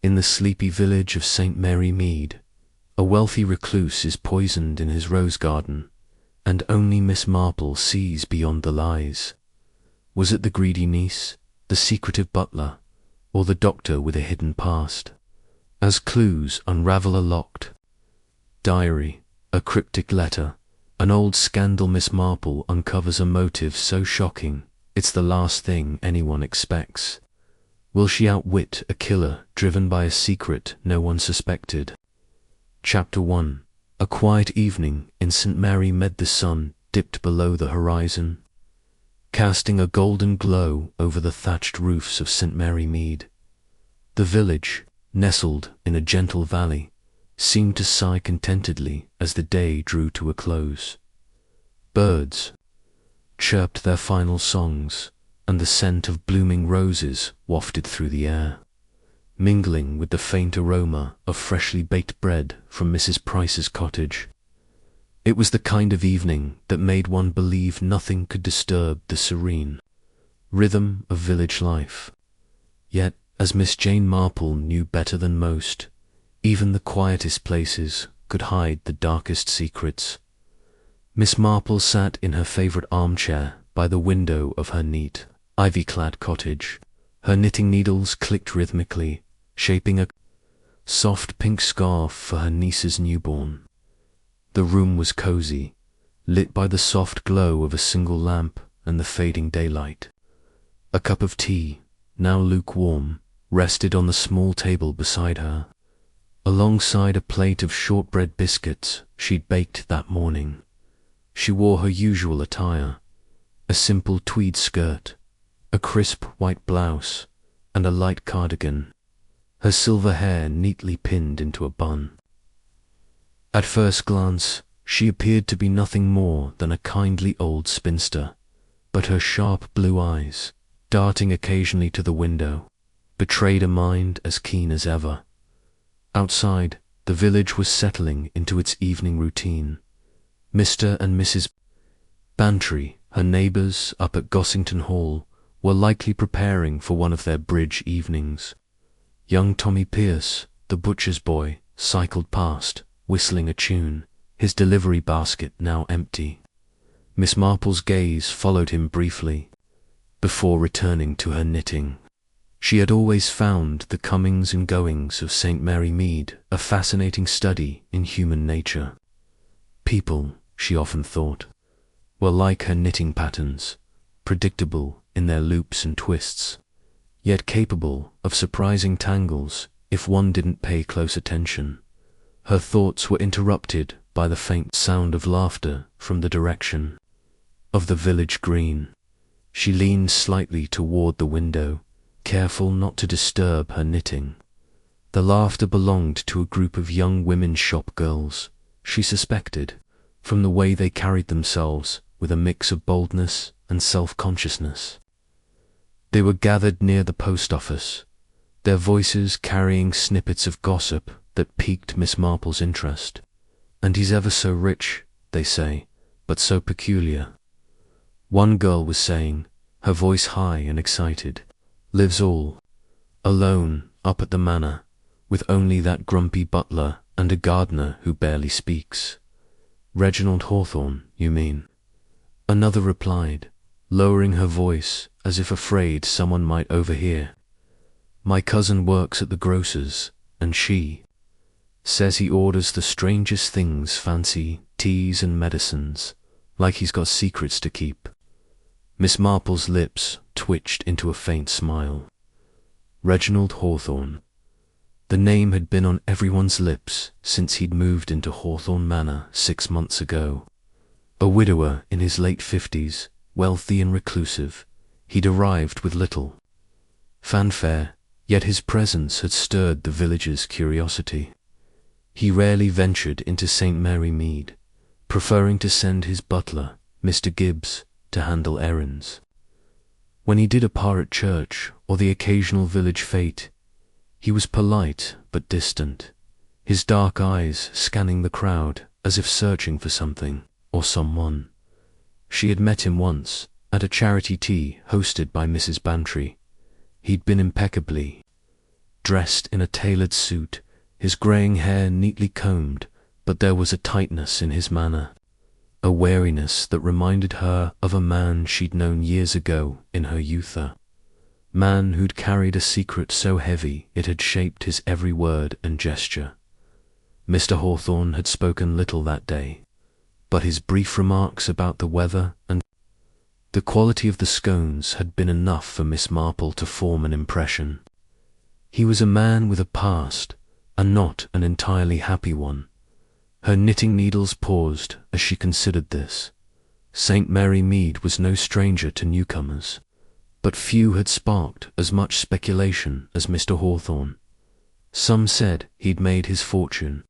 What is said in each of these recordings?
In the sleepy village of St. Mary Mead, a wealthy recluse is poisoned in his rose garden, and only Miss Marple sees beyond the lies. Was it the greedy niece, the secretive butler, or the doctor with a hidden past? As clues unravel a locked diary, a cryptic letter, an old scandal, Miss Marple uncovers a motive so shocking it's the last thing anyone expects. Will she outwit a killer driven by a secret no one suspected? Chapter 1. A quiet evening in St. Mary Mead. The sun dipped below the horizon, casting a golden glow over the thatched roofs of St. Mary Mead. The village, nestled in a gentle valley, seemed to sigh contentedly as the day drew to a close. Birds chirped their final songs, and the scent of blooming roses wafted through the air, mingling with the faint aroma of freshly baked bread from Mrs. Price's cottage. It was the kind of evening that made one believe nothing could disturb the serene rhythm of village life. Yet, as Miss Jane Marple knew better than most, even the quietest places could hide the darkest secrets. Miss Marple sat in her favourite armchair by the window of her neat, ivy-clad cottage. Her knitting needles clicked rhythmically, shaping a soft pink scarf for her niece's newborn. The room was cosy, lit by the soft glow of a single lamp and the fading daylight. A cup of tea, now lukewarm, rested on the small table beside her, alongside a plate of shortbread biscuits she'd baked that morning. She wore her usual attire, a simple tweed skirt, a crisp white blouse, and a light cardigan, her silver hair neatly pinned into a bun. At first glance, she appeared to be nothing more than a kindly old spinster, but her sharp blue eyes, darting occasionally to the window, betrayed a mind as keen as ever. Outside, the village was settling into its evening routine. Mr. and Mrs. Bantry, her neighbours up at Gossington Hall, were likely preparing for one of their bridge evenings. Young Tommy Pierce, the butcher's boy, cycled past, whistling a tune, his delivery basket now empty. Miss Marple's gaze followed him briefly, before returning to her knitting. She had always found the comings and goings of St. Mary Mead a fascinating study in human nature. People, she often thought, were like her knitting patterns, predictable in their loops and twists, yet capable of surprising tangles if one didn't pay close attention. Her thoughts were interrupted by the faint sound of laughter from the direction of the village green. She leaned slightly toward the window, careful not to disturb her knitting. The laughter belonged to a group of young women shop girls, she suspected, from the way they carried themselves with a mix of boldness and self-consciousness. They were gathered near the post office, their voices carrying snippets of gossip that piqued Miss Marple's interest. "And he's ever so rich," they say, "but so peculiar." One girl was saying, her voice high and excited, "Lives all alone up at the manor, with only that grumpy butler and a gardener who barely speaks." "Reginald Hawthorne, you mean?" Another replied, lowering her voice as if afraid someone might overhear. "My cousin works at the grocer's, and she says he orders the strangest things, fancy teas and medicines, like he's got secrets to keep." Miss Marple's lips twitched into a faint smile. Reginald Hawthorne. The name had been on everyone's lips since he'd moved into Hawthorne Manor 6 months ago. A widower in his late 50s, wealthy and reclusive, he'd arrived with little fanfare, yet his presence had stirred the village's curiosity. He rarely ventured into St. Mary Mead, preferring to send his butler, Mr. Gibbs, to handle errands. When he did a par at church or the occasional village fete, he was polite but distant, his dark eyes scanning the crowd as if searching for something or someone. She had met him once at a charity tea hosted by Mrs. Bantry. He'd been impeccably dressed in a tailored suit, his greying hair neatly combed, but there was a tightness in his manner, a wariness that reminded her of a man she'd known years ago in her youth, a man who'd carried a secret so heavy it had shaped his every word and gesture. Mr. Hawthorne had spoken little that day, but his brief remarks about the weather and the quality of the scones had been enough for Miss Marple to form an impression. He was a man with a past, and not an entirely happy one. Her knitting needles paused as she considered this. St. Mary Mead was no stranger to newcomers, but few had sparked as much speculation as Mr. Hawthorne. Some said he'd made his fortune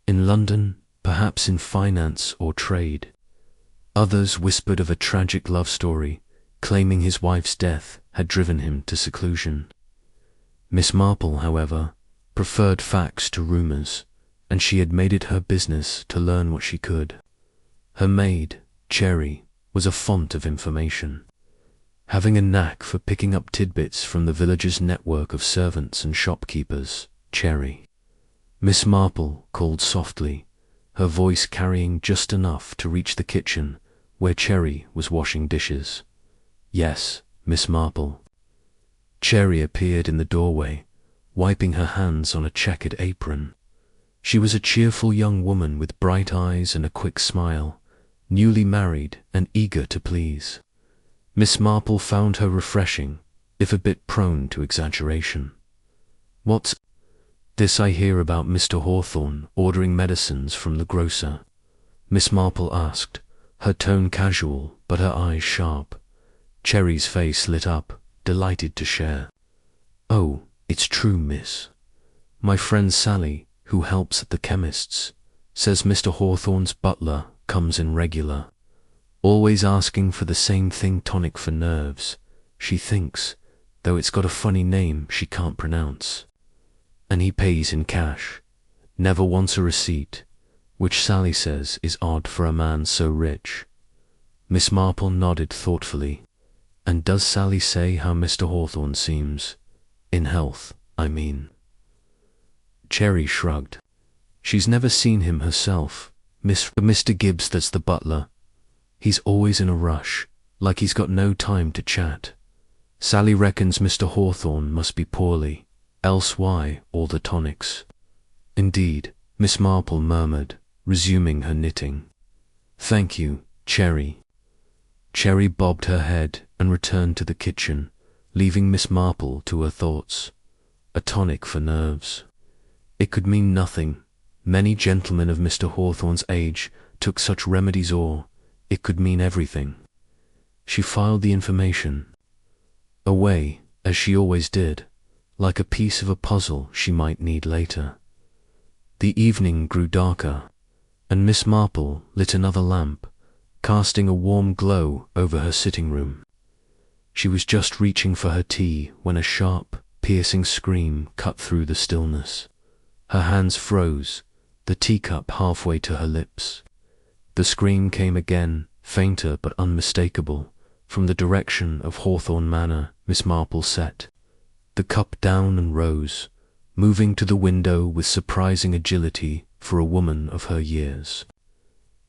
in London, perhaps in finance or trade. Others whispered of a tragic love story, claiming his wife's death had driven him to seclusion. Miss Marple, however, preferred facts to rumours, and she had made it her business to learn what she could. Her maid, Cherry, was a font of information, having a knack for picking up tidbits from the village's network of servants and shopkeepers. Cherry. Miss Marple called softly, her voice carrying just enough to reach the kitchen where Cherry was washing dishes. Yes, Miss Marple. Cherry appeared in the doorway, wiping her hands on a checkered apron. She was a cheerful young woman with bright eyes and a quick smile, newly married and eager to please. Miss Marple found her refreshing, if a bit prone to exaggeration. "What's this I hear about Mr. Hawthorne ordering medicines from the grocer?" Miss Marple asked, her tone casual but her eyes sharp. Cherry's face lit up, delighted to share. "Oh, it's true, miss. My friend Sally, who helps at the chemist's, says Mr. Hawthorne's butler comes in regular, always asking for the same thing, tonic for nerves, she thinks, though it's got a funny name she can't pronounce. And he pays in cash, never wants a receipt, which Sally says is odd for a man so rich." Miss Marple nodded thoughtfully. "And does Sally say how Mr. Hawthorne seems? In health, I mean." Cherry shrugged. "She's never seen him herself, Mr. Gibbs, that's the butler. He's always in a rush, like he's got no time to chat. Sally reckons Mr. Hawthorne must be poorly, else why all the tonics?" "Indeed," Miss Marple murmured, resuming her knitting. "Thank you, Cherry." Cherry bobbed her head and returned to the kitchen, leaving Miss Marple to her thoughts. A tonic for nerves. It could mean nothing. Many gentlemen of Mr. Hawthorne's age took such remedies, or it could mean everything. She filed the information away, as she always did, like a piece of a puzzle she might need later. The evening grew darker, and Miss Marple lit another lamp, casting a warm glow over her sitting room. She was just reaching for her tea when a sharp, piercing scream cut through the stillness. Her hands froze, the teacup halfway to her lips. The scream came again, fainter but unmistakable, from the direction of Hawthorne Manor. Miss Marple set the cup down and rose, moving to the window with surprising agility for a woman of her years.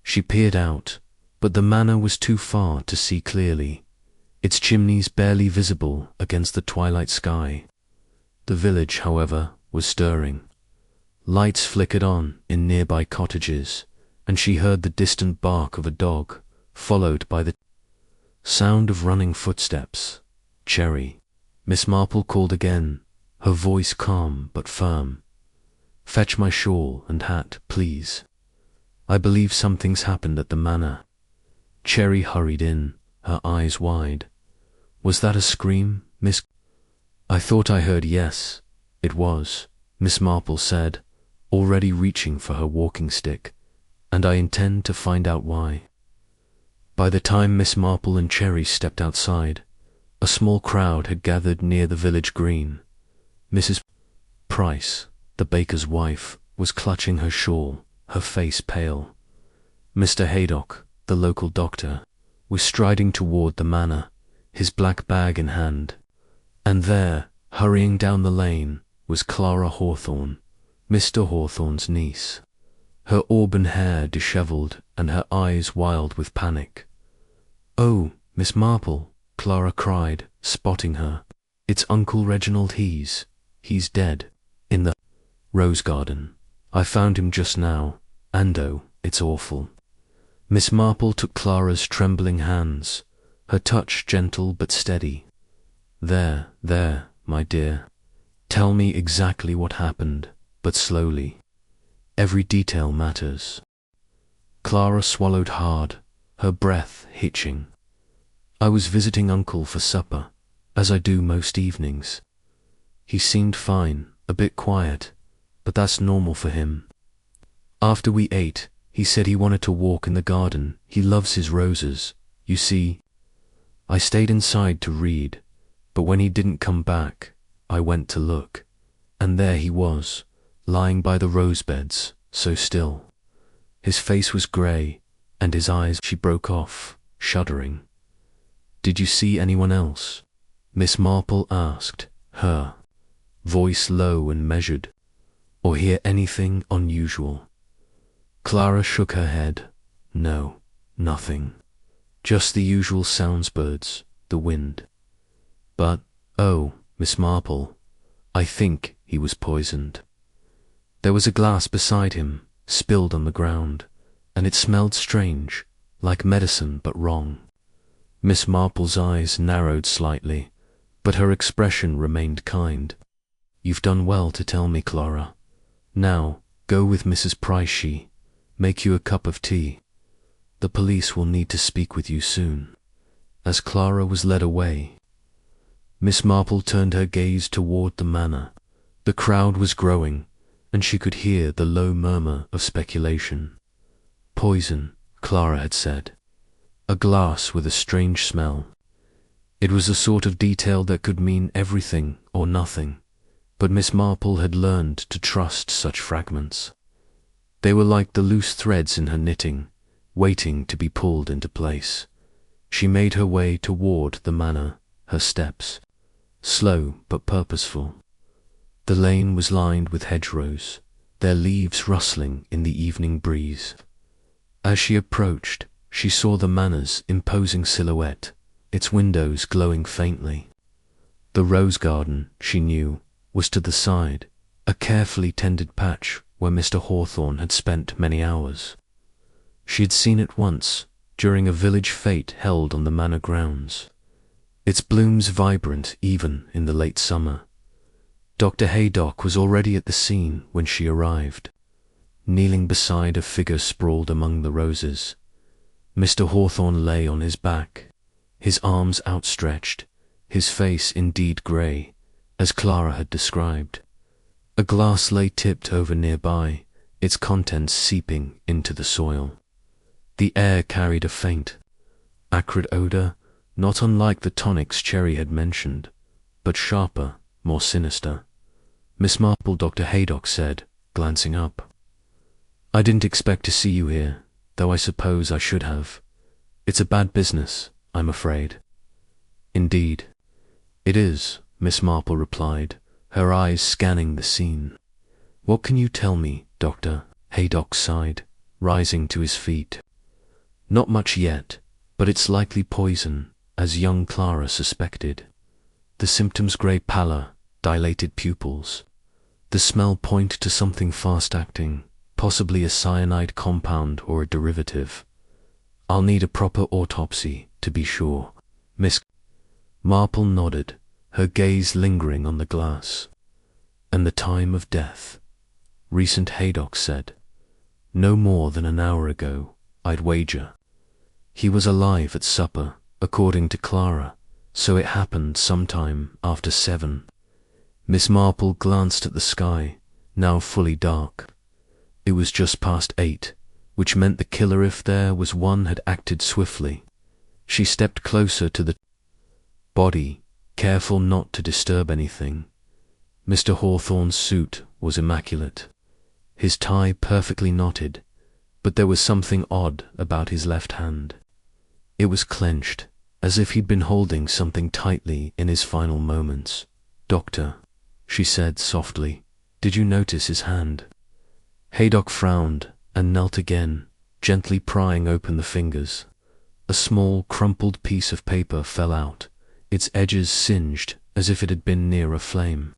She peered out, but the manor was too far to see clearly, its chimneys barely visible against the twilight sky. The village, however, was stirring. Lights flickered on in nearby cottages, and she heard the distant bark of a dog, followed by the sound of running footsteps. "Cherry," Miss Marple called again, her voice calm but firm. "Fetch my shawl and hat, please. I believe something's happened at the manor." Cherry hurried in, her eyes wide. "Was that a scream, Miss?" "I thought I heard yes, it was," Miss Marple said, already reaching for her walking stick, "and I intend to find out why." By the time Miss Marple and Cherry stepped outside, a small crowd had gathered near the village green. Mrs. Price, the baker's wife, was clutching her shawl, her face pale. Mr. Haydock, the local doctor, was striding toward the manor, his black bag in hand. And there, hurrying down the lane, was Clara Hawthorne, Mr. Hawthorne's niece, her auburn hair dishevelled and her eyes wild with panic. "Oh, Miss Marple," Clara cried, spotting her. "It's Uncle Reginald He's dead. In the rose garden. I found him just now, and oh, it's awful." Miss Marple took Clara's trembling hands, her touch gentle but steady. There, my dear. Tell me exactly what happened, but slowly. Every detail matters." Clara swallowed hard, her breath hitching. "I was visiting Uncle for supper, as I do most evenings. He seemed fine, a bit quiet, but that's normal for him. After we ate, he said he wanted to walk in the garden. He loves his roses, you see. I stayed inside to read, but when he didn't come back, I went to look, and there he was, lying by the rose beds, so still. His face was grey, and his eyes—" She broke off, shuddering. "Did you see anyone else?" Miss Marple asked, her voice low and measured, "or hear anything unusual?" Clara shook her head. "No, nothing. Just the usual sounds, birds, the wind. But, oh, Miss Marple, I think he was poisoned. There was a glass beside him, spilled on the ground, and it smelled strange, like medicine but wrong." Miss Marple's eyes narrowed slightly, but her expression remained kind. "You've done well to tell me, Clara. Now, go with Mrs. Price. Make you a cup of tea. The police will need to speak with you soon." As Clara was led away, Miss Marple turned her gaze toward the manor. The crowd was growing, and she could hear the low murmur of speculation. "Poison," Clara had said. "A glass with a strange smell." It was a sort of detail that could mean everything or nothing, but Miss Marple had learned to trust such fragments. They were like the loose threads in her knitting, waiting to be pulled into place. She made her way toward the manor, her steps slow but purposeful. The lane was lined with hedgerows, their leaves rustling in the evening breeze. As she approached, she saw the manor's imposing silhouette, its windows glowing faintly. The rose garden, she knew, was to the side, a carefully tended patch where Mr. Hawthorne had spent many hours. She had seen it once, during a village fete held on the manor grounds, its blooms vibrant even in the late summer. Dr. Haydock was already at the scene when she arrived, kneeling beside a figure sprawled among the roses. Mr. Hawthorne lay on his back, his arms outstretched, his face indeed grey, as Clara had described. A glass lay tipped over nearby, its contents seeping into the soil. The air carried a faint, acrid odour, not unlike the tonics Cherry had mentioned, but sharper, more sinister. "Miss Marple," Dr. Haydock said, glancing up. "I didn't expect to see you here, though I suppose I should have. It's a bad business, I'm afraid." "Indeed, it is," Miss Marple replied, her eyes scanning the scene. "What can you tell me, Doctor?" Haydock sighed, rising to his feet. "Not much yet, but it's likely poison, as young Clara suspected. The symptoms grey pallor, dilated pupils. The smell point to something fast-acting, possibly a cyanide compound or a derivative. I'll need a proper autopsy, to be sure." Miss Marple nodded, her gaze lingering on the glass. "And the time of death?" Recent, Haydock said. "No more than an hour ago, I'd wager. He was alive at supper, according to Clara, so it happened sometime after 7. Miss Marple glanced at the sky, now fully dark. It was just past 8, which meant the killer, if there was one, had acted swiftly. She stepped closer to the body, careful not to disturb anything. Mr. Hawthorne's suit was immaculate, his tie perfectly knotted, but there was something odd about his left hand. It was clenched, as if he'd been holding something tightly in his final moments. "Doctor," she said softly. "Did you notice his hand?" Haydock frowned and knelt again, gently prying open the fingers. A small, crumpled piece of paper fell out, its edges singed as if it had been near a flame.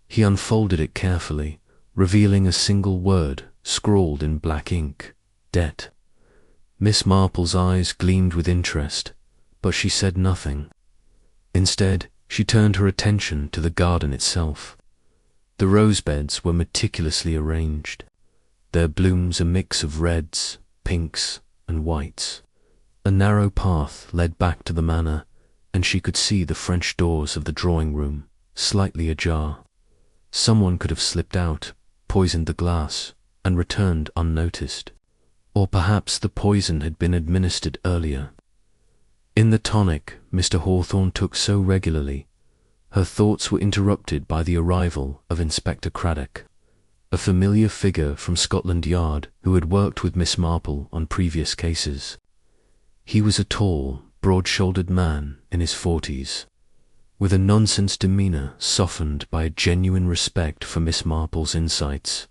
He unfolded it carefully, revealing a single word scrawled in black ink: debt. Miss Marple's eyes gleamed with interest, but she said nothing. Instead, she turned her attention to the garden itself. The rose beds were meticulously arranged, their blooms a mix of reds, pinks, and whites. A narrow path led back to the manor, and she could see the French doors of the drawing room, slightly ajar. Someone could have slipped out, poisoned the glass, and returned unnoticed. Or perhaps the poison had been administered earlier. In the tonic Mr. Hawthorne took so regularly, her thoughts were interrupted by the arrival of Inspector Craddock, a familiar figure from Scotland Yard who had worked with Miss Marple on previous cases. He was a tall, broad-shouldered man in his 40s, with a nonsense demeanour softened by a genuine respect for Miss Marple's insights.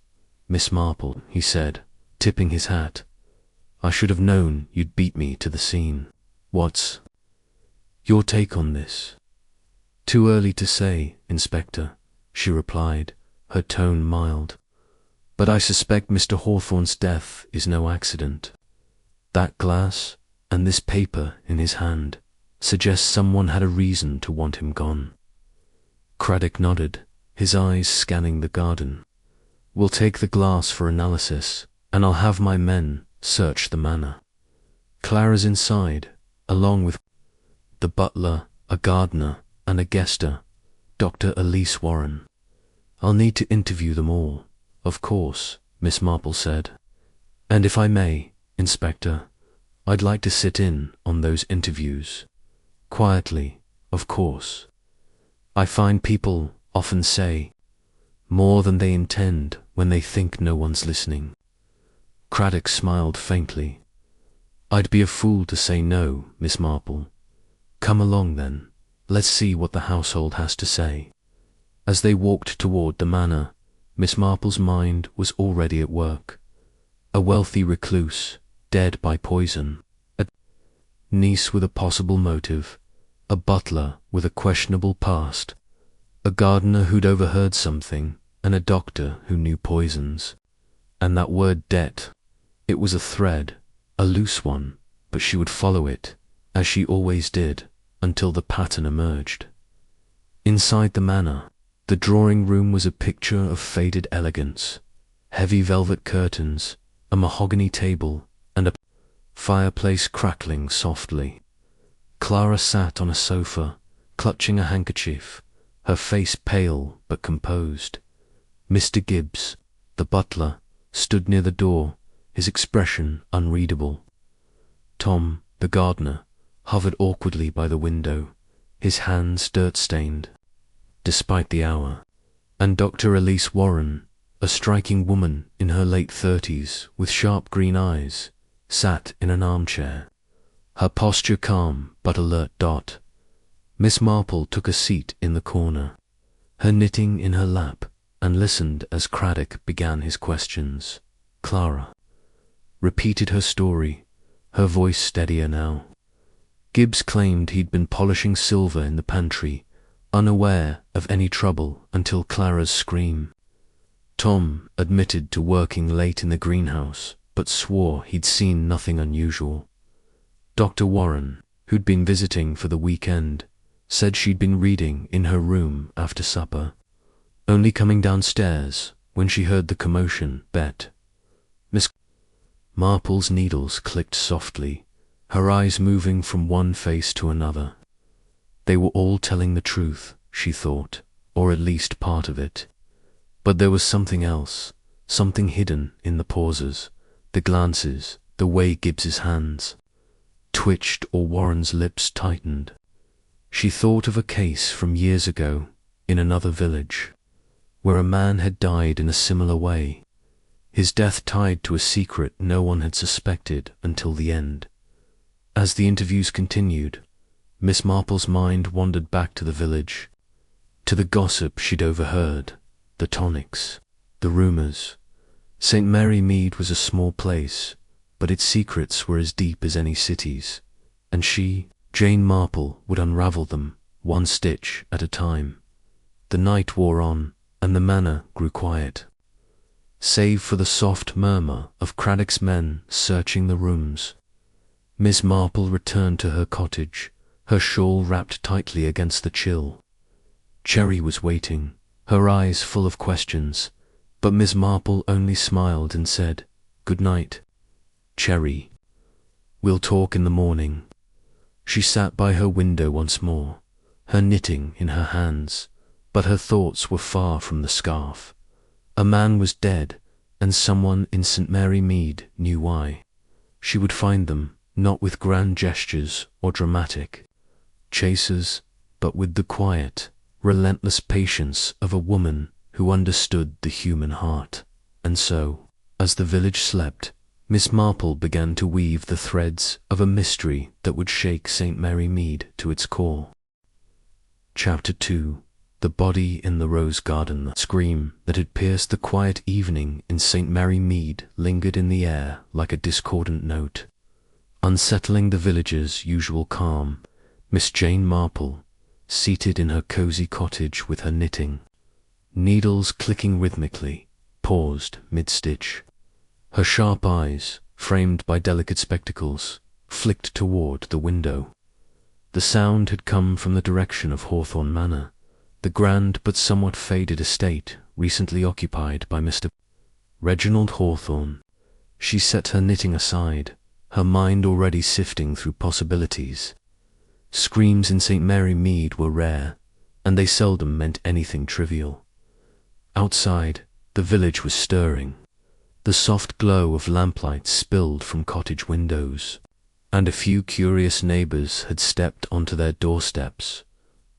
"Miss Marple," he said, tipping his hat, "I should have known you'd beat me to the scene. What's your take on this?" "Too early to say, Inspector," she replied, her tone mild. "But I suspect Mr. Hawthorne's death is no accident. That glass, and this paper in his hand, suggests someone had a reason to want him gone." Craddock nodded, his eyes scanning the garden. "We'll take the glass for analysis, and I'll have my men search the manor. Clara's inside, along with the butler, a gardener, and a guester, Dr. Elise Warren. I'll need to interview them all." "Of course," Miss Marple said. "And if I may, Inspector, I'd like to sit in on those interviews. Quietly, of course. I find people often say more than they intend when they think no one's listening." Craddock smiled faintly. "I'd be a fool to say no, Miss Marple. Come along then. Let's see what the household has to say." As they walked toward the manor, Miss Marple's mind was already at work. A wealthy recluse, dead by poison, a niece with a possible motive, a butler with a questionable past, a gardener who'd overheard something, and a doctor who knew poisons. And that word debt, it was a thread, a loose one, but she would follow it, as she always did, until the pattern emerged. Inside the manor, the drawing room was a picture of faded elegance: heavy velvet curtains, a mahogany table, and a fireplace crackling softly. Clara sat on a sofa, clutching a handkerchief, her face pale but composed. Mr. Gibbs, the butler, stood near the door, his expression unreadable. Tom, the gardener, hovered awkwardly by the window, his hands dirt-stained, despite the hour, and Dr. Elise Warren, a striking woman in her late 30s with sharp green eyes, sat in an armchair, her posture calm but alert. Miss Marple took a seat in the corner, her knitting in her lap, and listened as Craddock began his questions. Clara repeated her story, her voice steadier now. Gibbs claimed he'd been polishing silver in the pantry, unaware of any trouble until Clara's scream. Tom admitted to working late in the greenhouse, but swore he'd seen nothing unusual. Dr. Warren, who'd been visiting for the weekend, said she'd been reading in her room after supper, only coming downstairs when she heard the commotion. Miss Marple's needles clicked softly, her eyes moving from one face to another. They were all telling the truth, she thought, or at least part of it. But there was something else, something hidden in the pauses, the glances, the way Gibbs's hands twitched or Warren's lips tightened. She thought of a case from years ago in another village, where a man had died in a similar way, his death tied to a secret no one had suspected until the end. As the interviews continued, Miss Marple's mind wandered back to the village, To the gossip she'd overheard, the tonics, the rumours. St. Mary Mead was a small place, but its secrets were as deep as any city's, and she, Jane Marple, would unravel them, one stitch at a time. The night wore on, and the manor grew quiet, save for the soft murmur of Craddock's men searching the rooms. Miss Marple returned to her cottage, her shawl wrapped tightly against the chill. Cherry was waiting, her eyes full of questions, but Miss Marple only smiled and said, "Good night, Cherry. We'll talk in the morning." She sat by her window once more, her knitting in her hands, but her thoughts were far from the scarf. A man was dead, and someone in St. Mary Mead knew why. She would find them, not with grand gestures or dramatic chasers, but with the quiet, relentless patience of a woman who understood the human heart. And so, as the village slept, Miss Marple began to weave the threads of a mystery that would shake St. Mary Mead to its core. Chapter 2. The body in the rose garden. The scream that had pierced the quiet evening in St. Mary Mead lingered in the air like a discordant note, unsettling the villagers' usual calm. Miss Jane Marple, seated in her cosy cottage with her knitting, needles clicking rhythmically, paused mid-stitch. Her sharp eyes, framed by delicate spectacles, flicked toward the window. The sound had come from the direction of Hawthorne Manor, the grand but somewhat faded estate recently occupied by Mr. Reginald Hawthorne. She set her knitting aside, her mind already sifting through possibilities. Screams in St. Mary Mead were rare, and they seldom meant anything trivial. Outside, the village was stirring. The soft glow of lamplight spilled from cottage windows, and a few curious neighbours had stepped onto their doorsteps,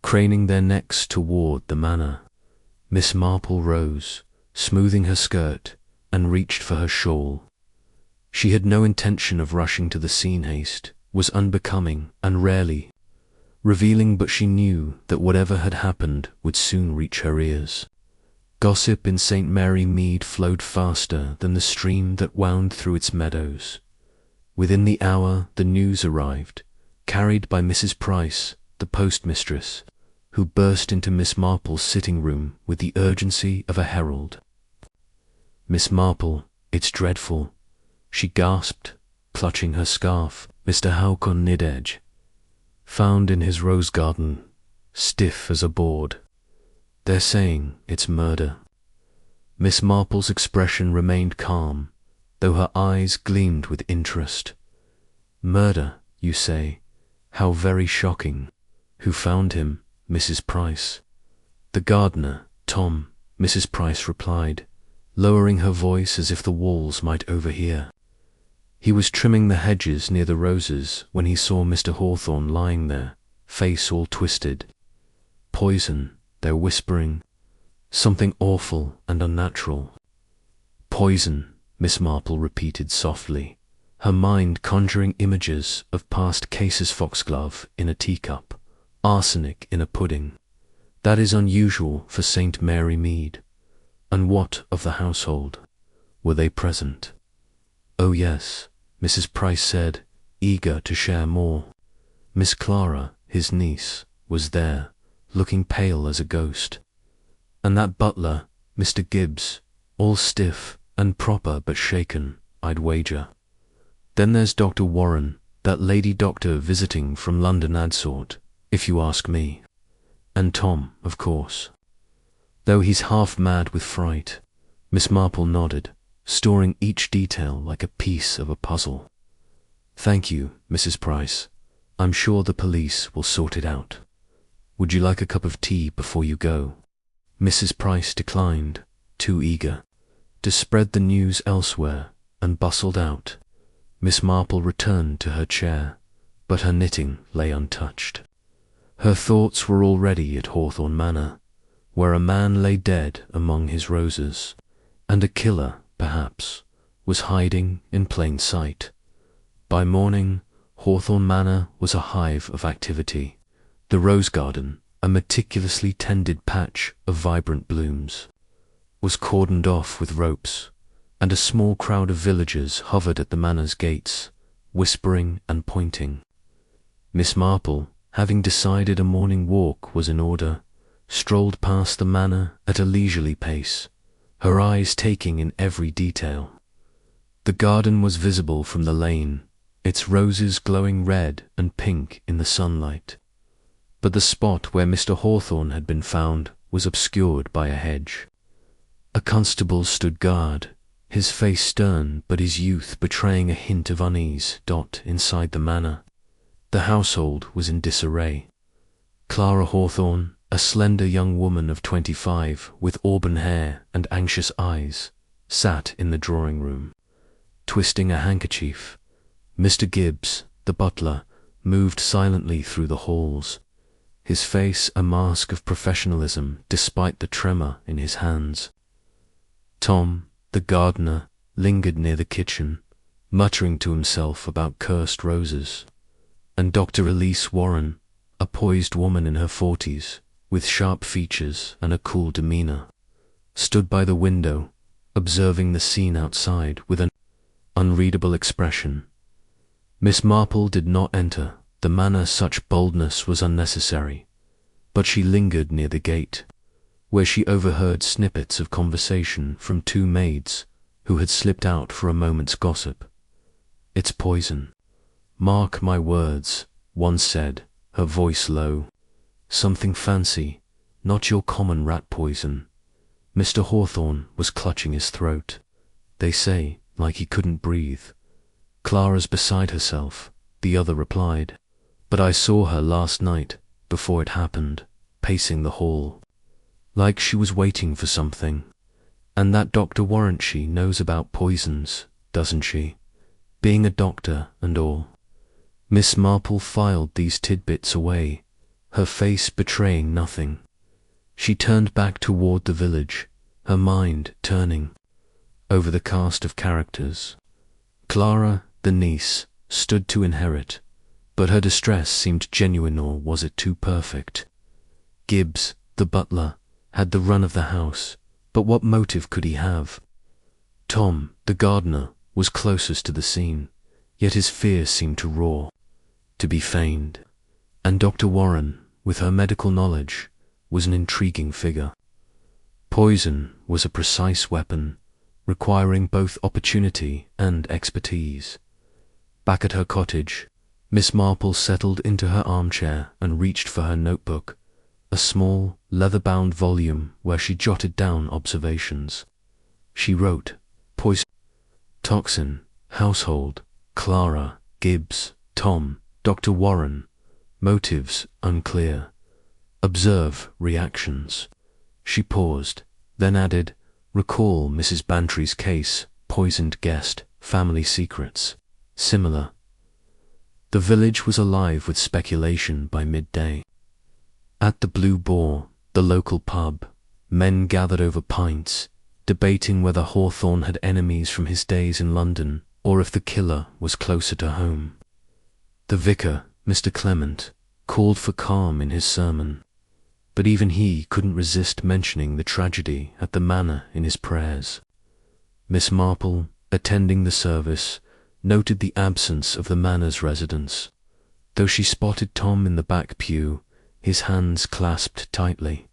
craning their necks toward the manor. Miss Marple rose, smoothing her skirt, and reached for her shawl. She had no intention of rushing to the scene. Haste was unbecoming and rarely revealing, but she knew that whatever had happened would soon reach her ears. Gossip in St. Mary Mead flowed faster than the stream that wound through its meadows. Within the hour the news arrived, carried by Mrs. Price, the postmistress, who burst into Miss Marple's sitting room with the urgency of a herald. "Miss Marple, it's dreadful," she gasped, clutching her scarf. "Mr. Howcon found in his rose garden, stiff as a board. They're saying it's murder." Miss Marple's expression remained calm, though her eyes gleamed with interest. "Murder, you say? How very shocking. Who found him, Mrs. Price?" "The gardener, Tom," Mrs. Price replied, lowering her voice as if the walls might overhear. "He was trimming the hedges near the roses when he saw Mr. Hawthorne lying there, face all twisted. Poison, they're whispering. Something awful and unnatural." "Poison," Miss Marple repeated softly, her mind conjuring images of past cases: foxglove in a teacup, arsenic in a pudding. "That is unusual for St. Mary Mead. And what of the household? Were they present?" "Oh yes," Mrs. Price said, eager to share more. "Miss Clara, his niece, was there, looking pale as a ghost. And that butler, Mr. Gibbs, all stiff and proper but shaken, I'd wager. Then there's Dr. Warren, that lady doctor visiting from London Adsort, if you ask me. And Tom, of course. Though he's half mad with fright." Miss Marple nodded, storing each detail like a piece of a puzzle. "Thank you, Mrs. Price. I'm sure the police will sort it out. Would you like a cup of tea before you go?" Mrs. Price declined, too eager to spread the news elsewhere, and bustled out. Miss Marple returned to her chair, but her knitting lay untouched. Her thoughts were already at Hawthorne Manor, where a man lay dead among his roses, and a killer, perhaps, was hiding in plain sight. By morning, Hawthorne Manor was a hive of activity. The rose garden, a meticulously tended patch of vibrant blooms, was cordoned off with ropes, and a small crowd of villagers hovered at the manor's gates, whispering and pointing. Miss Marple, having decided a morning walk was in order, strolled past the manor at a leisurely pace, her eyes taking in every detail. The garden was visible from the lane, its roses glowing red and pink in the sunlight, but the spot where Mr. Hawthorne had been found was obscured by a hedge. A constable stood guard, his face stern but his youth betraying a hint of unease. Inside the manor, the household was in disarray. Clara Hawthorne, a slender young woman of 25 with auburn hair and anxious eyes, sat in the drawing room, twisting a handkerchief. Mr. Gibbs, the butler, moved silently through the halls, his face a mask of professionalism despite the tremor in his hands. Tom, the gardener, lingered near the kitchen, muttering to himself about cursed roses, and Dr. Elise Warren, a poised woman in her 40s, with sharp features and a cool demeanor, stood by the window, observing the scene outside with an unreadable expression. Miss Marple did not enter the manor. Such boldness was unnecessary, but she lingered near the gate, where she overheard snippets of conversation from two maids who had slipped out for a moment's gossip. "It's poison. Mark my words," one said, her voice low. "Something fancy, not your common rat poison." Mr. Hawthorne was clutching his throat, they say, like he couldn't breathe. "Clara's beside herself," the other replied, "but I saw her last night, before it happened, pacing the hall, like she was waiting for something. And that Dr. Warranty knows about poisons, doesn't she? Being a doctor and all." Miss Marple filed these tidbits away, her face betraying nothing. She turned back toward the village, her mind turning over the cast of characters. Clara, the niece, stood to inherit, but her distress seemed genuine, or was it too perfect? Gibbs, the butler, had the run of the house, but what motive could he have? Tom, the gardener, was closest to the scene, yet his fear seemed to roar, to be feigned. And Dr. Warren, with her medical knowledge, was an intriguing figure. Poison was a precise weapon, requiring both opportunity and expertise. Back at her cottage, Miss Marple settled into her armchair and reached for her notebook, a small, leather-bound volume where she jotted down observations. She wrote, "Poison, toxin, household, Clara, Gibbs, Tom, Dr. Warren, motives unclear. Observe reactions." She paused, then added, "Recall Mrs. Bantry's case, poisoned guest, family secrets, similar." The village was alive with speculation by midday. At the Blue Boar, the local pub, men gathered over pints, debating whether Hawthorne had enemies from his days in London or if the killer was closer to home. The vicar, Mr. Clement, called for calm in his sermon, but even he couldn't resist mentioning the tragedy at the manor in his prayers. Miss Marple, attending the service, noted the absence of the manor's residents, though she spotted Tom in the back pew, his hands clasped tightly.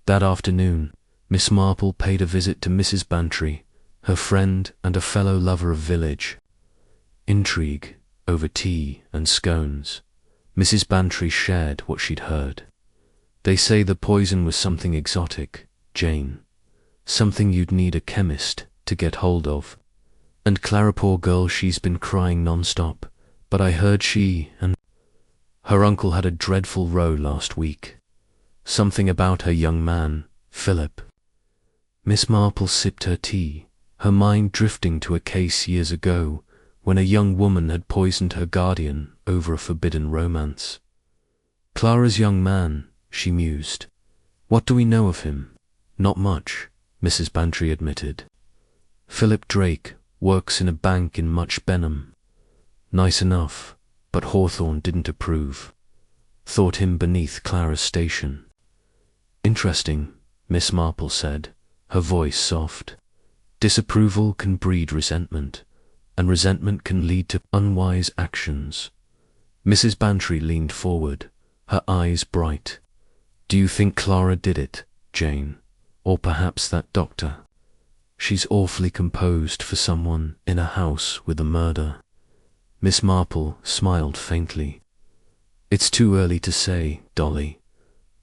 That afternoon, Miss Marple paid a visit to Mrs. Bantry, her friend and a fellow lover of village. Intrigue over tea and scones. Mrs. Bantry shared what she'd heard. "They say the poison was something exotic, Jane. Something you'd need a chemist to get hold of. And Clara, poor girl, she's been crying non-stop, but I heard she and her uncle had a dreadful row last week. Something about her young man, Philip." Miss Marple sipped her tea, her mind drifting to a case years ago when a young woman had poisoned her guardian over a forbidden romance. "Clara's young man," she mused. "What do we know of him?" "Not much," Mrs. Bantry admitted. "Philip Drake works in a bank in Much Benham. Nice enough, but Hawthorne didn't approve. Thought him beneath Clara's station. Interesting, Miss Marple said, her voice soft. Disapproval can breed resentment, and resentment can lead to unwise actions. Mrs. Bantry leaned forward, her eyes bright. Do you think Clara did it, Jane? Or perhaps that doctor? She's awfully composed for someone in a house with a murder. Miss Marple smiled faintly. It's too early to say, Dolly,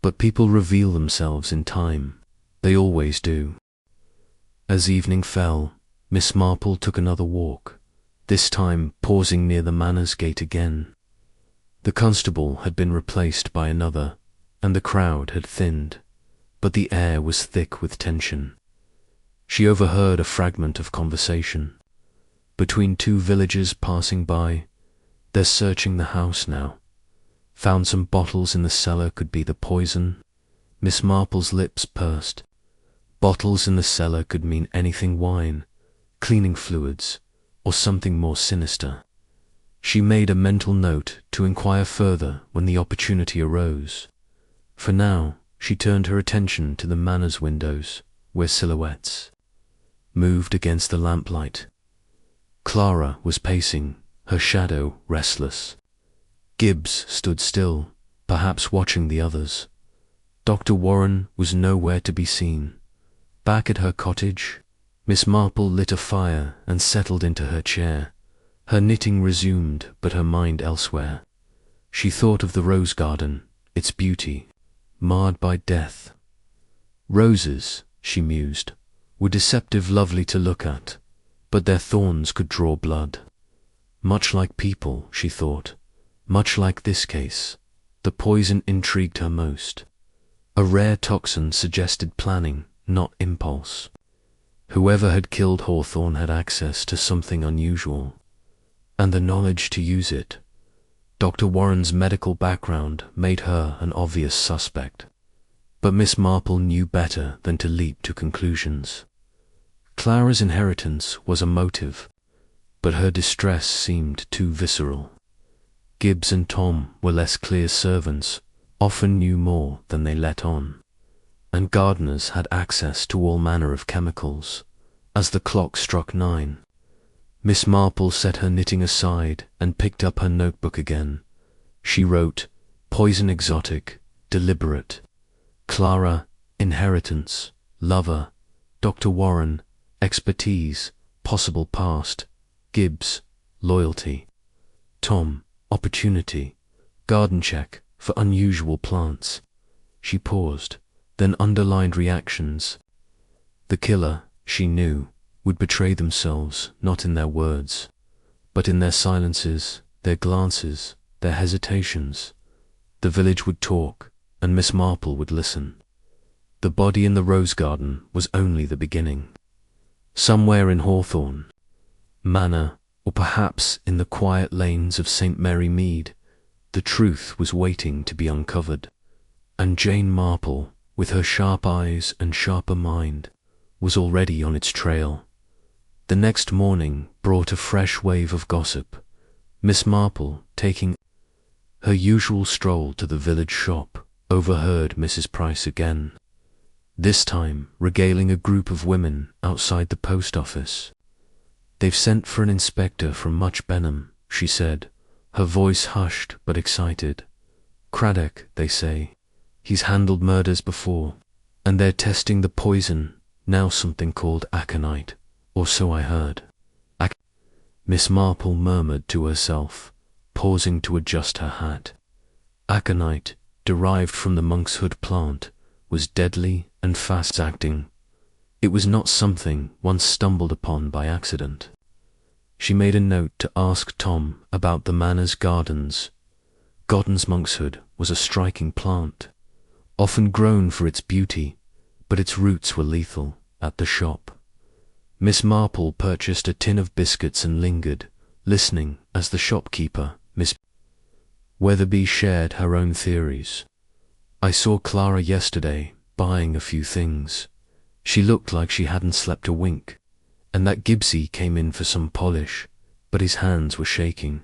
but people reveal themselves in time. They always do. As evening fell, Miss Marple took another walk, this time pausing near the manor's gate again. The constable had been replaced by another, and the crowd had thinned, but the air was thick with tension. She overheard a fragment of conversation. Between two villagers passing by, they're searching the house now. Found some bottles in the cellar, could be the poison. Miss Marple's lips pursed. Bottles in the cellar could mean anything: wine, cleaning fluids, or something more sinister. She made a mental note to inquire further when the opportunity arose. For now, she turned her attention to the manor's windows, where silhouettes moved against the lamplight. Clara was pacing, her shadow restless. Gibbs stood still, perhaps watching the others. Dr. Warren was nowhere to be seen. Back at her cottage, Miss Marple lit a fire and settled into her chair. Her knitting resumed, but her mind elsewhere. She thought of the rose garden, its beauty, marred by death. Roses, she mused, were deceptive lovely to look at, but their thorns could draw blood. Much like people, she thought, much like this case, the poison intrigued her most. A rare toxin suggested planning, not impulse. Whoever had killed Hawthorne had access to something unusual, and the knowledge to use it. Dr. Warren's medical background made her an obvious suspect, but Miss Marple knew better than to leap to conclusions. Clara's inheritance was a motive, but her distress seemed too visceral. Gibbs and Tom were less clear servants, often knew more than they let on, and gardeners had access to all manner of chemicals. As the clock struck 9, Miss Marple set her knitting aside and picked up her notebook again. She wrote, poison exotic, deliberate. Clara, inheritance, lover. Dr. Warren, expertise, possible past. Gibbs, loyalty. Tom, opportunity, garden check for unusual plants. She paused, then underlined reactions. The killer, she knew, would betray themselves not in their words, but in their silences, their glances, their hesitations. The village would talk, and Miss Marple would listen. The body in the rose garden was only the beginning. Somewhere in Hawthorne Manor, or perhaps in the quiet lanes of St. Mary Mead, the truth was waiting to be uncovered, and Jane Marple, with her sharp eyes and sharper mind, was already on its trail. The next morning brought a fresh wave of gossip. Miss Marple, taking her usual stroll to the village shop, overheard Mrs. Price again, this time regaling a group of women outside the post office. They've sent for an inspector from Much Benham, she said, her voice hushed but excited. Craddock, they say. He's handled murders before, and they're testing the poison, now something called aconite, or so I heard. Miss Marple murmured to herself, pausing to adjust her hat. Aconite, derived from the monkshood plant, was deadly and fast-acting. It was not something one stumbled upon by accident. She made a note to ask Tom about the manor's gardens. Godden's monkshood was a striking plant, often grown for its beauty, but its roots were lethal. At the shop, Miss Marple purchased a tin of biscuits and lingered, listening as the shopkeeper, Miss Weatherby, shared her own theories. I saw Clara yesterday, buying a few things. She looked like she hadn't slept a wink, and that Gibbsy came in for some polish, but his hands were shaking.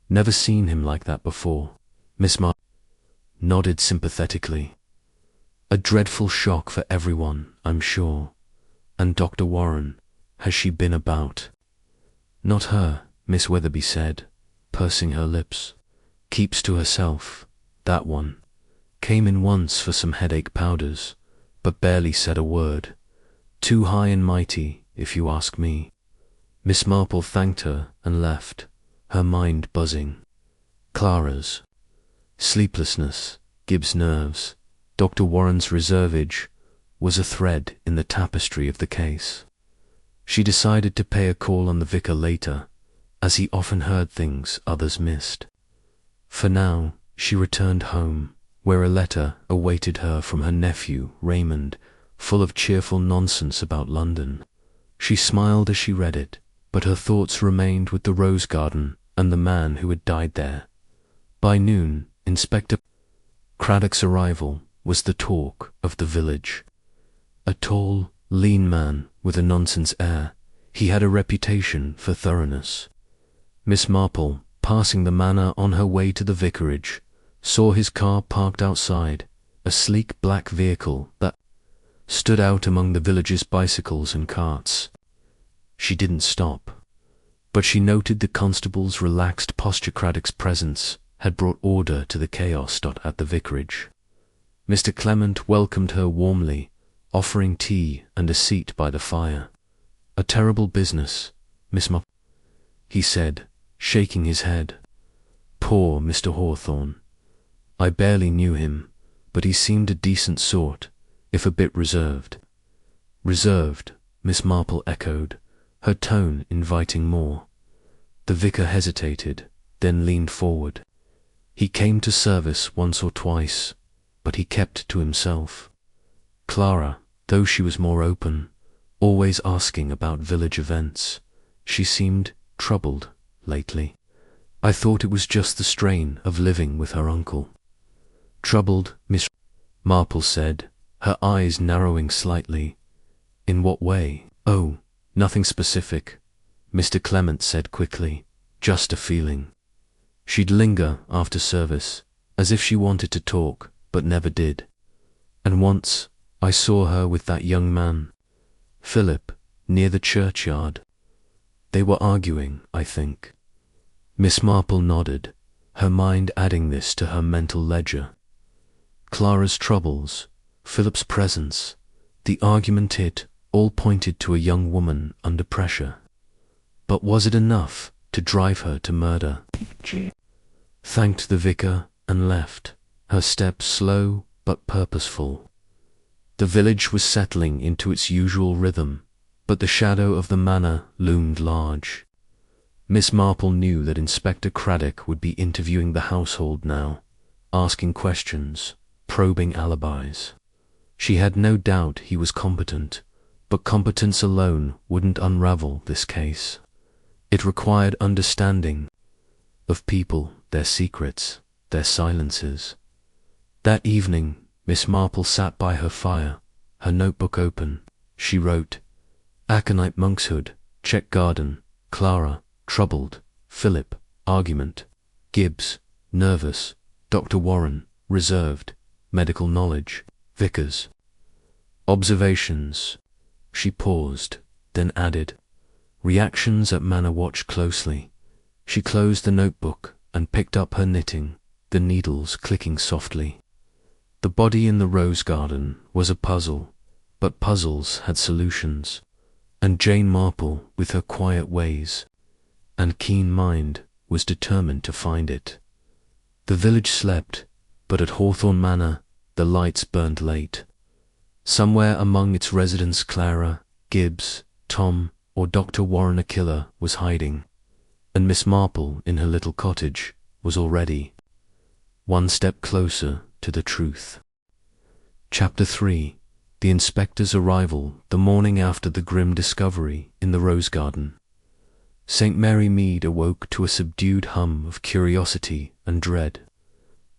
Never seen him like that before. Miss Marple nodded sympathetically. A dreadful shock for everyone, I'm sure. And Dr. Warren, has she been about? Not her, Miss Weatherby said, pursing her lips. Keeps to herself, that one. Came in once for some headache powders, but barely said a word. Too high and mighty, if you ask me. Miss Marple thanked her and left, her mind buzzing. Clara's sleeplessness, Gibbs' nerves, Dr. Warren's reservage, was a thread in the tapestry of the case. She decided to pay a call on the vicar later, as he often heard things others missed. For now, she returned home, where a letter awaited her from her nephew, Raymond, full of cheerful nonsense about London. She smiled as she read it, but her thoughts remained with the rose garden and the man who had died there. By noon, Inspector Craddock's arrival was the talk of the village. A tall, lean man with a nonsense air, he had a reputation for thoroughness. Miss Marple, passing the manor on her way to the vicarage, saw his car parked outside, a sleek black vehicle that stood out among the village's bicycles and carts. She didn't stop, but she noted the constable's relaxed posture. Craddock's presence had brought order to the chaos at the vicarage. Mr. Clement welcomed her warmly, offering tea and a seat by the fire. A terrible business, Miss Marple, he said, shaking his head. Poor Mr. Hawthorne. I barely knew him, but he seemed a decent sort, if a bit reserved. Reserved, Miss Marple echoed, her tone inviting more. The vicar hesitated, then leaned forward. He came to service once or twice, but he kept to himself. Clara, though she was more open, always asking about village events, she seemed troubled lately. I thought it was just the strain of living with her uncle. Troubled, Miss Marple said, her eyes narrowing slightly. In what way? Oh, nothing specific, Mr. Clement said quickly. Just a feeling. She'd linger after service, as if she wanted to talk, but never did. And once I saw her with that young man, Philip, near the churchyard. They were arguing, I think. Miss Marple nodded, her mind adding this to her mental ledger. Clara's troubles, Philip's presence, the argument, it all pointed to a young woman under pressure. But was it enough to drive her to murder? Thanked the vicar and left, her steps slow but purposeful. The village was settling into its usual rhythm, but the shadow of the manor loomed large. Miss Marple knew that Inspector Craddock would be interviewing the household now, asking questions, probing alibis. She had no doubt he was competent, but competence alone wouldn't unravel this case. It required understanding of people, their secrets, their silences. That evening, Miss Marple sat by her fire, her notebook open. She wrote, Aconite monkshood, check garden, Clara, troubled, Philip, argument, Gibbs, nervous, Dr. Warren, reserved, medical knowledge, Vickers. Observations. She paused, then added, reactions at manor watch closely. She closed the notebook and picked up her knitting, the needles clicking softly. The body in the rose garden was a puzzle, but puzzles had solutions, and Jane Marple, with her quiet ways and keen mind, was determined to find it. The village slept, but at Hawthorne Manor the lights burned late. Somewhere among its residents Clara, Gibbs, Tom, or Dr. Warren a killer was hiding, and Miss Marple in her little cottage was already one step closer to the truth. Chapter 3. The Inspector's Arrival the morning after the grim discovery in the rose garden. St. Mary Mead awoke to a subdued hum of curiosity and dread.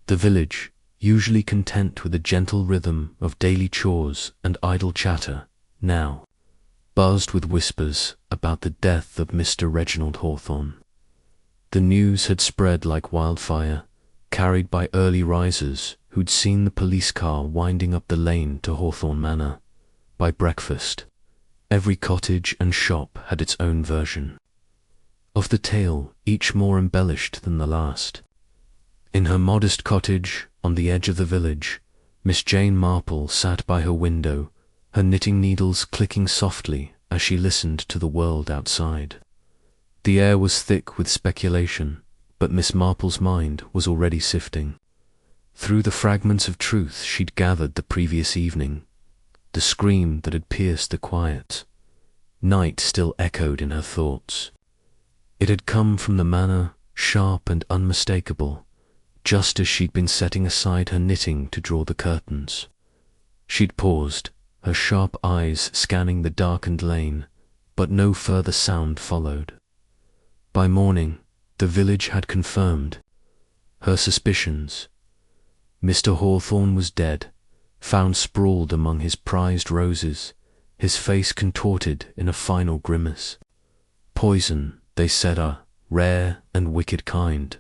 The village, usually content with a gentle rhythm of daily chores and idle chatter, now buzzed with whispers about the death of Mr. Reginald Hawthorne. The news had spread like wildfire, carried by early risers who'd seen the police car winding up the lane to Hawthorne Manor. By breakfast, every cottage and shop had its own version of the tale, each more embellished than the last. In her modest cottage on the edge of the village, Miss Jane Marple sat by her window, her knitting needles clicking softly as she listened to the world outside. The air was thick with speculation, but Miss Marple's mind was already sifting through the fragments of truth she'd gathered the previous evening. The scream that had pierced the quiet night still echoed in her thoughts. It had come from the manor, sharp and unmistakable, just as she'd been setting aside her knitting to draw the curtains. She'd paused, her sharp eyes scanning the darkened lane, but no further sound followed. By morning, the village had confirmed her suspicions. Mr. Hawthorne was dead, found sprawled among his prized roses, his face contorted in a final grimace. Poison, they said, a rare and wicked kind,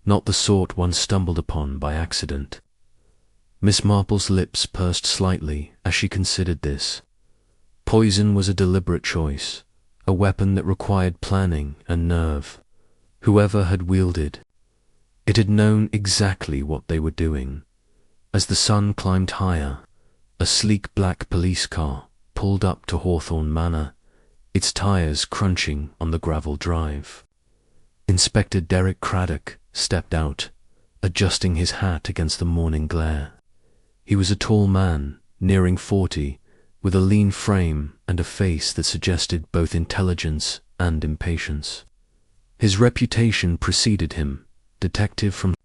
not the sort one stumbled upon by accident. Miss Marple's lips pursed slightly as she considered this. Poison was a deliberate choice, a weapon that required planning and nerve. Whoever had wielded it had known exactly what they were doing. As the sun climbed higher, a sleek black police car pulled up to Hawthorne Manor, its tires crunching on the gravel drive. Inspector Derek Craddock stepped out, adjusting his hat against the morning glare. He was a tall man, nearing 40, with a lean frame and a face that suggested both intelligence and impatience. His reputation preceded him, detective from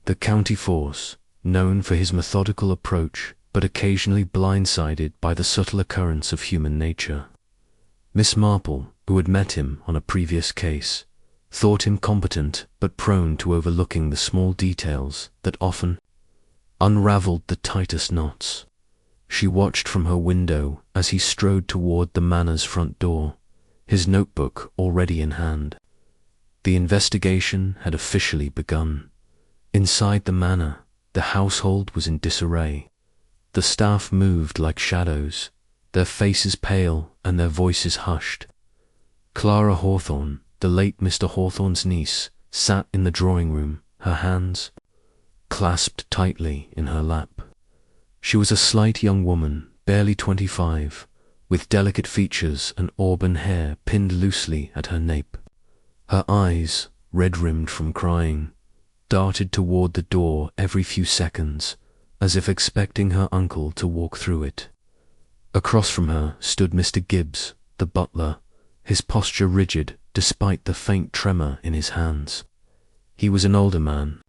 the county force, known for his methodical approach, but occasionally blindsided by the subtle occurrence of human nature. Miss Marple, who had met him on a previous case, thought him competent but prone to overlooking the small details that often unravelled the tightest knots. She watched from her window as he strode toward the manor's front door, his notebook already in hand. The investigation had officially begun. Inside the manor, the household was in disarray. The staff moved like shadows, their faces pale and their voices hushed. Clara Hawthorne, the late Mr. Hawthorne's niece, sat in the drawing room, her hands clasped tightly in her lap. She was a slight young woman, barely 25, with delicate features and auburn hair pinned loosely at her nape. Her eyes, red-rimmed from crying, darted toward the door every few seconds, as if expecting her uncle to walk through it. Across from her stood Mr. Gibbs, the butler, his posture rigid despite the faint tremor in his hands. He was an older man,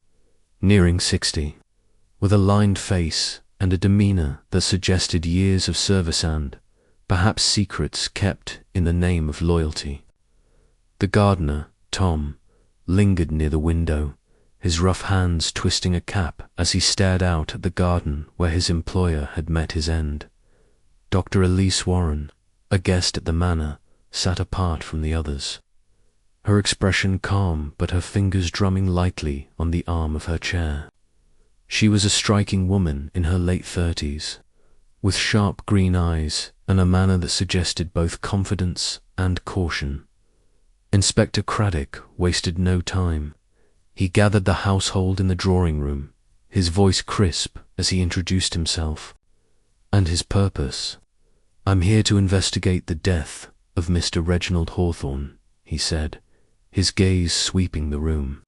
nearing 60, with a lined face and a demeanor that suggested years of service and, perhaps, secrets kept in the name of loyalty. The gardener, Tom, lingered near the window, his rough hands twisting a cap as he stared out at the garden where his employer had met his end. Dr. Elise Warren, a guest at the manor, sat apart from the others, her expression calm but her fingers drumming lightly on the arm of her chair. She was a striking woman in her late 30s, with sharp green eyes and a manner that suggested both confidence and caution. Inspector Craddock wasted no time. He gathered the household in the drawing room, his voice crisp as he introduced himself. And his purpose? "I'm here to investigate the death of Mr. Reginald Hawthorne," he said, his gaze sweeping the room.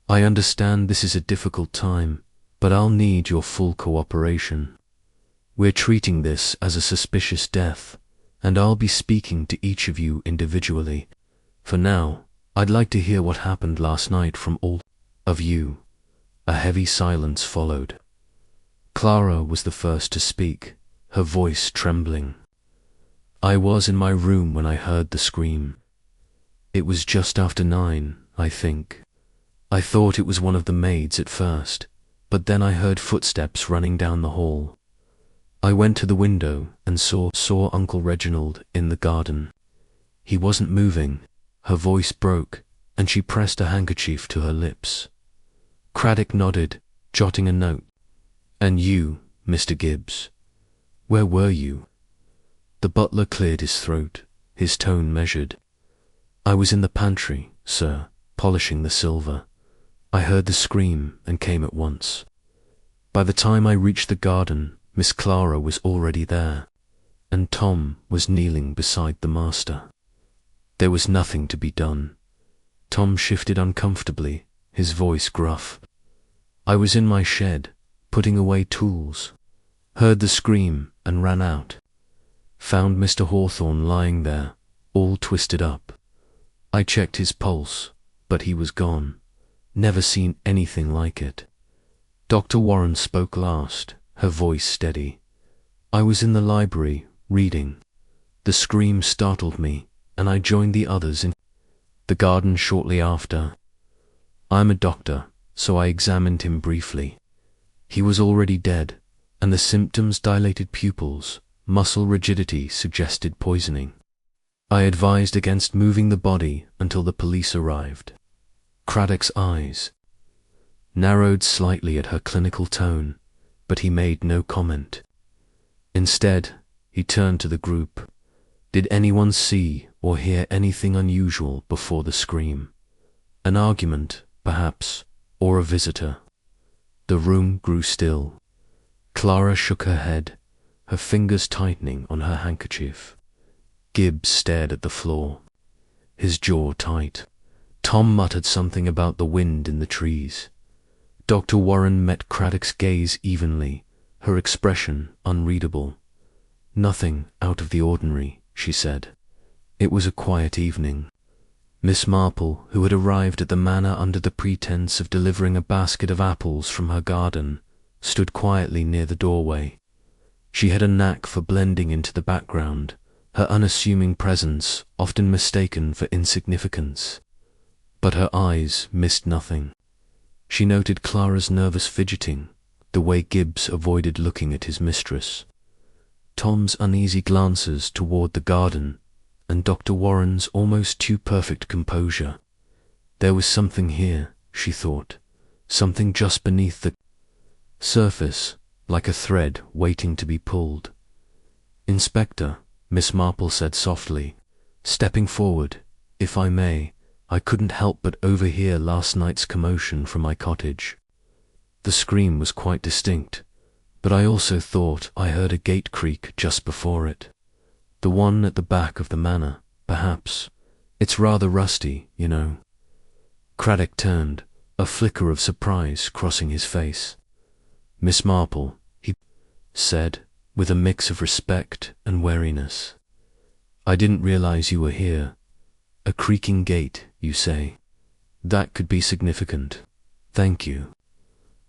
"I understand this is a difficult time, but I'll need your full cooperation. We're treating this as a suspicious death, and I'll be speaking to each of you individually. For now, I'd like to hear what happened last night from all of you." A heavy silence followed. Clara was the first to speak, her voice trembling. "I was in my room when I heard the scream. It was just after 9, I think. I thought it was one of the maids at first, but then I heard footsteps running down the hall. I went to the window and saw Uncle Reginald in the garden. He wasn't moving." Her voice broke, and she pressed a handkerchief to her lips. Craddock nodded, jotting a note. And you, Mr. Gibbs, where were you? The butler cleared his throat, his tone measured. I was in the pantry, sir, polishing the silver. I heard the scream and came at once. By the time I reached the garden, Miss Clara was already there, and Tom was kneeling beside the master. There was nothing to be done. Tom shifted uncomfortably, his voice gruff. I was in my shed, putting away tools. Heard the scream and ran out. Found Mr. Hawthorne lying there, all twisted up. I checked his pulse, but he was gone. Never seen anything like it. Dr. Warren spoke last, her voice steady. I was in the library, reading. The scream startled me, and I joined the others in the garden shortly after. I'm a doctor, so I examined him briefly. He was already dead, and the symptoms dilated pupils, muscle rigidity suggested poisoning. I advised against moving the body until the police arrived. Craddock's eyes narrowed slightly at her clinical tone, but he made no comment. Instead, he turned to the group. Did anyone see or hear anything unusual before the scream? An argument, perhaps, or a visitor? The room grew still. Clara shook her head, her fingers tightening on her handkerchief. Gibbs stared at the floor, his jaw tight. Tom muttered something about the wind in the trees. Dr. Warren met Craddock's gaze evenly, her expression unreadable. Nothing out of the ordinary, she said. It was a quiet evening. Miss Marple, who had arrived at the manor under the pretense of delivering a basket of apples from her garden, stood quietly near the doorway. She had a knack for blending into the background, her unassuming presence often mistaken for insignificance. But her eyes missed nothing. She noted Clara's nervous fidgeting, the way Gibbs avoided looking at his mistress, Tom's uneasy glances toward the garden, and Dr. Warren's almost too perfect composure. There was something here, she thought, something just beneath the surface, like a thread waiting to be pulled. Inspector, Miss Marple said softly, stepping forward, if I may, I couldn't help but overhear last night's commotion from my cottage. The scream was quite distinct, but I also thought I heard a gate creak just before it. The one at the back of the manor, perhaps. It's rather rusty, you know. Craddock turned, a flicker of surprise crossing his face. Miss Marple, he said, with a mix of respect and wariness. I didn't realize you were here. A creaking gate, you say? That could be significant. Thank you.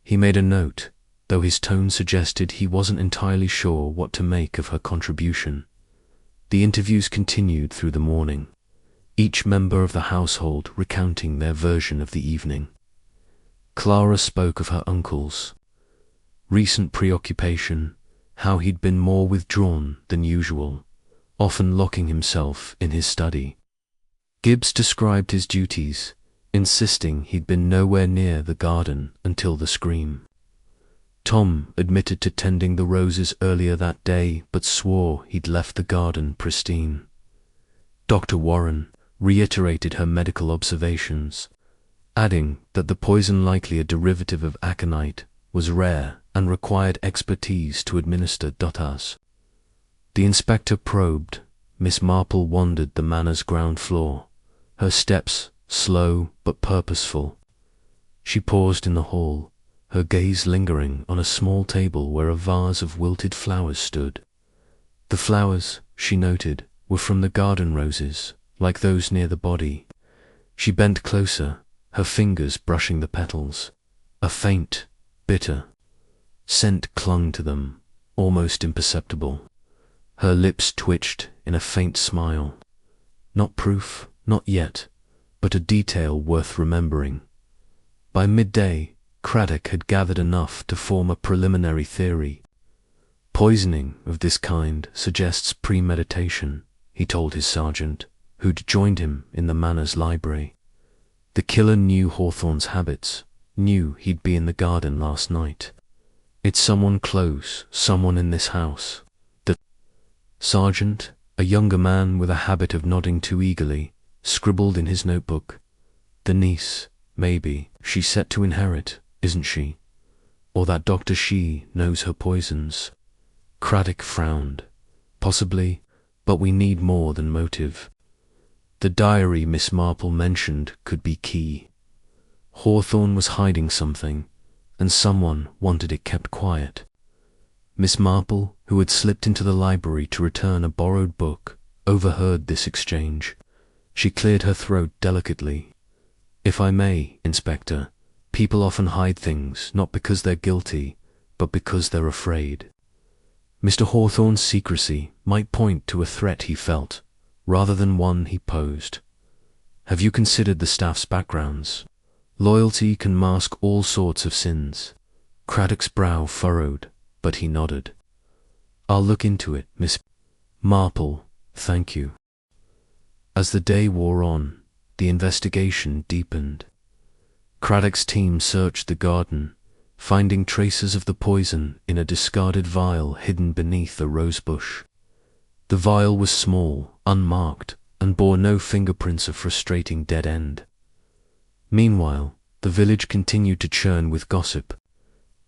He made a note, though his tone suggested he wasn't entirely sure what to make of her contribution. The interviews continued through the morning, each member of the household recounting their version of the evening. Clara spoke of her uncle's recent preoccupation, how he'd been more withdrawn than usual, often locking himself in his study. Gibbs described his duties, insisting he'd been nowhere near the garden until the scream. Tom admitted to tending the roses earlier that day, but swore he'd left the garden pristine. Dr. Warren reiterated her medical observations, adding that the poison, likely a derivative of aconite, was rare and required expertise to administer dotas. The inspector probed. Miss Marple wandered the manor's ground floor, her steps slow but purposeful. She paused in the hall, her gaze lingering on a small table where a vase of wilted flowers stood. The flowers, she noted, were from the garden roses, like those near the body. She bent closer, her fingers brushing the petals. A faint, bitter scent clung to them, almost imperceptible. Her lips twitched in a faint smile. Not proof, not yet, but a detail worth remembering. By midday, Craddock had gathered enough to form a preliminary theory. Poisoning of this kind suggests premeditation, he told his sergeant, who'd joined him in the manor's library. The killer knew Hawthorne's habits, knew he'd be in the garden last night. It's someone close, someone in this house. The sergeant, a younger man with a habit of nodding too eagerly, scribbled in his notebook. The niece, maybe. She's set to inherit, isn't she? Or that Dr. She knows her poisons. Craddock frowned. Possibly, but we need more than motive. The diary Miss Marple mentioned could be key. Hawthorne was hiding something, and someone wanted it kept quiet. Miss Marple, who had slipped into the library to return a borrowed book, overheard this exchange. She cleared her throat delicately. If I may, Inspector, people often hide things not because they're guilty, but because they're afraid. Mr. Hawthorne's secrecy might point to a threat he felt, rather than one he posed. Have you considered the staff's backgrounds? Loyalty can mask all sorts of sins. Craddock's brow furrowed, but he nodded. I'll look into it, Miss Marple, thank you. As the day wore on, the investigation deepened. Craddock's team searched the garden, finding traces of the poison in a discarded vial hidden beneath a rosebush. The vial was small, unmarked, and bore no fingerprints of frustrating dead end. Meanwhile, the village continued to churn with gossip.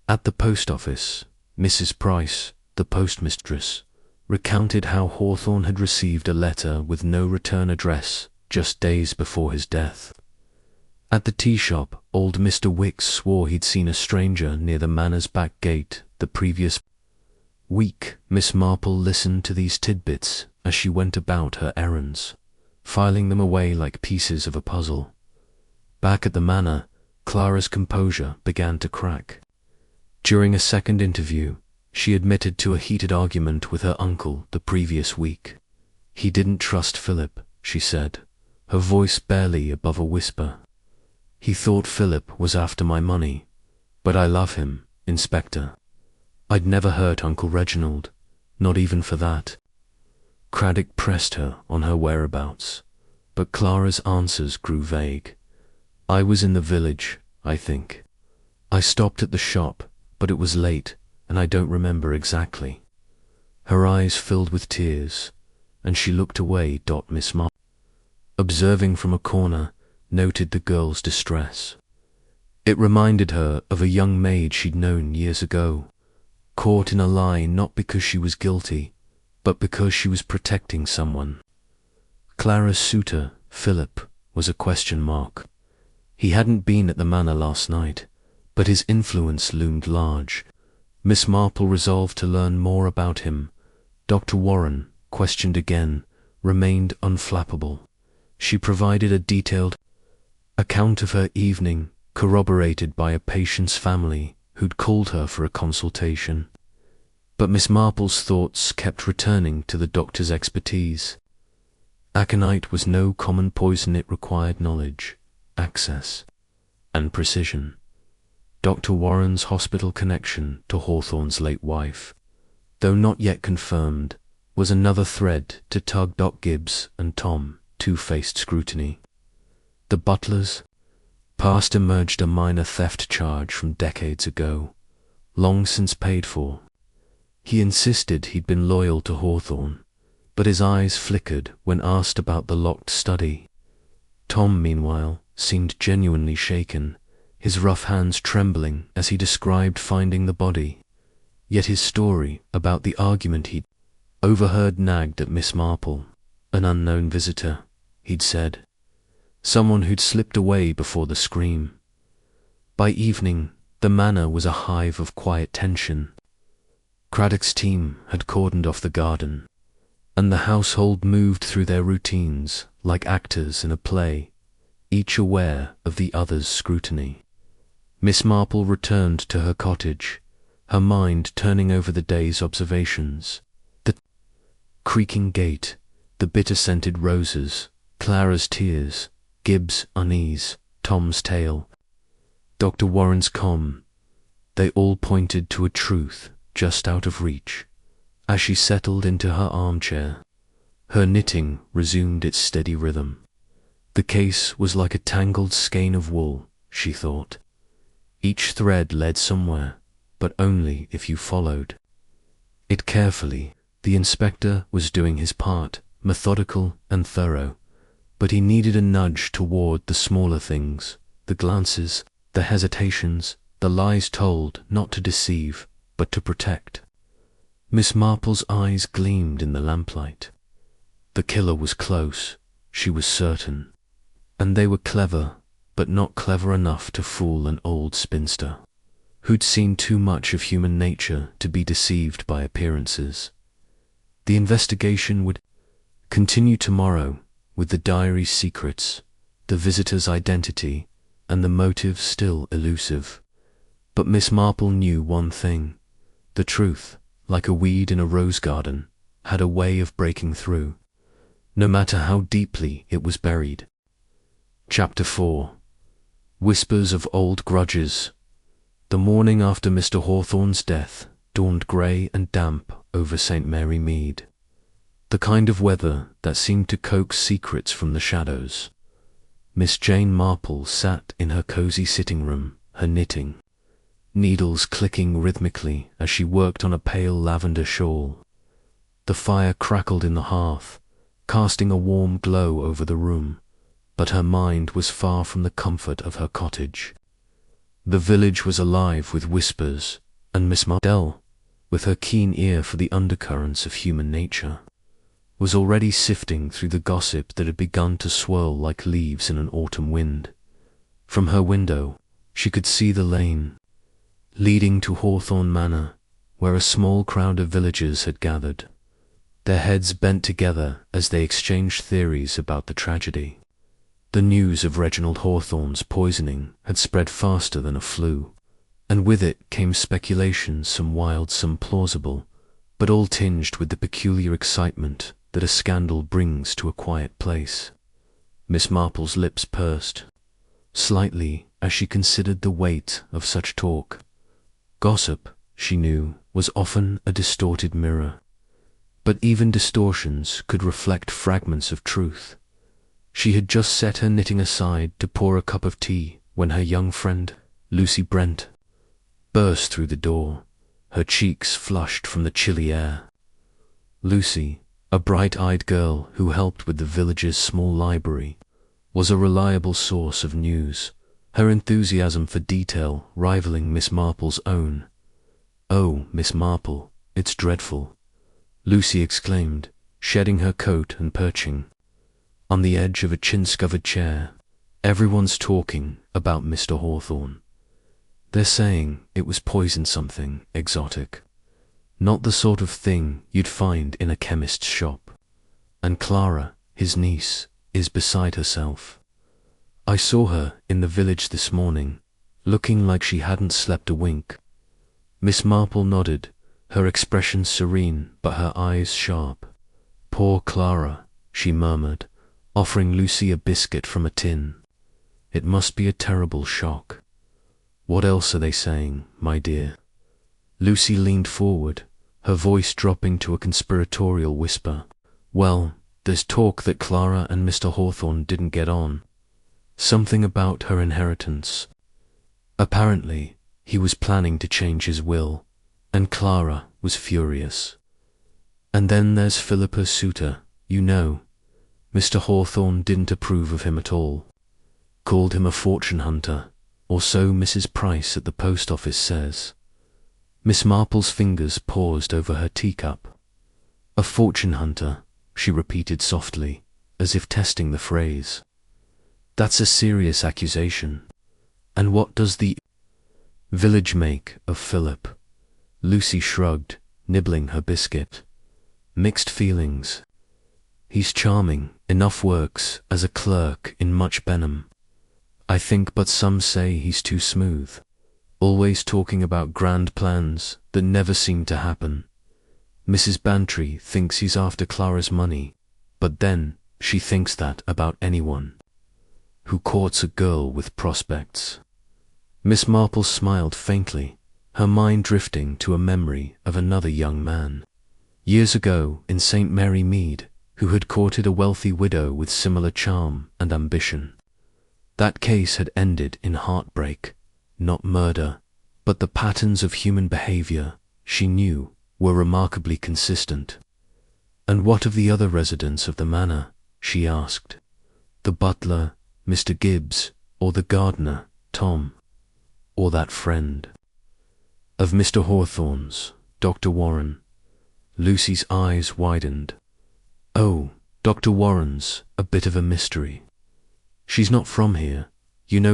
At the post office, Mrs. Price, the postmistress, recounted how Hawthorne had received a letter with no return address just days before his death. At the tea shop, old Mr. Wicks swore he'd seen a stranger near the manor's back gate the previous week. Miss Marple listened to these tidbits as she went about her errands, filing them away like pieces of a puzzle. Back at the manor, Clara's composure began to crack. During a second interview, she admitted to a heated argument with her uncle the previous week. He didn't trust Philip, she said, her voice barely above a whisper. He thought Philip was after my money, but I love him, Inspector. I'd never hurt Uncle Reginald, not even for that. Craddock pressed her on her whereabouts, but Clara's answers grew vague. I was in the village, I think. I stopped at the shop, but it was late, and I don't remember exactly. Her eyes filled with tears, and she looked away. Miss Marple, observing from a corner, noted the girl's distress. It reminded her of a young maid she'd known years ago, caught in a lie not because she was guilty, but because she was protecting someone. Clara's suitor, Philip, was a question mark. He hadn't been at the manor last night, but his influence loomed large. Miss Marple resolved to learn more about him. Dr. Warren, questioned again, remained unflappable. She provided a detailed account of her evening, corroborated by a patient's family who'd called her for a consultation. But Miss Marple's thoughts kept returning to the doctor's expertise. Aconite was no common poison. It required knowledge, access, and precision. Dr. Warren's hospital connection to Hawthorne's late wife, though not yet confirmed, was another thread to tug Doc Gibbs and Tom two-faced scrutiny. The butler's past emerged a minor theft charge from decades ago, long since paid for. He insisted he'd been loyal to Hawthorne, but his eyes flickered when asked about the locked study. Tom, meanwhile, seemed genuinely shaken, his rough hands trembling as he described finding the body. Yet his story about the argument he'd overheard nagged at Miss Marple. An unknown visitor, he'd said. Someone who'd slipped away before the scream. By evening, the manor was a hive of quiet tension. Craddock's team had cordoned off the garden, and the household moved through their routines like actors in a play, each aware of the other's scrutiny. Miss Marple returned to her cottage, her mind turning over the day's observations. The creaking gate, the bitter-scented roses, Clara's tears, Gibbs' unease, Tom's tale, Dr. Warren's calm, they all pointed to a truth just out of reach. As she settled into her armchair, her knitting resumed its steady rhythm. The case was like a tangled skein of wool, she thought. Each thread led somewhere, but only if you followed it carefully. The inspector was doing his part, methodical and thorough, but he needed a nudge toward the smaller things, the glances, the hesitations, the lies told not to deceive, but to protect. Miss Marple's eyes gleamed in the lamplight. The killer was close, she was certain, and they were clever, but not clever enough to fool an old spinster who'd seen too much of human nature to be deceived by appearances. The investigation would continue tomorrow, with the diary's secrets, the visitor's identity, and the motive still elusive. But Miss Marple knew one thing: the truth, like a weed in a rose garden, had a way of breaking through, no matter how deeply it was buried. Chapter 4. Whispers of Old Grudges. The morning after Mr. Hawthorne's death dawned grey and damp over St. Mary Mead, the kind of weather that seemed to coax secrets from the shadows. Miss Jane Marple sat in her cosy sitting room, her knitting, needles clicking rhythmically as she worked on a pale lavender shawl. The fire crackled in the hearth, casting a warm glow over the room, but her mind was far from the comfort of her cottage. The village was alive with whispers, and Miss Marple, with her keen ear for the undercurrents of human nature, was already sifting through the gossip that had begun to swirl like leaves in an autumn wind. From her window, she could see the lane leading to Hawthorne Manor, where a small crowd of villagers had gathered, their heads bent together as they exchanged theories about the tragedy. The news of Reginald Hawthorne's poisoning had spread faster than a flu, and with it came speculations, some wild, some plausible, but all tinged with the peculiar excitement that a scandal brings to a quiet place. Miss Marple's lips pursed slightly as she considered the weight of such talk. Gossip, she knew, was often a distorted mirror, but even distortions could reflect fragments of truth. She had just set her knitting aside to pour a cup of tea when her young friend, Lucy Brent, burst through the door, her cheeks flushed from the chilly air. Lucy, a bright-eyed girl who helped with the village's small library, was a reliable source of news, her enthusiasm for detail rivaling Miss Marple's own. "Oh, Miss Marple, it's dreadful," Lucy exclaimed, shedding her coat and perching on the edge of a chintz-covered chair. "Everyone's talking about Mr. Hawthorne. They're saying it was poison, something exotic, not the sort of thing you'd find in a chemist's shop. And Clara, his niece, is beside herself. I saw her in the village this morning, looking like she hadn't slept a wink." Miss Marple nodded, her expression serene but her eyes sharp. "Poor Clara," she murmured, offering Lucy a biscuit from a tin. "It must be a terrible shock. What else are they saying, my dear?" Lucy leaned forward, her voice dropping to a conspiratorial whisper. "Well, there's talk that Clara and Mr. Hawthorne didn't get on. Something about her inheritance. Apparently, he was planning to change his will, and Clara was furious. And then there's Philippa's suitor, you know. Mr. Hawthorne didn't approve of him at all. Called him a fortune hunter, or so Mrs. Price at the post office says." Miss Marple's fingers paused over her teacup. "A fortune hunter," she repeated softly, as if testing the phrase. "That's a serious accusation. And what does the village make of Philip?" Lucy shrugged, nibbling her biscuit. "Mixed feelings. He's charming, enough works as a clerk in Much Benham, I think, but some say he's too smooth, always talking about grand plans that never seem to happen. Mrs. Bantry thinks he's after Clara's money, but then she thinks that about anyone who courts a girl with prospects." Miss Marple smiled faintly, her mind drifting to a memory of another young man, years ago in St. Mary Mead, who had courted a wealthy widow with similar charm and ambition. That case had ended in heartbreak, not murder, but the patterns of human behavior, she knew, were remarkably consistent. "And what of the other residents of the manor?" she asked. "The butler, Mr. Gibbs, or the gardener, Tom, or that friend of Mr. Hawthorne's, Dr. Warren?" Lucy's eyes widened. "Oh, Dr. Warren's a bit of a mystery. She's not from here.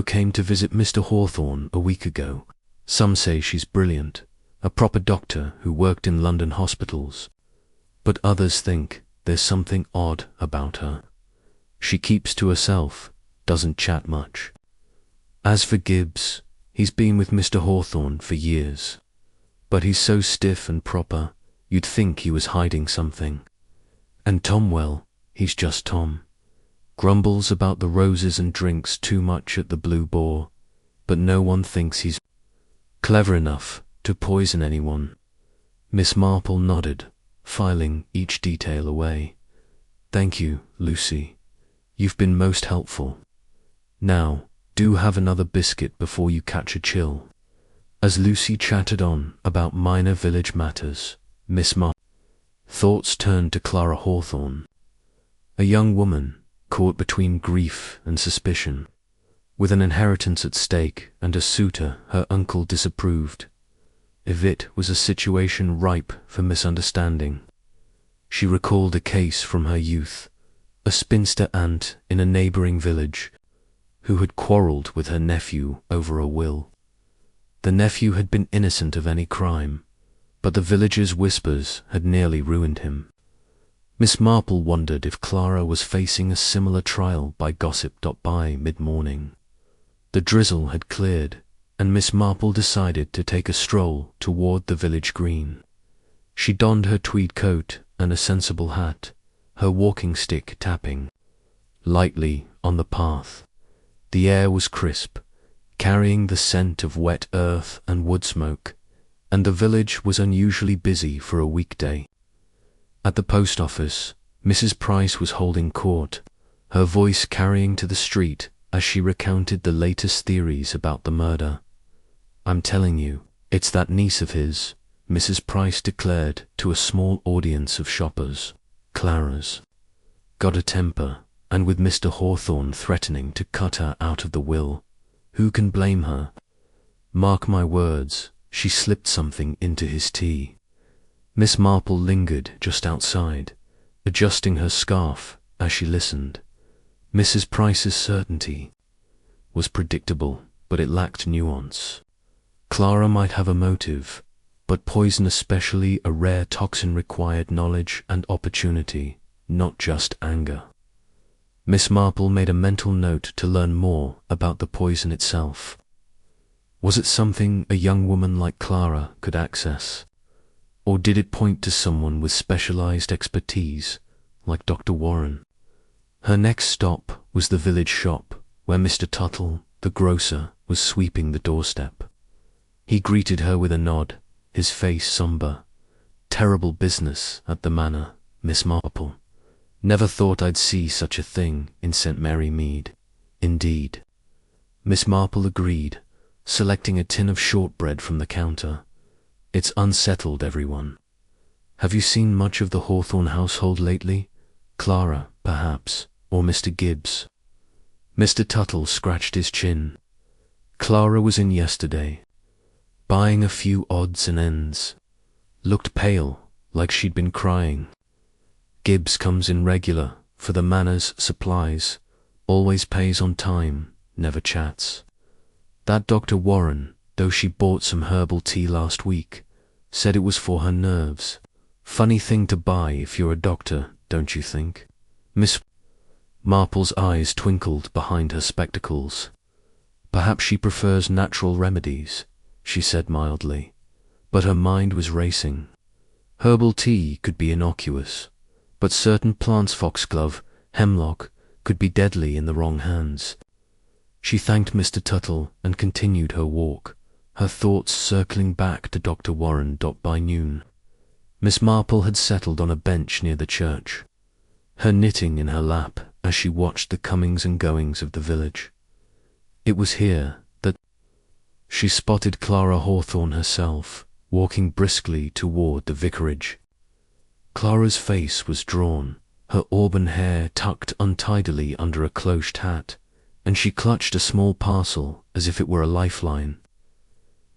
Came to visit Mr. Hawthorne a week ago. Some say she's brilliant, a proper doctor who worked in London hospitals, but others think there's something odd about her. She keeps to herself, doesn't chat much. As for Gibbs, he's been with Mr. Hawthorne for years, but he's so stiff and proper, you'd think he was hiding something. And Tom, well, he's just Tom. Grumbles about the roses and drinks too much at the Blue Boar, but no one thinks he's clever enough to poison anyone." Miss Marple nodded, filing each detail away. "Thank you, Lucy. You've been most helpful. Now, do have another biscuit before you catch a chill." As Lucy chattered on about minor village matters, Miss Marple's thoughts turned to Clara Hawthorne, a young woman caught between grief and suspicion, with an inheritance at stake and a suitor her uncle disapproved. If it was a situation ripe for misunderstanding. She recalled a case from her youth, a spinster aunt in a neighbouring village who had quarrelled with her nephew over a will. The nephew had been innocent of any crime, but the villagers' whispers had nearly ruined him. Miss Marple wondered if Clara was facing a similar trial by gossip.by mid-morning. The drizzle had cleared, and Miss Marple decided to take a stroll toward the village green. She donned her tweed coat and a sensible hat, her walking stick tapping lightly on the path. The air was crisp, carrying the scent of wet earth and wood smoke, and the village was unusually busy for a weekday. At the post office, Mrs. Price was holding court, her voice carrying to the street as she recounted the latest theories about the murder. "I'm telling you, it's that niece of his," Mrs. Price declared to a small audience of shoppers. "Clara's got a temper, and with Mr. Hawthorne threatening to cut her out of the will, who can blame her? Mark my words, she slipped something into his tea." Miss Marple lingered just outside, adjusting her scarf as she listened. Mrs. Price's certainty was predictable, but it lacked nuance. Clara might have a motive, but poison, especially a rare toxin, required knowledge and opportunity, not just anger. Miss Marple made a mental note to learn more about the poison itself. Was it something a young woman like Clara could access? Or did it point to someone with specialized expertise, like Dr. Warren? Her next stop was the village shop, where Mr. Tuttle, the grocer, was sweeping the doorstep. He greeted her with a nod, his face sombre. "Terrible business at the manor, Miss Marple. Never thought I'd see such a thing in St. Mary Mead." "Indeed." Miss Marple agreed, selecting a tin of shortbread from the counter. "It's unsettled everyone. Have you seen much of the Hawthorne household lately? Clara, perhaps, or Mr. Gibbs?" Mr. Tuttle scratched his chin. "Clara was in yesterday, buying a few odds and ends. Looked pale, like she'd been crying. Gibbs comes in regular for the manor's supplies, always pays on time, never chats. That Dr. Warren, though she bought some herbal tea last week, said it was for her nerves. Funny thing to buy if you're a doctor, don't you think?" Miss Marple's eyes twinkled behind her spectacles. "Perhaps she prefers natural remedies," she said mildly, but her mind was racing. Herbal tea could be innocuous, but certain plants, foxglove, hemlock, could be deadly in the wrong hands. She thanked Mr. Tuttle and continued her walk, her thoughts circling back to Dr. Warren. By noon, Miss Marple had settled on a bench near the church, her knitting in her lap as she watched the comings and goings of the village. It was here that she spotted Clara Hawthorne herself, walking briskly toward the vicarage. Clara's face was drawn, her auburn hair tucked untidily under a cloached hat, and she clutched a small parcel as if it were a lifeline.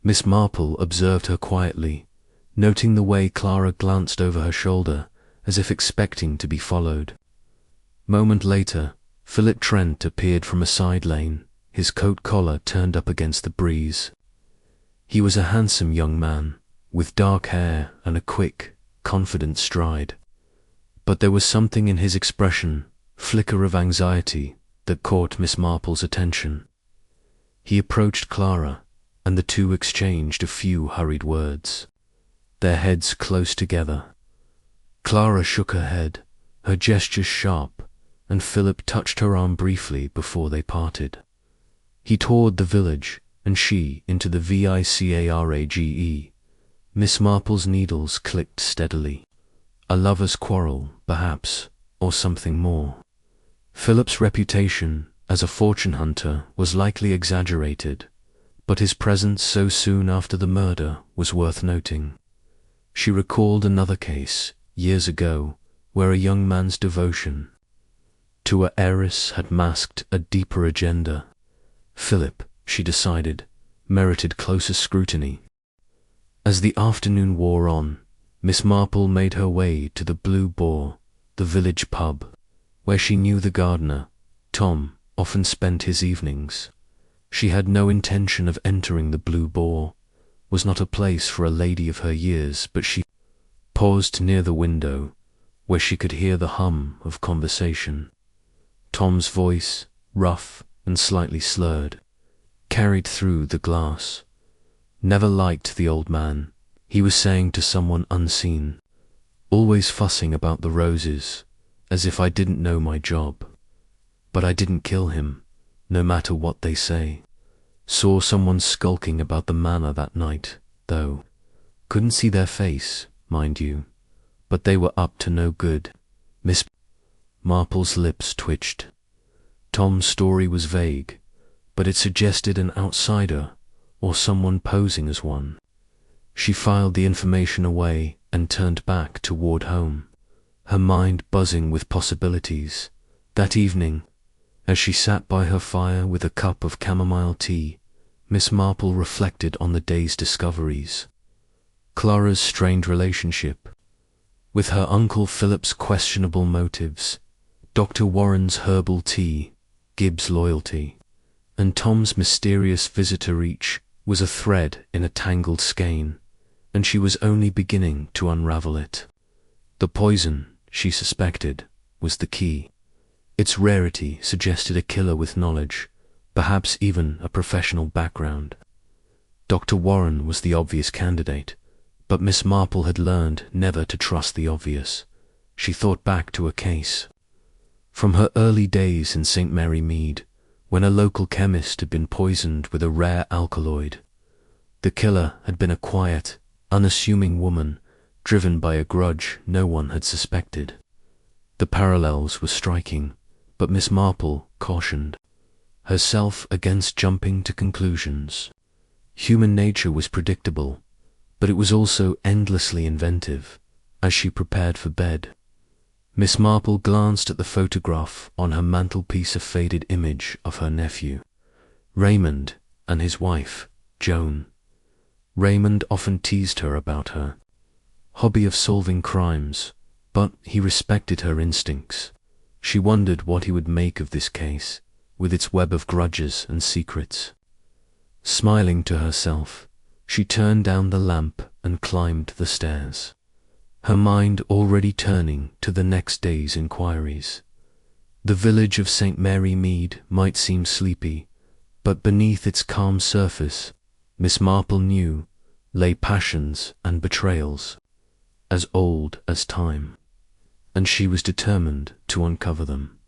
Miss Marple observed her quietly, noting the way Clara glanced over her shoulder as if expecting to be followed. Moment later, Philip Trent appeared from a side lane, his coat collar turned up against the breeze. He was a handsome young man, with dark hair and a quick, confident stride. But there was something in his expression, flicker of anxiety, that caught Miss Marple's attention. He approached Clara, and the two exchanged a few hurried words, their heads close together. Clara shook her head, her gestures sharp, and Philip touched her arm briefly before they parted. He toured the village, and she into the vicarage. Miss Marple's needles clicked steadily. A lover's quarrel, perhaps, or something more. Philip's reputation as a fortune hunter was likely exaggerated, but his presence so soon after the murder was worth noting. She recalled another case, years ago, where a young man's devotion to a heiress had masked a deeper agenda. Philip, she decided, merited closer scrutiny. As the afternoon wore on, Miss Marple made her way to the Blue Boar, the village pub, where she knew the gardener, Tom, often spent his evenings. She had no intention of entering the Blue Boar, was not a place for a lady of her years, but she paused near the window, where she could hear the hum of conversation. Tom's voice, rough and slightly slurred, carried through the glass. Never liked the old man, he was saying to someone unseen. Always fussing about the roses, as if I didn't know my job. But I didn't kill him, no matter what they say. Saw someone skulking about the manor that night, though. Couldn't see their face, mind you, but they were up to no good. Miss Marple's lips twitched. Tom's story was vague, but it suggested an outsider or someone posing as one. She filed the information away and turned back toward home, her mind buzzing with possibilities. That evening, as she sat by her fire with a cup of chamomile tea, Miss Marple reflected on the day's discoveries. Clara's strained relationship with her Uncle Philip's questionable motives, Dr. Warren's herbal tea, Gibbs' loyalty, and Tom's mysterious visitor each was a thread in a tangled skein, and she was only beginning to unravel it. The poison, she suspected, was the key. Its rarity suggested a killer with knowledge, perhaps even a professional background. Dr. Warren was the obvious candidate, but Miss Marple had learned never to trust the obvious. She thought back to a case from her early days in St. Mary Mead, when a local chemist had been poisoned with a rare alkaloid. The killer had been a quiet, unassuming woman, driven by a grudge no one had suspected. The parallels were striking, but Miss Marple cautioned herself against jumping to conclusions. Human nature was predictable, but it was also endlessly inventive. As she prepared for bed, Miss Marple glanced at the photograph on her mantelpiece, a faded image of her nephew, Raymond, and his wife, Joan. Raymond often teased her about her hobby of solving crimes, but he respected her instincts. She wondered what he would make of this case, with its web of grudges and secrets. Smiling to herself, she turned down the lamp and climbed the stairs, her mind already turning to the next day's inquiries. The village of St. Mary Mead might seem sleepy, but beneath its calm surface, Miss Marple knew, lay passions and betrayals, as old as time, and she was determined to uncover them.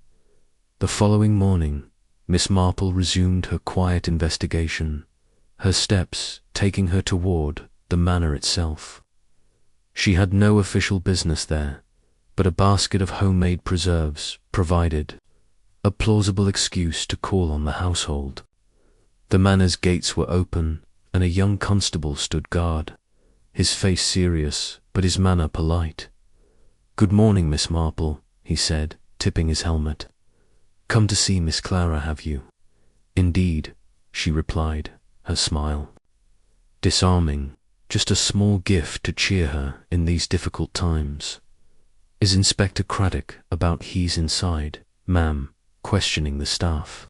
The following morning, Miss Marple resumed her quiet investigation, her steps taking her toward the manor itself. She had no official business there, but a basket of homemade preserves provided a plausible excuse to call on the household. The manor's gates were open, and a young constable stood guard, his face serious, but his manner polite. "Good morning, Miss Marple," he said, tipping his helmet. "Come to see Miss Clara, have you?" "Indeed," she replied, her smile disarming, just a small gift to cheer her in these difficult times. "Is Inspector Craddock about?" "He's inside, ma'am, questioning the staff.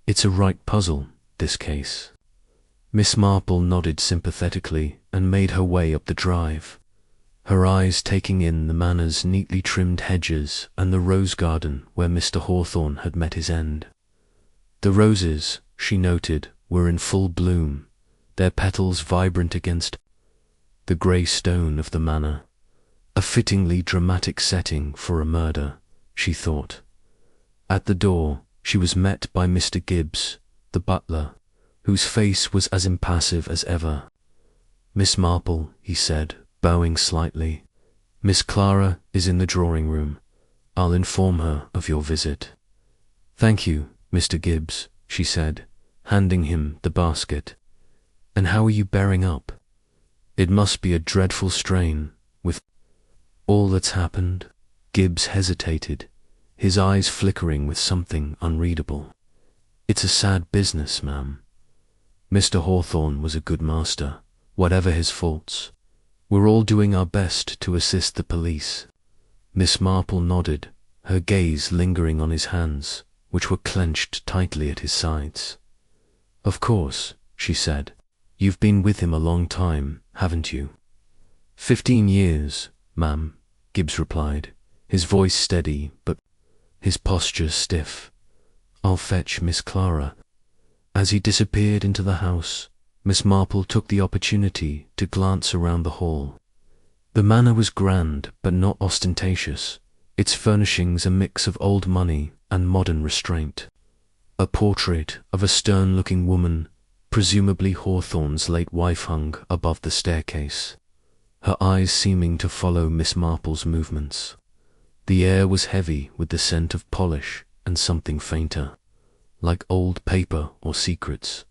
It's a right puzzle, this case." Miss Marple nodded sympathetically and made her way up the drive, her eyes taking in the manor's neatly trimmed hedges and the rose garden where Mr. Hawthorne had met his end. The roses, she noted, were in full bloom, their petals vibrant against the grey stone of the manor. A fittingly dramatic setting for a murder, she thought. At the door, she was met by Mr. Gibbs, the butler, whose face was as impassive as ever. "Miss Marple," he said, bowing slightly. "Miss Clara is in the drawing-room. I'll inform her of your visit." "Thank you, Mr. Gibbs," she said, handing him the basket. "And how are you bearing up? It must be a dreadful strain, with all that's happened." Gibbs hesitated, his eyes flickering with something unreadable. "It's a sad business, ma'am. Mr. Hawthorne was a good master, whatever his faults. We're all doing our best to assist the police." Miss Marple nodded, her gaze lingering on his hands, which were clenched tightly at his sides. "Of course," she said. "You've been with him a long time, haven't you?" 15 years, ma'am," Gibbs replied, his voice steady but his posture stiff. "I'll fetch Miss Clara." As he disappeared into the house, Miss Marple took the opportunity to glance around the hall. The manor was grand but not ostentatious, its furnishings a mix of old money and modern restraint. A portrait of a stern-looking woman, presumably Hawthorne's late wife, hung above the staircase, her eyes seeming to follow Miss Marple's movements. The air was heavy with the scent of polish and something fainter, like old paper or secrets.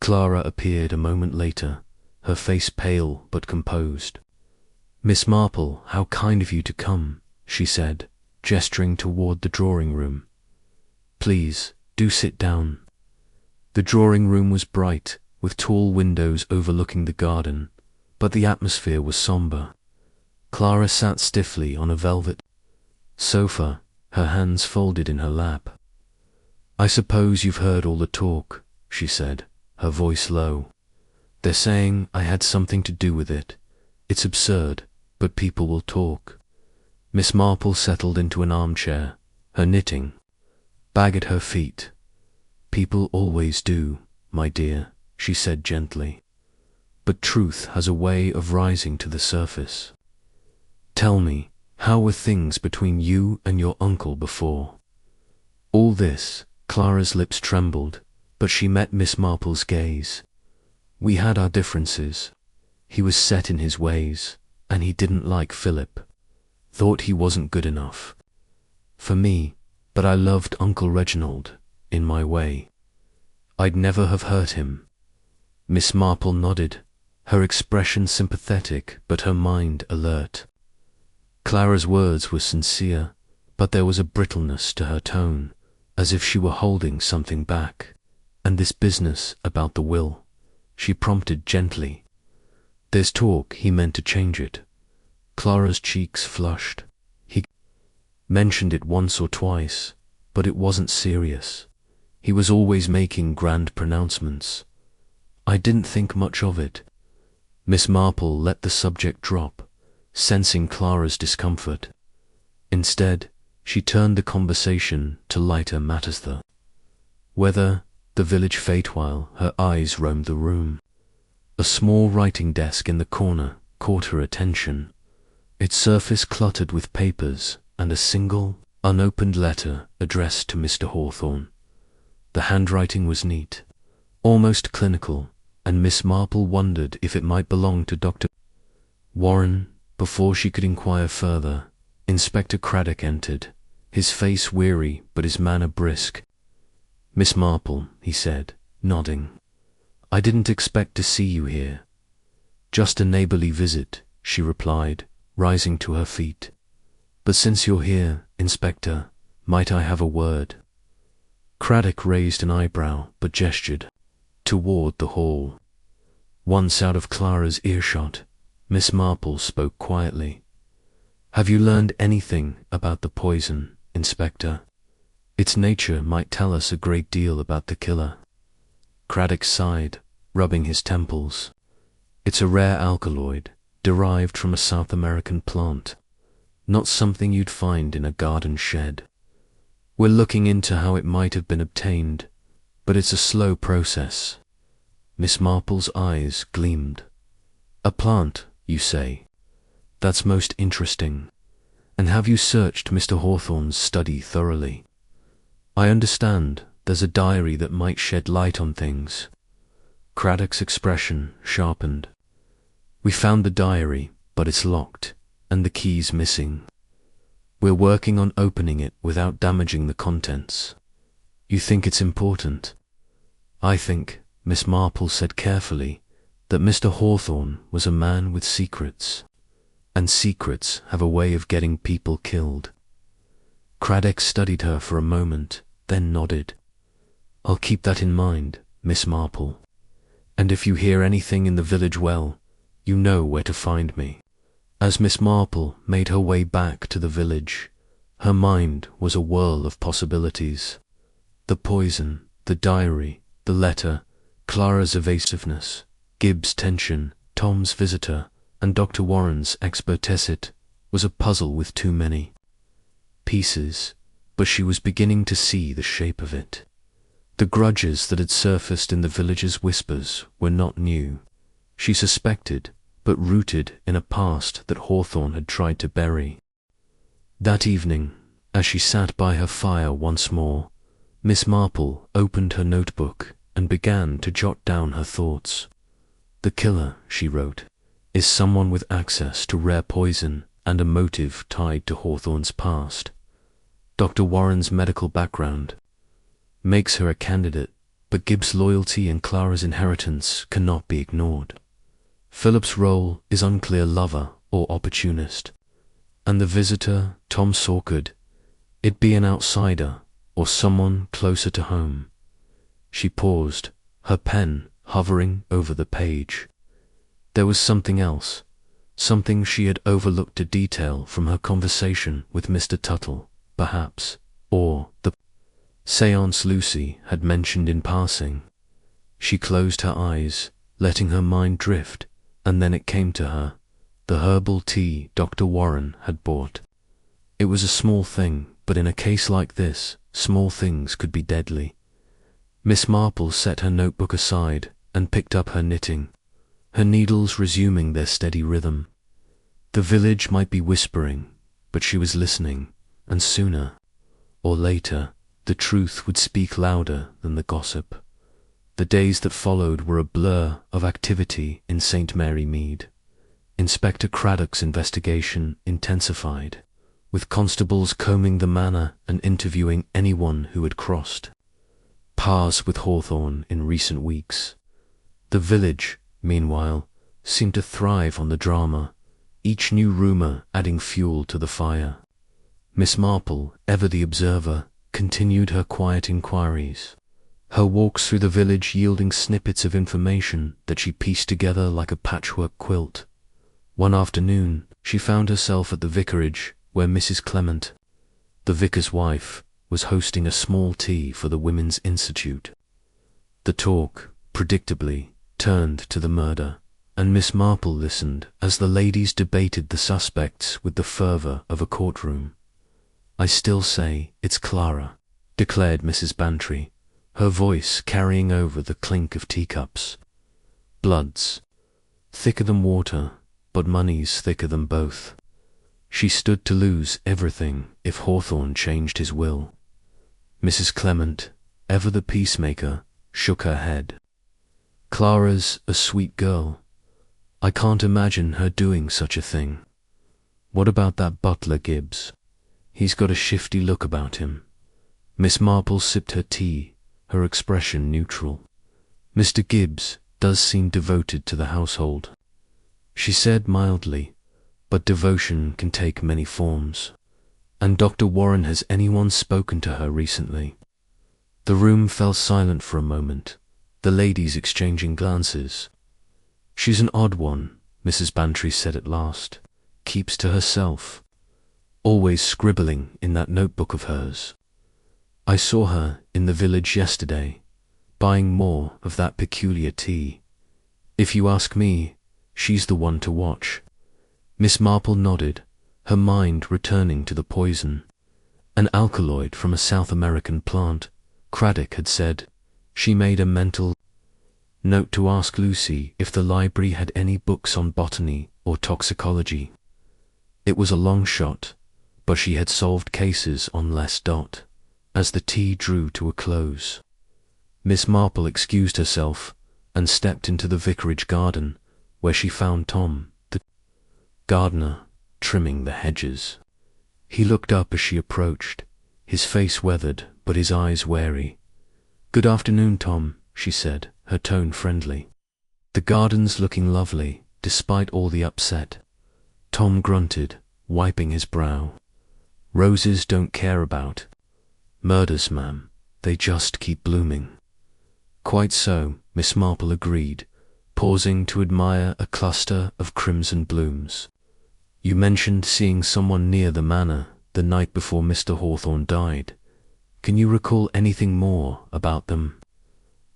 Clara appeared a moment later, her face pale but composed. "Miss Marple, how kind of you to come," she said, gesturing toward the drawing-room. "Please, do sit down." The drawing-room was bright, with tall windows overlooking the garden, but the atmosphere was sombre. Clara sat stiffly on a velvet sofa, her hands folded in her lap. "I suppose you've heard all the talk," she said, her voice low. "They're saying I had something to do with it. It's absurd, but people will talk." Miss Marple settled into an armchair, her knitting bag at her feet. "People always do, my dear," she said gently. "But truth has a way of rising to the surface. Tell me, how were things between you and your uncle before?" All this, Clara's lips trembled, but she met Miss Marple's gaze. "We had our differences. He was set in his ways, and he didn't like Philip. Thought he wasn't good enough for me, but I loved Uncle Reginald, in my way. I'd never have hurt him." Miss Marple nodded, her expression sympathetic but her mind alert. Clara's words were sincere, but there was a brittleness to her tone, as if she were holding something back. "And this business about the will," she prompted gently. "There's talk he meant to change it." Clara's cheeks flushed. "He mentioned it once or twice, but it wasn't serious. He was always making grand pronouncements. I didn't think much of it." Miss Marple let the subject drop, sensing Clara's discomfort. Instead, she turned the conversation to lighter matters, the weather, the village fete, while her eyes roamed the room. A small writing desk in the corner caught her attention, its surface cluttered with papers and a single, unopened letter addressed to Mr. Hawthorne. The handwriting was neat, almost clinical, and Miss Marple wondered if it might belong to Dr. Warren. Before she could inquire further, Inspector Craddock entered, his face weary but his manner brisk. "Miss Marple," he said, nodding. I didn't expect to see you here. Just a neighbourly visit, she replied, rising to her feet. But since you're here, Inspector, might I have a word? Craddock raised an eyebrow, but gestured toward the hall. Once out of Clara's earshot, Miss Marple spoke quietly. Have you learned anything about the poison, Inspector? Its nature might tell us a great deal about the killer. Craddock sighed, rubbing his temples. It's a rare alkaloid, derived from a South American plant. Not something you'd find in a garden shed. We're looking into how it might have been obtained, but it's a slow process. Miss Marple's eyes gleamed. A plant, you say? That's most interesting. And have you searched Mr. Hawthorne's study thoroughly? I understand there's a diary that might shed light on things. Craddock's expression sharpened. We found the diary, but it's locked, and the key's missing. We're working on opening it without damaging the contents. You think it's important? I think, Miss Marple said carefully, that Mr. Hawthorne was a man with secrets, and secrets have a way of getting people killed. Craddock studied her for a moment, then nodded. I'll keep that in mind, Miss Marple. And if you hear anything in the village well, you know where to find me. As Miss Marple made her way back to the village, her mind was a whirl of possibilities. The poison, the diary, the letter, Clara's evasiveness, Gibbs' tension, Tom's visitor, and Dr. Warren's expertise was a puzzle with too many pieces, but she was beginning to see the shape of it. The grudges that had surfaced in the villagers' whispers were not new. She suspected, but rooted in a past that Hawthorne had tried to bury. That evening, as she sat by her fire once more, Miss Marple opened her notebook and began to jot down her thoughts. The killer, she wrote, is someone with access to rare poison and a motive tied to Hawthorne's past. Dr. Warren's medical background makes her a candidate, but Gibbs' loyalty and Clara's inheritance cannot be ignored. Philip's role is unclear, lover or opportunist, and the visitor, Tom Sawkard, it be an outsider or someone closer to home. She paused, her pen hovering over the page. There was something else, something she had overlooked a detail from her conversation with Mr. Tuttle, perhaps, or the séance Lucy had mentioned in passing. She closed her eyes, letting her mind drift, and then it came to her, the herbal tea Dr. Warren had bought. It was a small thing, but in a case like this, small things could be deadly. Miss Marple set her notebook aside and picked up her knitting, her needles resuming their steady rhythm. The village might be whispering, but she was listening, and sooner or later the truth would speak louder than the gossip. The days that followed were a blur of activity in St. Mary Mead. Inspector Craddock's investigation intensified, with constables combing the manor and interviewing anyone who had crossed paths with Hawthorne in recent weeks. The village, meanwhile, seemed to thrive on the drama, each new rumour adding fuel to the fire. Miss Marple, ever the observer, continued her quiet inquiries, her walks through the village yielding snippets of information that she pieced together like a patchwork quilt. One afternoon, she found herself at the vicarage where Mrs. Clement, the vicar's wife, was hosting a small tea for the Women's Institute. The talk, predictably, turned to the murder, and Miss Marple listened as the ladies debated the suspects with the fervour of a courtroom. I still say it's Clara, declared Mrs. Bantry, her voice carrying over the clink of teacups. Blood's thicker than water, but money's thicker than both. She stood to lose everything if Hawthorne changed his will. Mrs. Clement, ever the peacemaker, shook her head. Clara's a sweet girl. I can't imagine her doing such a thing. What about that butler Gibbs? He's got a shifty look about him. Miss Marple sipped her tea, her expression neutral. Mr. Gibbs does seem devoted to the household, she said mildly, but devotion can take many forms. And Dr. Warren, has anyone spoken to her recently? The room fell silent for a moment, the ladies exchanging glances. She's an odd one, Mrs. Bantry said at last. Keeps to herself. Always scribbling in that notebook of hers. I saw her in the village yesterday, buying more of that peculiar tea. If you ask me, she's the one to watch. Miss Marple nodded, her mind returning to the poison. An alkaloid from a South American plant, Craddock had said. She made a mental note to ask Lucy if the library had any books on botany or toxicology. It was a long shot, but she had solved cases on less dot. As the tea drew to a close, Miss Marple excused herself and stepped into the vicarage garden, where she found Tom, the gardener, trimming the hedges. He looked up as she approached, his face weathered but his eyes wary. "Good afternoon, Tom," she said, her tone friendly. "The garden's looking lovely, despite all the upset." Tom grunted, wiping his brow. "Roses don't care about murders, ma'am. They just keep blooming." "Quite so," Miss Marple agreed, pausing to admire a cluster of crimson blooms. "You mentioned seeing someone near the manor the night before Mr. Hawthorne died. Can you recall anything more about them?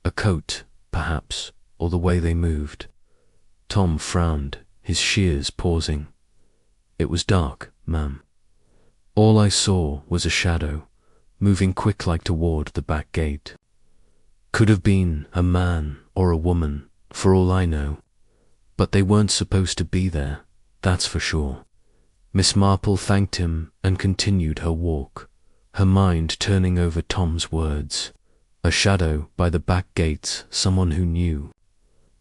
A coat, perhaps, or the way they moved?" Tom frowned, his shears pausing. "It was dark, ma'am. All I saw was a shadow, moving quick-like toward the back gate. Could have been a man or a woman, for all I know. But they weren't supposed to be there, that's for sure." Miss Marple thanked him and continued her walk, her mind turning over Tom's words. A shadow by the back gates, someone who knew.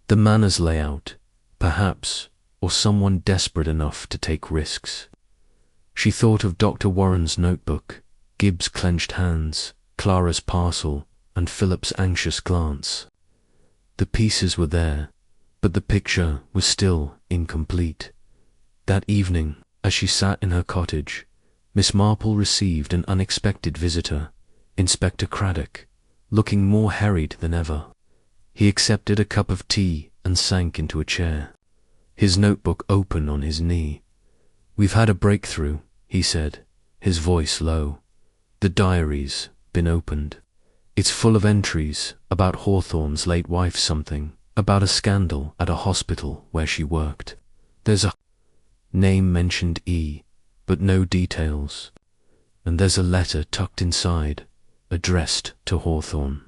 The manor's layout, perhaps, or someone desperate enough to take risks. She thought of Dr. Warren's notebook, Gibbs' clenched hands, Clara's parcel, and Philip's anxious glance. The pieces were there, but the picture was still incomplete. That evening, as she sat in her cottage, Miss Marple received an unexpected visitor, Inspector Craddock, looking more harried than ever. He accepted a cup of tea and sank into a chair, his notebook open on his knee. "We've had a breakthrough," he said, his voice low. "The diary's been opened. It's full of entries about Hawthorne's late wife, something about a scandal at a hospital where she worked. There's a name mentioned E, but no details. And there's a letter tucked inside, addressed to Hawthorne,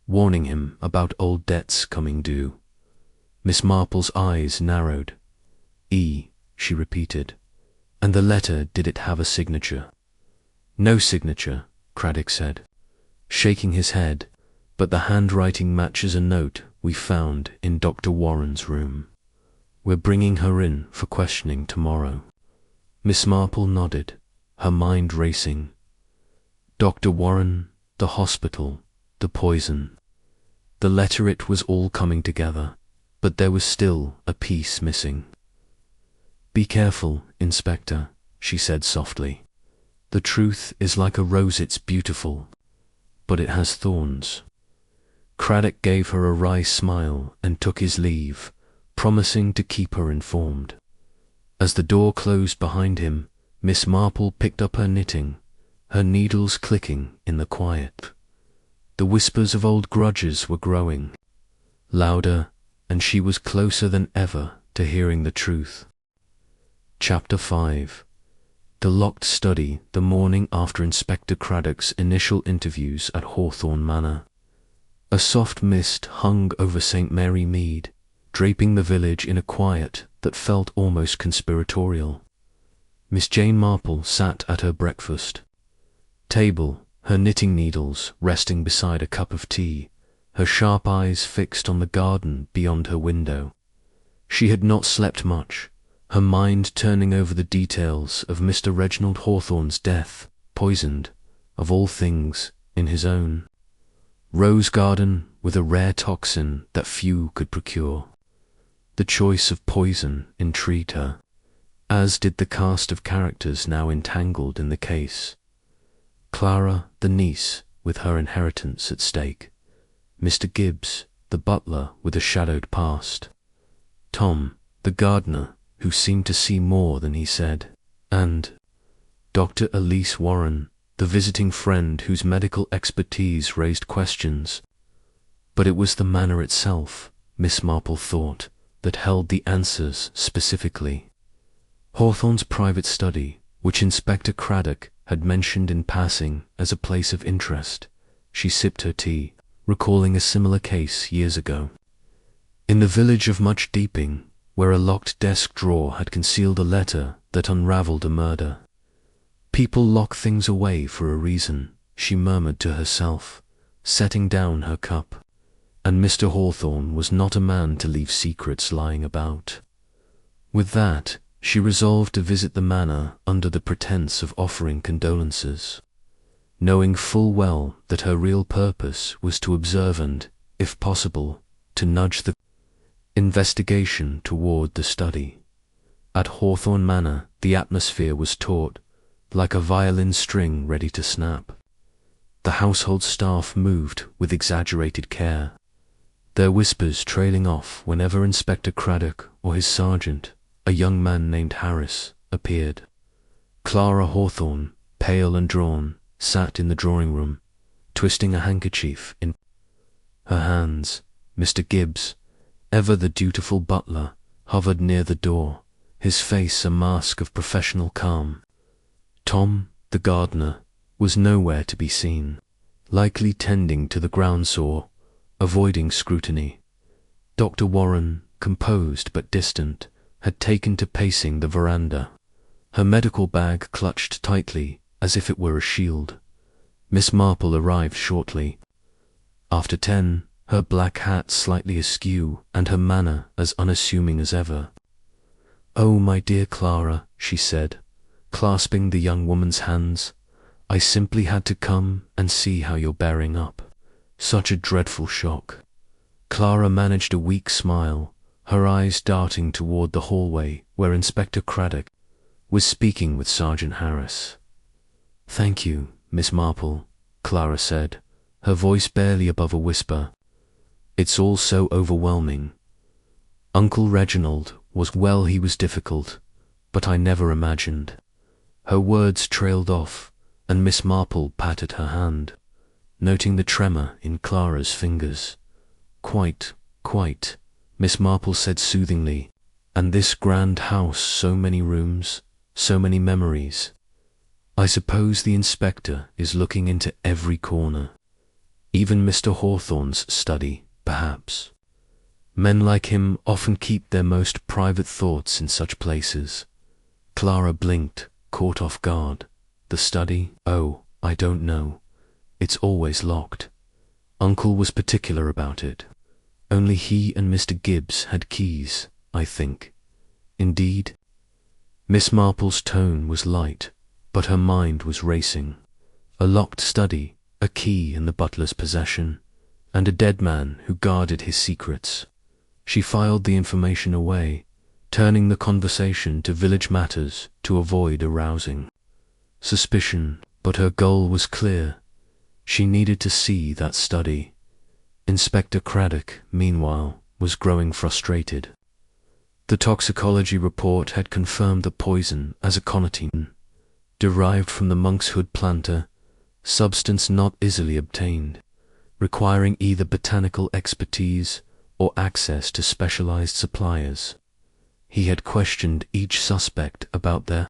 warning him about old debts coming due." Miss Marple's eyes narrowed. "E," she repeated. "And the letter, did it have a signature?" "No signature," Craddock said, shaking his head, "but the handwriting matches a note we found in Dr. Warren's room. We're bringing her in for questioning tomorrow." Miss Marple nodded, her mind racing. Dr. Warren, the hospital, the poison. The letter, it was all coming together, but there was still a piece missing. "Be careful, Inspector," she said softly. "The truth is like a rose, it's beautiful, but it has thorns." Craddock gave her a wry smile and took his leave, promising to keep her informed. As the door closed behind him, Miss Marple picked up her knitting, her needles clicking in the quiet. The whispers of old grudges were growing louder, and she was closer than ever to hearing the truth. Chapter 5. The locked study the morning after Inspector Craddock's initial interviews at Hawthorne Manor. A soft mist hung over St. Mary Mead, draping the village in a quiet that felt almost conspiratorial. Miss Jane Marple sat at her breakfast table, her knitting needles resting beside a cup of tea, her sharp eyes fixed on the garden beyond her window. She had not slept much, her mind turning over the details of Mr. Reginald Hawthorne's death, poisoned, of all things, in his own rose garden with a rare toxin that few could procure. The choice of poison intrigued her, as did the cast of characters now entangled in the case. Clara, the niece, with her inheritance at stake; Mr. Gibbs, the butler with a shadowed past; Tom, the gardener, who seemed to see more than he said; and Dr. Elise Warren, the visiting friend whose medical expertise raised questions. But it was the manner itself, Miss Marple thought, that held the answers specifically. Hawthorne's private study, which Inspector Craddock had mentioned in passing as a place of interest. She sipped her tea, recalling a similar case years ago. In the village of Much Deeping, where a locked desk drawer had concealed a letter that unravelled a murder. People lock things away for a reason, she murmured to herself, setting down her cup. And Mr. Hawthorne was not a man to leave secrets lying about. With that, she resolved to visit the manor under the pretence of offering condolences, knowing full well that her real purpose was to observe and, if possible, to nudge the investigation toward the study. At Hawthorne Manor, the atmosphere was taut, like a violin string ready to snap. The household staff moved with exaggerated care, their whispers trailing off whenever Inspector Craddock or his sergeant, a young man named Harris, appeared. Clara Hawthorne, pale and drawn, sat in the drawing-room, twisting a handkerchief in her hands. Mr. Gibbs, ever the dutiful butler, hovered near the door, his face a mask of professional calm. Tom, the gardener, was nowhere to be seen, likely tending to the ground-saw, avoiding scrutiny. Dr. Warren, composed but distant, had taken to pacing the veranda, her medical bag clutched tightly as if it were a shield. Miss Marple arrived shortly. After 10, her black hat slightly askew and her manner as unassuming as ever. "Oh, my dear Clara," she said, clasping the young woman's hands, "I simply had to come and see how you're bearing up. Such a dreadful shock." Clara managed a weak smile, her eyes darting toward the hallway where Inspector Craddock was speaking with Sergeant Harris. "Thank you, Miss Marple," Clara said, her voice barely above a whisper. "It's all so overwhelming. Uncle Reginald was well, he was difficult, but I never imagined." Her words trailed off, and Miss Marple patted her hand, noting the tremor in Clara's fingers. Quite, Miss Marple said soothingly. "And this grand house, so many rooms, so many memories. I suppose the inspector is looking into every corner. Even Mr. Hawthorne's study, perhaps. Men like him often keep their most private thoughts in such places." Clara blinked, caught off guard. "The study? Oh, I don't know. It's always locked. Uncle was particular about it. Only he and Mr. Gibbs had keys, I think." "Indeed?" Miss Marple's tone was light, but her mind was racing. A locked study, a key in the butler's possession, and a dead man who guarded his secrets. She filed the information away, turning the conversation to village matters to avoid arousing suspicion, but her goal was clear. She needed to see that study. Inspector Craddock, meanwhile, was growing frustrated. The toxicology report had confirmed the poison as aconitine, derived from the monkshood planter, substance not easily obtained, requiring either botanical expertise or access to specialized suppliers. He had questioned each suspect about their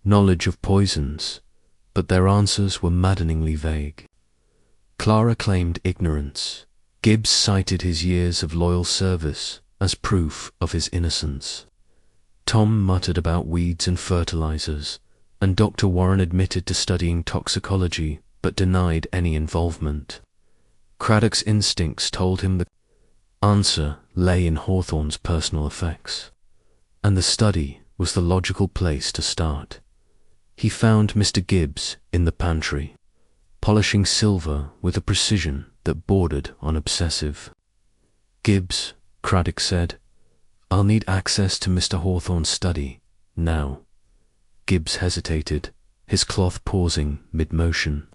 knowledge of poisons, but their answers were maddeningly vague. Clara claimed ignorance. Gibbs cited his years of loyal service as proof of his innocence. Tom muttered about weeds and fertilizers, and Dr. Warren admitted to studying toxicology but denied any involvement. Craddock's instincts told him the answer lay in Hawthorne's personal effects, and the study was the logical place to start. He found Mr. Gibbs in the pantry, polishing silver with a precision that bordered on obsessive. "Gibbs," Craddock said, "I'll need access to Mr. Hawthorne's study, now." Gibbs hesitated, his cloth pausing mid-motion.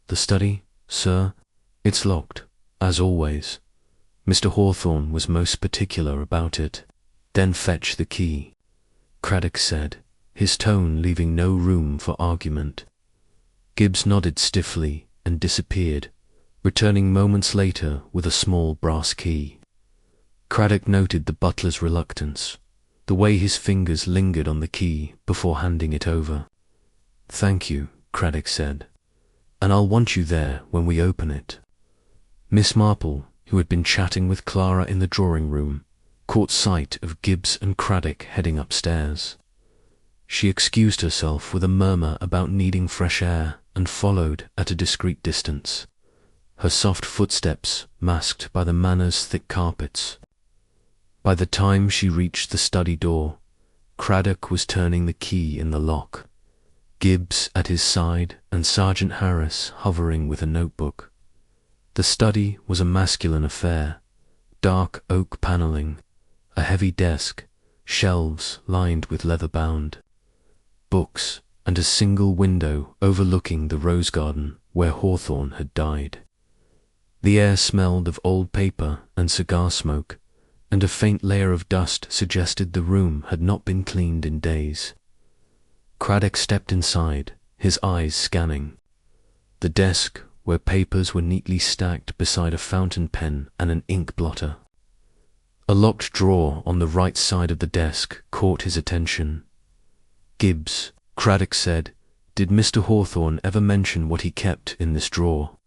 "The study, sir? It's locked, as always. Mr. Hawthorne was most particular about it." "Then fetch the key," Craddock said, his tone leaving no room for argument. Gibbs nodded stiffly and disappeared, returning moments later with a small brass key. Craddock noted the butler's reluctance, the way his fingers lingered on the key before handing it over. "Thank you," Craddock said, "and I'll want you there when we open it." Miss Marple, who had been chatting with Clara in the drawing-room, caught sight of Gibbs and Craddock heading upstairs. She excused herself with a murmur about needing fresh air and followed at a discreet distance, her soft footsteps masked by the manor's thick carpets. By the time she reached the study door, Craddock was turning the key in the lock, Gibbs at his side and Sergeant Harris hovering with a notebook. The study was a masculine affair, dark oak panelling, a heavy desk, shelves lined with leather-bound, books, and a single window overlooking the rose garden where Hawthorne had died. The air smelled of old paper and cigar smoke, and a faint layer of dust suggested the room had not been cleaned in days. Craddock stepped inside, his eyes scanning. The desk, where papers were neatly stacked beside a fountain pen and an ink blotter. A locked drawer on the right side of the desk caught his attention. "Gibbs," Craddock said, "did Mr. Hawthorne ever mention what he kept in this drawer?"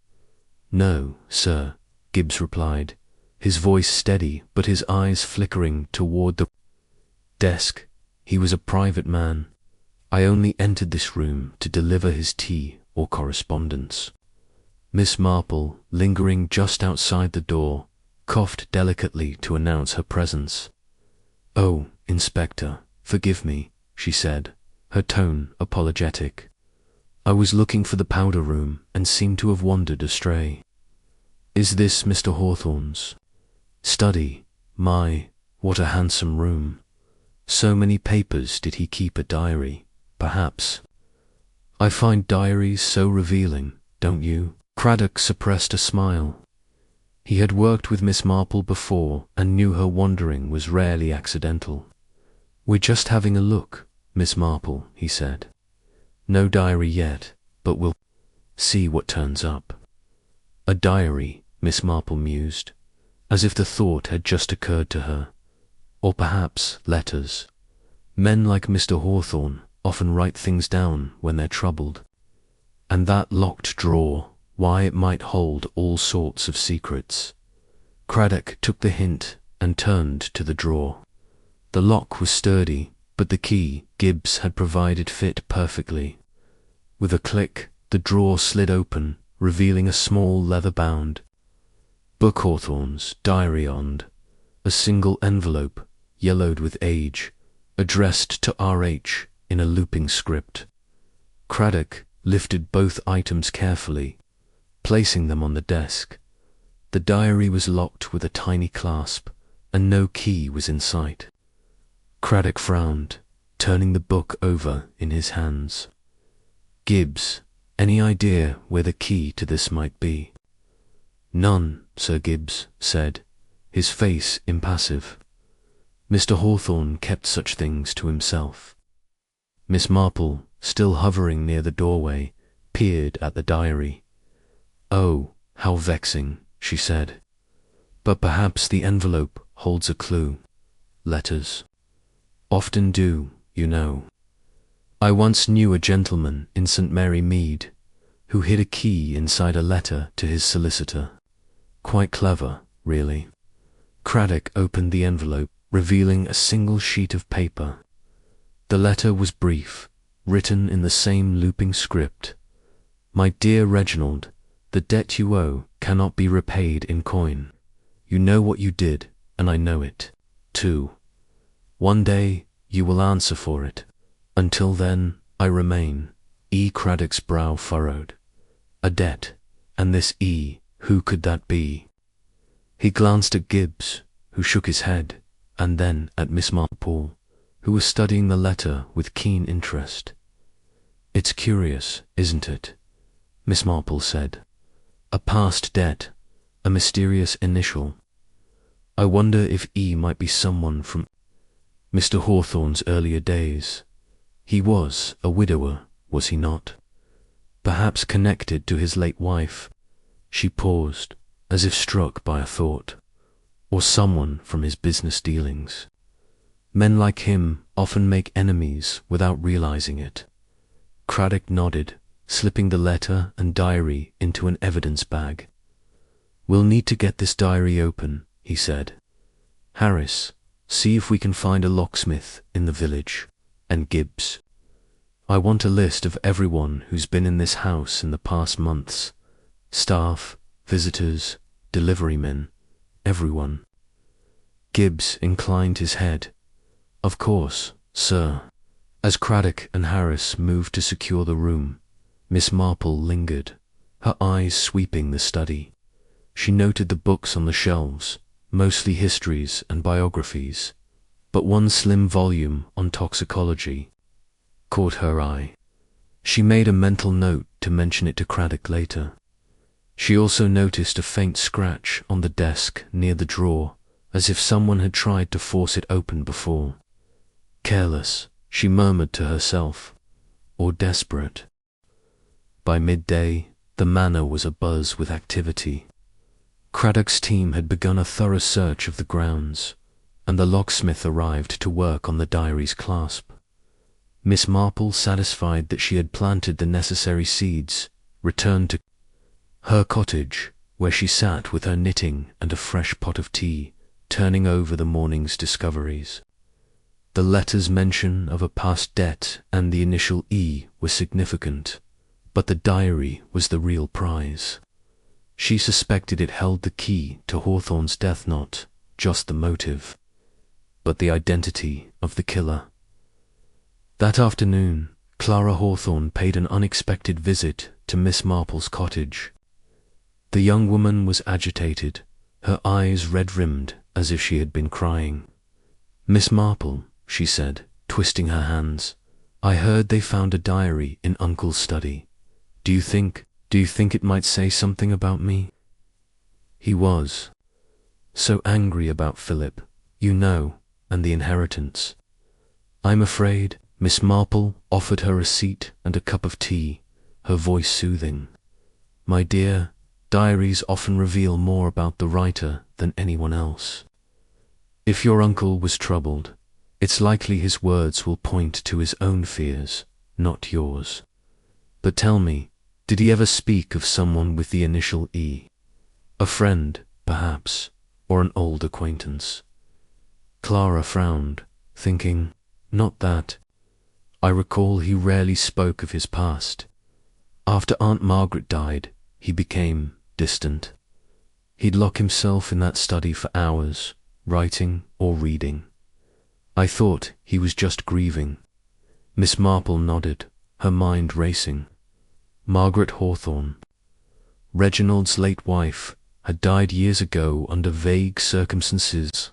"No, sir," Gibbs replied, his voice steady but his eyes flickering toward the desk. "He was a private man. I only entered this room to deliver his tea or correspondence." Miss Marple, lingering just outside the door, coughed delicately to announce her presence. "Oh, Inspector, forgive me," she said, her tone apologetic. "I was looking for the powder room and seemed to have wandered astray." "Is this Mr. Hawthorne's study? My, what a handsome room. So many papers. Did he keep a diary, perhaps? I find diaries so revealing, don't you?" Craddock suppressed a smile. He had worked with Miss Marple before and knew her wandering was rarely accidental. "We're just having a look, Miss Marple," he said. "No diary yet, but we'll see what turns up." A diary, Miss Marple mused, as if the thought had just occurred to her. Or perhaps letters. Men like Mr. Hawthorne often write things down when they're troubled. And that locked drawer, why, it might hold all sorts of secrets. Craddock took the hint and turned to the drawer. The lock was sturdy, but the key Gibbs had provided fit perfectly. With a click, the drawer slid open, revealing a small leather-bound book, Hawthorne's diary on, a single envelope, yellowed with age, addressed to R.H. in a looping script. Craddock lifted both items carefully, placing them on the desk. The diary was locked with a tiny clasp, and no key was in sight. Craddock frowned, turning the book over in his hands. "Gibbs, any idea where the key to this might be?" "None," Sir Gibbs said, his face impassive. "Mr. Hawthorne kept such things to himself." Miss Marple, still hovering near the doorway, peered at the diary. "Oh, how vexing," she said. "But perhaps the envelope holds a clue. Letters often do, you know. I once knew a gentleman in St. Mary Mead who hid a key inside a letter to his solicitor. Quite clever, really." Craddock opened the envelope, revealing a single sheet of paper. The letter was brief, written in the same looping script. "My dear Reginald, the debt you owe cannot be repaid in coin. You know what you did, and I know it, too. One day you will answer for it. Until then, I remain." Craddock's brow furrowed. A debt, and this Who could that be? He glanced at Gibbs, who shook his head, and then at Miss Marple, who was studying the letter with keen interest. "It's curious, isn't it?" Miss Marple said. "A past debt, a mysterious initial. I wonder if E might be someone from Mr. Hawthorne's earlier days. He was a widower, was he not? Perhaps connected to his late wife." She paused, as if struck by a thought. "Or someone from his business dealings. Men like him often make enemies without realizing it." Craddock nodded, slipping the letter and diary into an evidence bag. "We'll need to get this diary open," he said. "Harris, see if we can find a locksmith in the village, and Gibbs. I want a list of everyone who's been in this house in the past months. Staff, visitors, deliverymen, everyone." Gibbs inclined his head. "Of course, sir." As Craddock and Harris moved to secure the room, Miss Marple lingered, her eyes sweeping the study. She noted the books on the shelves, mostly histories and biographies, but one slim volume on toxicology caught her eye. She made a mental note to mention it to Craddock later. She also noticed a faint scratch on the desk near the drawer, as if someone had tried to force it open before. "Careless," she murmured to herself, "or desperate." By midday, the manor was abuzz with activity. Craddock's team had begun a thorough search of the grounds, and the locksmith arrived to work on the diary's clasp. Miss Marple, satisfied that she had planted the necessary seeds, returned to her cottage, where she sat with her knitting and a fresh pot of tea, turning over the morning's discoveries. The letter's mention of a past debt and the initial E was significant, but the diary was the real prize. She suspected it held the key to Hawthorne's death, not just the motive, but the identity of the killer. That afternoon, Clara Hawthorne paid an unexpected visit to Miss Marple's cottage. The young woman was agitated, her eyes red-rimmed as if she had been crying. "Miss Marple," she said, twisting her hands, "I heard they found a diary in Uncle's study. Do you think it might say something about me? He was so angry about Philip, you know, and the inheritance. I'm afraid." Miss Marple offered her a seat and a cup of tea, her voice soothing. "My dear, diaries often reveal more about the writer than anyone else. If your uncle was troubled, it's likely his words will point to his own fears, not yours. But tell me, did he ever speak of someone with the initial E? A friend, perhaps, or an old acquaintance?" Clara frowned, thinking, "Not that. I recall he rarely spoke of his past. After Aunt Margaret died, he became distant. He'd lock himself in that study for hours, writing or reading. I thought he was just grieving." Miss Marple nodded, her mind racing. Margaret Hawthorne, Reginald's late wife, had died years ago under vague circumstances,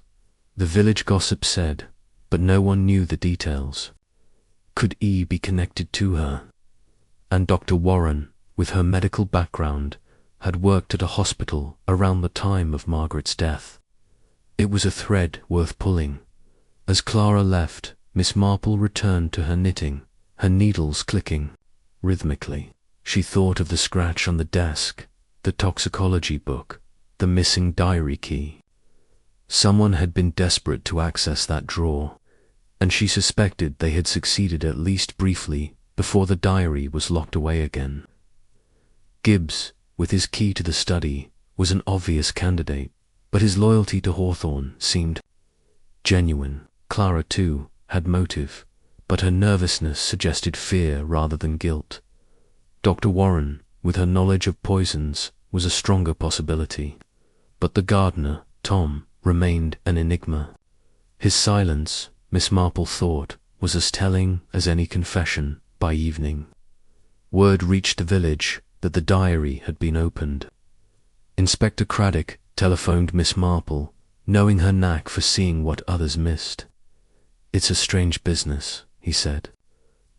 the village gossip said, but no one knew the details. Could E be connected to her? And Dr. Warren, with her medical background, had worked at a hospital around the time of Margaret's death. It was a thread worth pulling. As Clara left, Miss Marple returned to her knitting, her needles clicking rhythmically. She thought of the scratch on the desk, the toxicology book, the missing diary key. Someone had been desperate to access that drawer, and she suspected they had succeeded at least briefly before the diary was locked away again. Gibbs, with his key to the study, was an obvious candidate, but his loyalty to Hawthorne seemed genuine. Clara, too, had motive, but her nervousness suggested fear rather than guilt. Dr. Warren, with her knowledge of poisons, was a stronger possibility, but the gardener, Tom, remained an enigma. His silence, Miss Marple thought, was as telling as any confession by evening. Word reached the village that the diary had been opened. Inspector Craddock telephoned Miss Marple, knowing her knack for seeing what others missed. "It's a strange business," he said.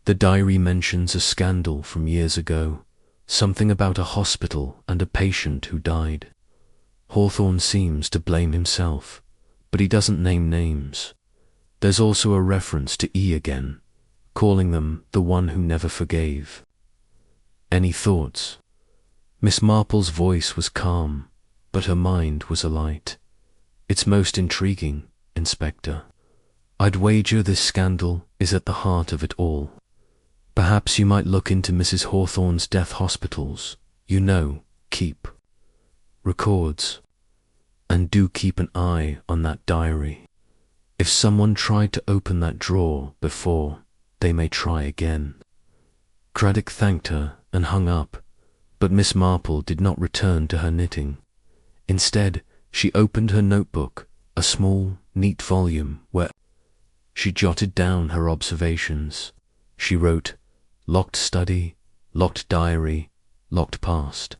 "The diary mentions a scandal from years ago, something about a hospital and a patient who died. Hawthorne seems to blame himself, but he doesn't name names. There's also a reference to E again, calling them the one who never forgave. Any thoughts?" Miss Marple's voice was calm, but her mind was alight. "It's most intriguing, Inspector. I'd wager this scandal is at the heart of it all. Perhaps you might look into Mrs. Hawthorne's death hospitals. You know, keep records. And do keep an eye on that diary. If someone tried to open that drawer before, they may try again." Craddock thanked her and hung up, but Miss Marple did not return to her knitting. Instead, she opened her notebook, a small, neat volume where she jotted down her observations. She wrote, "Locked study, locked diary, locked past.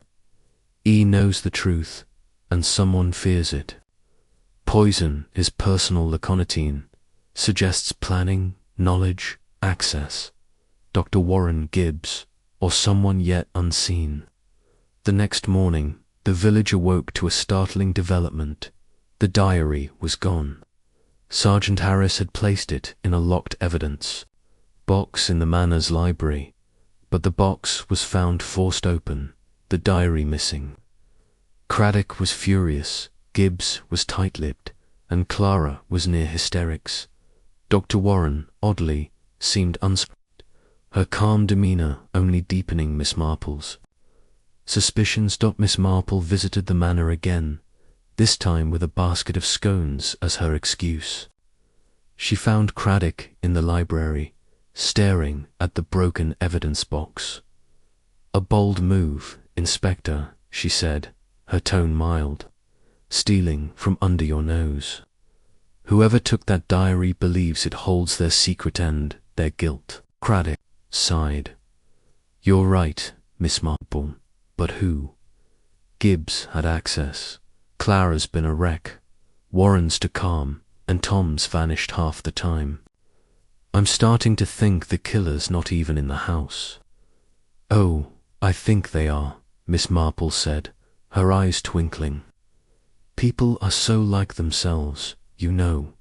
E knows the truth, and someone fears it. Poison is personal laconitine, suggests planning, knowledge, access. Dr. Warren Gibbs, or someone yet unseen." The next morning, the village awoke to a startling development. The diary was gone. Sergeant Harris had placed it in a locked evidence box in the manor's library, but the box was found forced open, the diary missing. Craddock was furious, Gibbs was tight-lipped, and Clara was near hysterics. Dr. Warren, oddly, seemed unsurprised, her calm demeanour only deepening Miss Marple's suspicions. Miss Marple visited the manor again, this time with a basket of scones as her excuse. She found Craddock in the library, staring at the broken evidence box. "A bold move, Inspector," she said, her tone mild. "Stealing from under your nose. Whoever took that diary believes it holds their secret and their guilt." Craddock sighed. "You're right, Miss Marple, but who? Gibbs had access. Clara's been a wreck. Warren's to calm, and Tom's vanished half the time. I'm starting to think the killer's not even in the house." "Oh, I think they are," Miss Marple said, her eyes twinkling. "People are so like themselves, you know.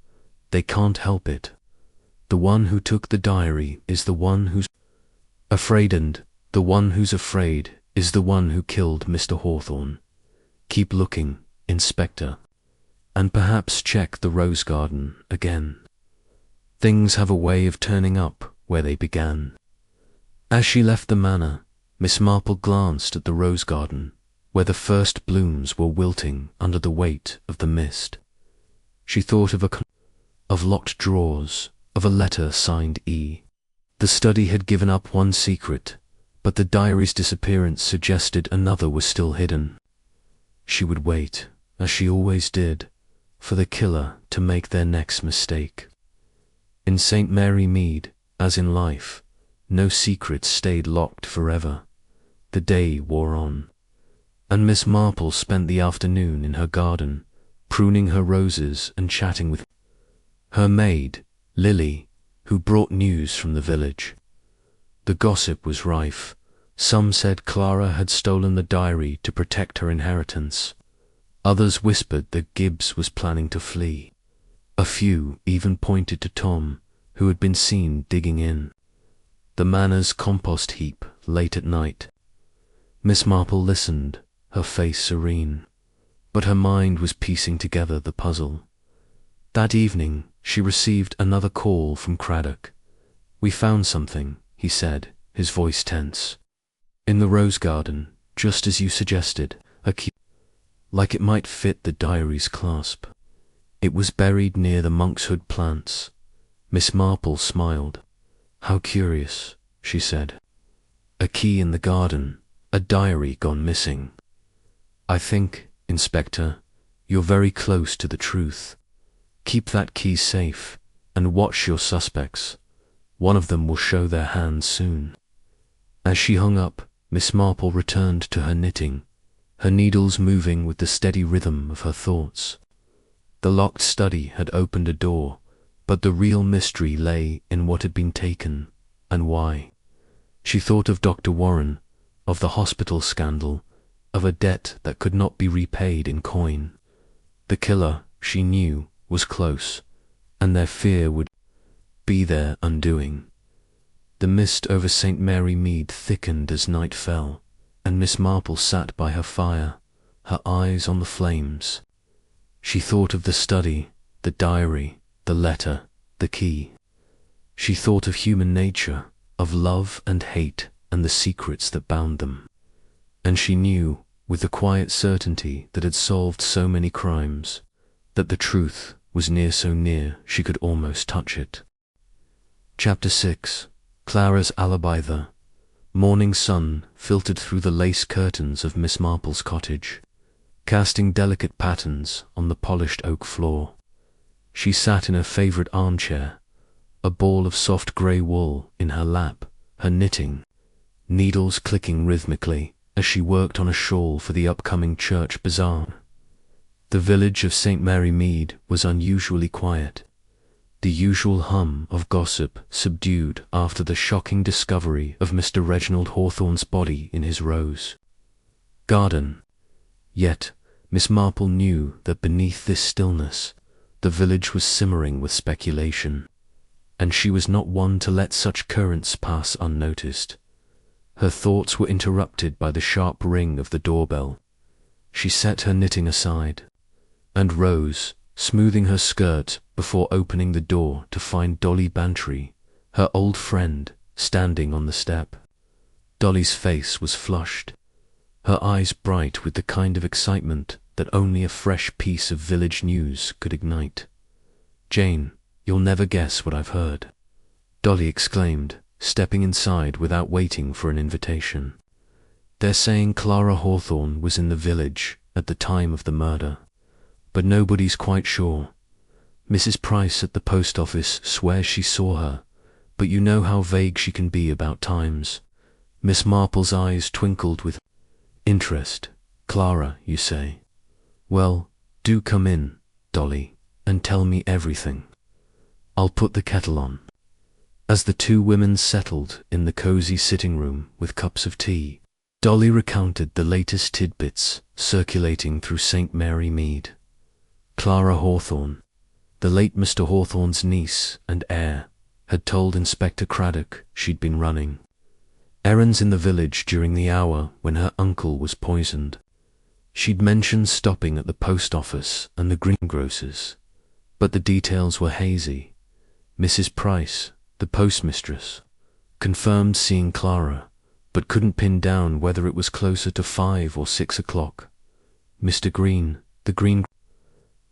They can't help it. The one who took the diary is the one who's afraid, and the one who's afraid is the one who killed Mr. Hawthorne. Keep looking, Inspector, and perhaps check the rose garden again. Things have a way of turning up where they began." As she left the manor, Miss Marple glanced at the rose garden, where the first blooms were wilting under the weight of the mist. She thought of locked drawers, of a letter signed E. The study had given up one secret, but the diary's disappearance suggested another was still hidden. She would wait, as she always did, for the killer to make their next mistake. In St. Mary Mead, as in life, no secrets stayed locked forever. The day wore on, and Miss Marple spent the afternoon in her garden, pruning her roses and chatting with her maid, Lily, who brought news from the village. The gossip was rife. Some said Clara had stolen the diary to protect her inheritance. Others whispered that Gibbs was planning to flee. A few even pointed to Tom, who had been seen digging in the manor's compost heap late at night. Miss Marple listened, her face serene, but her mind was piecing together the puzzle. That evening, she received another call from Craddock. "We found something," he said, his voice tense. "In the rose garden, just as you suggested, a key, like it might fit the diary's clasp. It was buried near the monkshood plants." Miss Marple smiled. "How curious," she said. "A key in the garden, a diary gone missing. I think, Inspector, you're very close to the truth. Keep that key safe, and watch your suspects. One of them will show their hands soon." As she hung up, Miss Marple returned to her knitting. her needles moving with the steady rhythm of her thoughts. The locked study had opened a door, but the real mystery lay in what had been taken, and why. She thought of Dr. Warren, of the hospital scandal, of a debt that could not be repaid in coin. The killer, she knew, was close, and their fear would be their undoing. The mist over St. Mary Mead thickened as night fell, and Miss Marple sat by her fire, her eyes on the flames. She thought of the study, the diary, the letter, the key. She thought of human nature, of love and hate and the secrets that bound them. And she knew, with the quiet certainty that had solved so many crimes, that the truth was near, so near she could almost touch it. Chapter 6. Clara's Alibi. The morning sun filtered through the lace curtains of Miss Marple's cottage, casting delicate patterns on the polished oak floor. She sat in her favourite armchair, a ball of soft grey wool in her lap, her knitting, needles clicking rhythmically as she worked on a shawl for the upcoming church bazaar. The village of St. Mary Mead was unusually quiet, the usual hum of gossip subdued after the shocking discovery of Mr. Reginald Hawthorne's body in his rose garden. Yet Miss Marple knew that beneath this stillness the village was simmering with speculation, and she was not one to let such currents pass unnoticed. Her thoughts were interrupted by the sharp ring of the doorbell. She set her knitting aside, and rose, smoothing her skirt before opening the door to find Dolly Bantry, her old friend, standing on the step. Dolly's face was flushed, her eyes bright with the kind of excitement that only a fresh piece of village news could ignite. "Jane, you'll never guess what I've heard," Dolly exclaimed, stepping inside without waiting for an invitation. "They're saying Clara Hawthorne was in the village at the time of the murder, but nobody's quite sure. Mrs. Price at the post office swears she saw her, but you know how vague she can be about times." Miss Marple's eyes twinkled with interest. "Clara, you say? Well, do come in, Dolly, and tell me everything. I'll put the kettle on." As the two women settled in the cosy sitting room with cups of tea, Dolly recounted the latest tidbits circulating through St. Mary Mead. Clara Hawthorne, the late Mr. Hawthorne's niece and heir, had told Inspector Craddock she'd been running errands in the village during the hour when her uncle was poisoned. She'd mentioned stopping at the post office and the greengrocer's, but the details were hazy. Mrs. Price, the postmistress, confirmed seeing Clara, but couldn't pin down whether it was closer to 5 or 6 o'clock. Mr. Green, the greengrocer,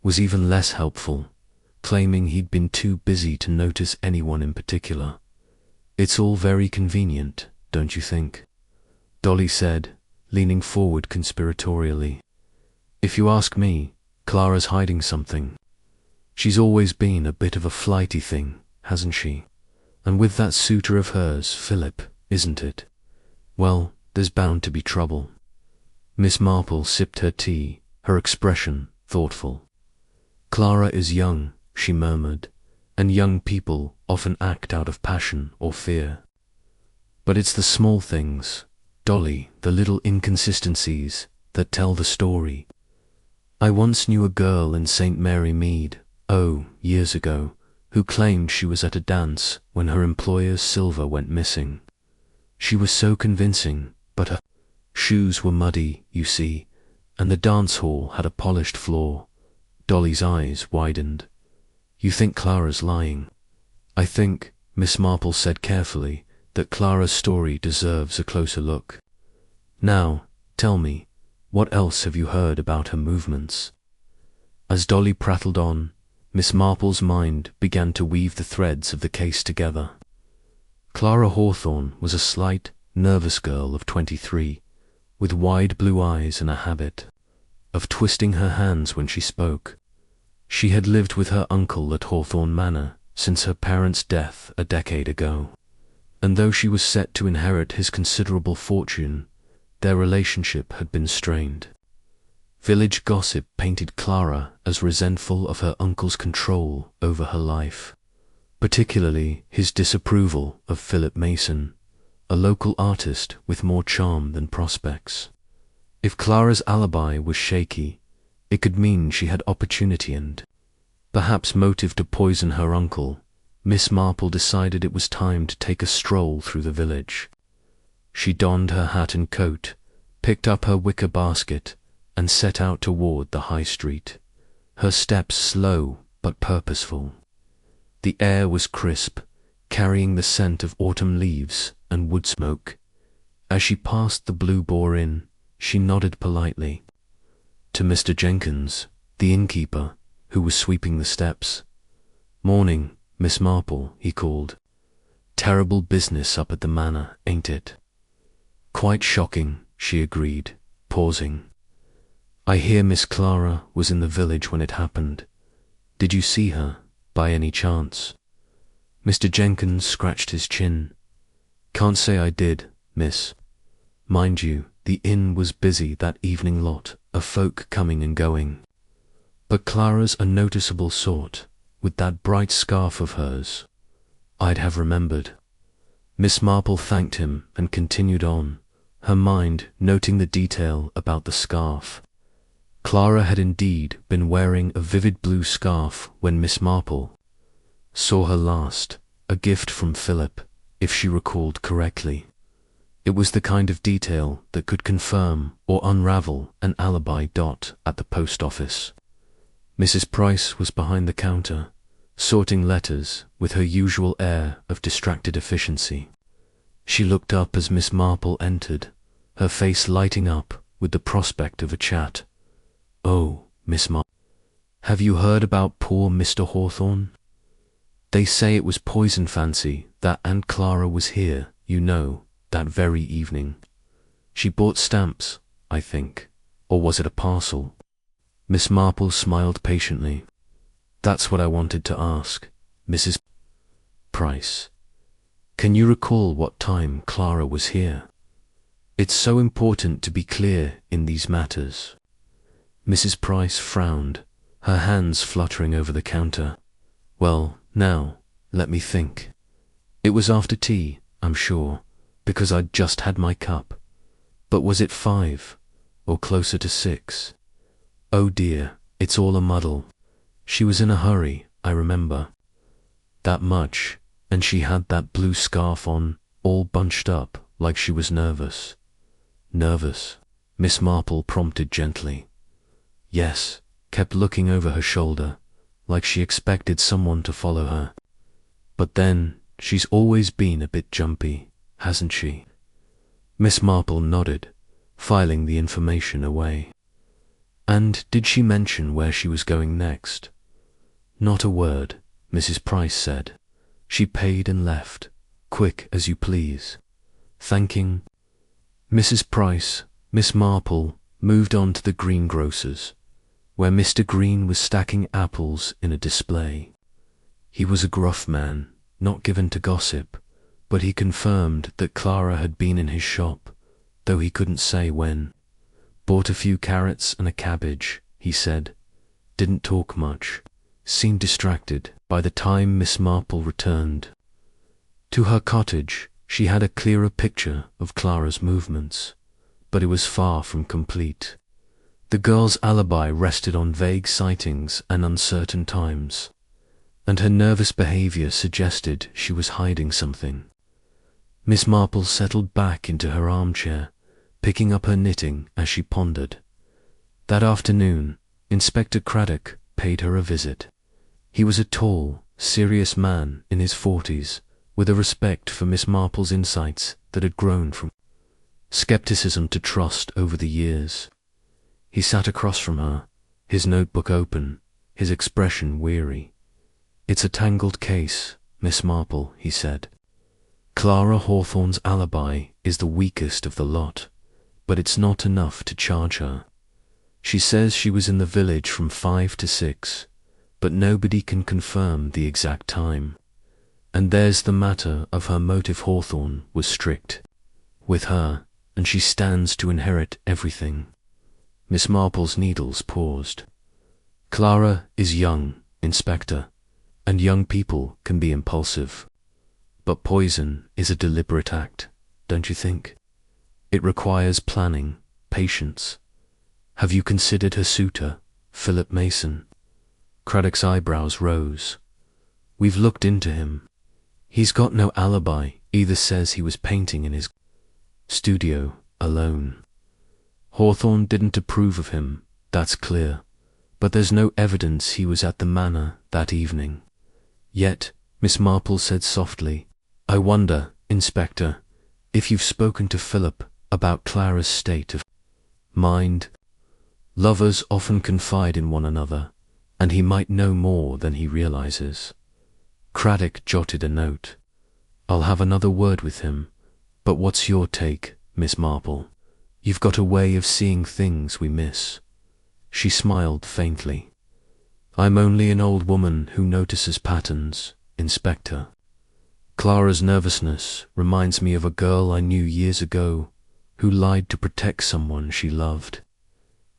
was even less helpful, claiming he'd been too busy to notice anyone in particular. "It's all very convenient, don't you think?" Dolly said, leaning forward conspiratorially. "If you ask me, Clara's hiding something. She's always been a bit of a flighty thing, hasn't she? And with that suitor of hers, Philip, isn't it? Well, there's bound to be trouble." Miss Marple sipped her tea, her expression thoughtful. "Clara is young," she murmured, "and young people often act out of passion or fear. But it's the small things, Dolly, the little inconsistencies, that tell the story. I once knew a girl in St. Mary Mead, years ago, who claimed she was at a dance when her employer's silver went missing. She was so convincing, but her shoes were muddy, you see, and the dance hall had a polished floor." Dolly's eyes widened. "You think Clara's lying?" "I think," Miss Marple said carefully, "that Clara's story deserves a closer look. Now, tell me, what else have you heard about her movements?" As Dolly prattled on, Miss Marple's mind began to weave the threads of the case together. Clara Hawthorne was a slight, nervous girl of 23, with wide blue eyes and a habit of twisting her hands when she spoke. She had lived with her uncle at Hawthorne Manor since her parents' death a decade ago, and though she was set to inherit his considerable fortune, Their relationship had been strained. Village gossip painted Clara as resentful of her uncle's control over her life, particularly his disapproval of Philip Mason, a local artist with more charm than prospects. If Clara's alibi was shaky, it could mean she had opportunity and, perhaps motive to poison her uncle. Miss Marple decided it was time to take a stroll through the village. She donned her hat and coat, picked up her wicker basket, and set out toward the high street, her steps slow but purposeful. The air was crisp, carrying the scent of autumn leaves and wood smoke. As she passed the Blue Boar Inn, she nodded politely to Mr. Jenkins, the innkeeper, who was sweeping the steps. "Morning, Miss Marple," he called. "Terrible business up at the manor, ain't it?" "Quite shocking," she agreed, pausing. "I hear Miss Clara was in the village when it happened. Did you see her, by any chance?" Mr. Jenkins scratched his chin. "Can't say I did, miss. Mind you, the inn was busy that evening, lot of folk coming and going. But Clara's a noticeable sort, with that bright scarf of hers. I'd have remembered." Miss Marple thanked him and continued on, her mind noting the detail about the scarf. Clara had indeed been wearing a vivid blue scarf when Miss Marple saw her last, a gift from Philip, if she recalled correctly. It was the kind of detail that could confirm or unravel an alibi. At the post office, Mrs. Price was behind the counter, sorting letters with her usual air of distracted efficiency. She looked up as Miss Marple entered, her face lighting up with the prospect of a chat. "Oh, Miss Marple, have you heard about poor Mr. Hawthorne? They say it was poison fancy that Aunt Clara was here, you know, that very evening. She bought stamps, I think, or was it a parcel?" Miss Marple smiled patiently. "That's what I wanted to ask, Mrs. Price. Can you recall what time Clara was here? It's so important to be clear in these matters." Mrs. Price frowned, her hands fluttering over the counter. "Well, now, let me think. It was after tea, I'm sure, because I'd just had my cup. But was it 5, or closer to 6? Oh dear, it's all a muddle. She was in a hurry, I remember. That much, and she had that blue scarf on, all bunched up, like she was nervous." "Nervous?" Miss Marple prompted gently. "Yes," kept looking over her shoulder, like she expected someone to follow her. "But then, she's always been a bit jumpy, hasn't she?" Miss Marple nodded, filing the information away. "And did she mention where she was going next?" "Not a word," Mrs. Price said. "She paid and left, quick as you please." Thanking Mrs. Price, Miss Marple moved on to the greengrocer's, where Mr. Green was stacking apples in a display. He was a gruff man, not given to gossip, but he confirmed that Clara had been in his shop, though he couldn't say when. "Bought a few carrots and a cabbage," he said. "Didn't talk much. Seemed distracted by the time Miss Marple returned to her cottage. She had a clearer picture of Clara's movements, but it was far from complete. The girl's alibi rested on vague sightings and uncertain times, and her nervous behavior suggested she was hiding something. Miss Marple settled back into her armchair, picking up her knitting as she pondered. That afternoon, Inspector Craddock paid her a visit. He was a tall, serious man in his 40s, with a respect for Miss Marple's insights that had grown from skepticism to trust over the years. He sat across from her, his notebook open, his expression weary. "It's a tangled case, Miss Marple," he said. "Clara Hawthorne's alibi is the weakest of the lot, but it's not enough to charge her. She says she was in the village from 5 to 6, but nobody can confirm the exact time. And there's the matter of her motive. Hawthorne was strict with her, and she stands to inherit everything. Miss Marple's needles paused. Clara is young, Inspector, and young people can be impulsive. But poison is a deliberate act, don't you think? It requires planning, patience. Have you considered her suitor, Philip Mason? Craddock's eyebrows rose. We've looked into him. He's got no alibi, either says he was painting in his studio alone. Hawthorne didn't approve of him, that's clear, but there's no evidence he was at the manor that evening. Yet, Miss Marple said softly, I wonder, Inspector, if you've spoken to Philip about Clara's state of mind. Lovers often confide in one another, and he might know more than he realizes. Craddock jotted a note. I'll have another word with him, but what's your take, Miss Marple? You've got a way of seeing things we miss. She smiled faintly. I'm only an old woman who notices patterns, Inspector. Clara's nervousness reminds me of a girl I knew years ago who lied to protect someone she loved.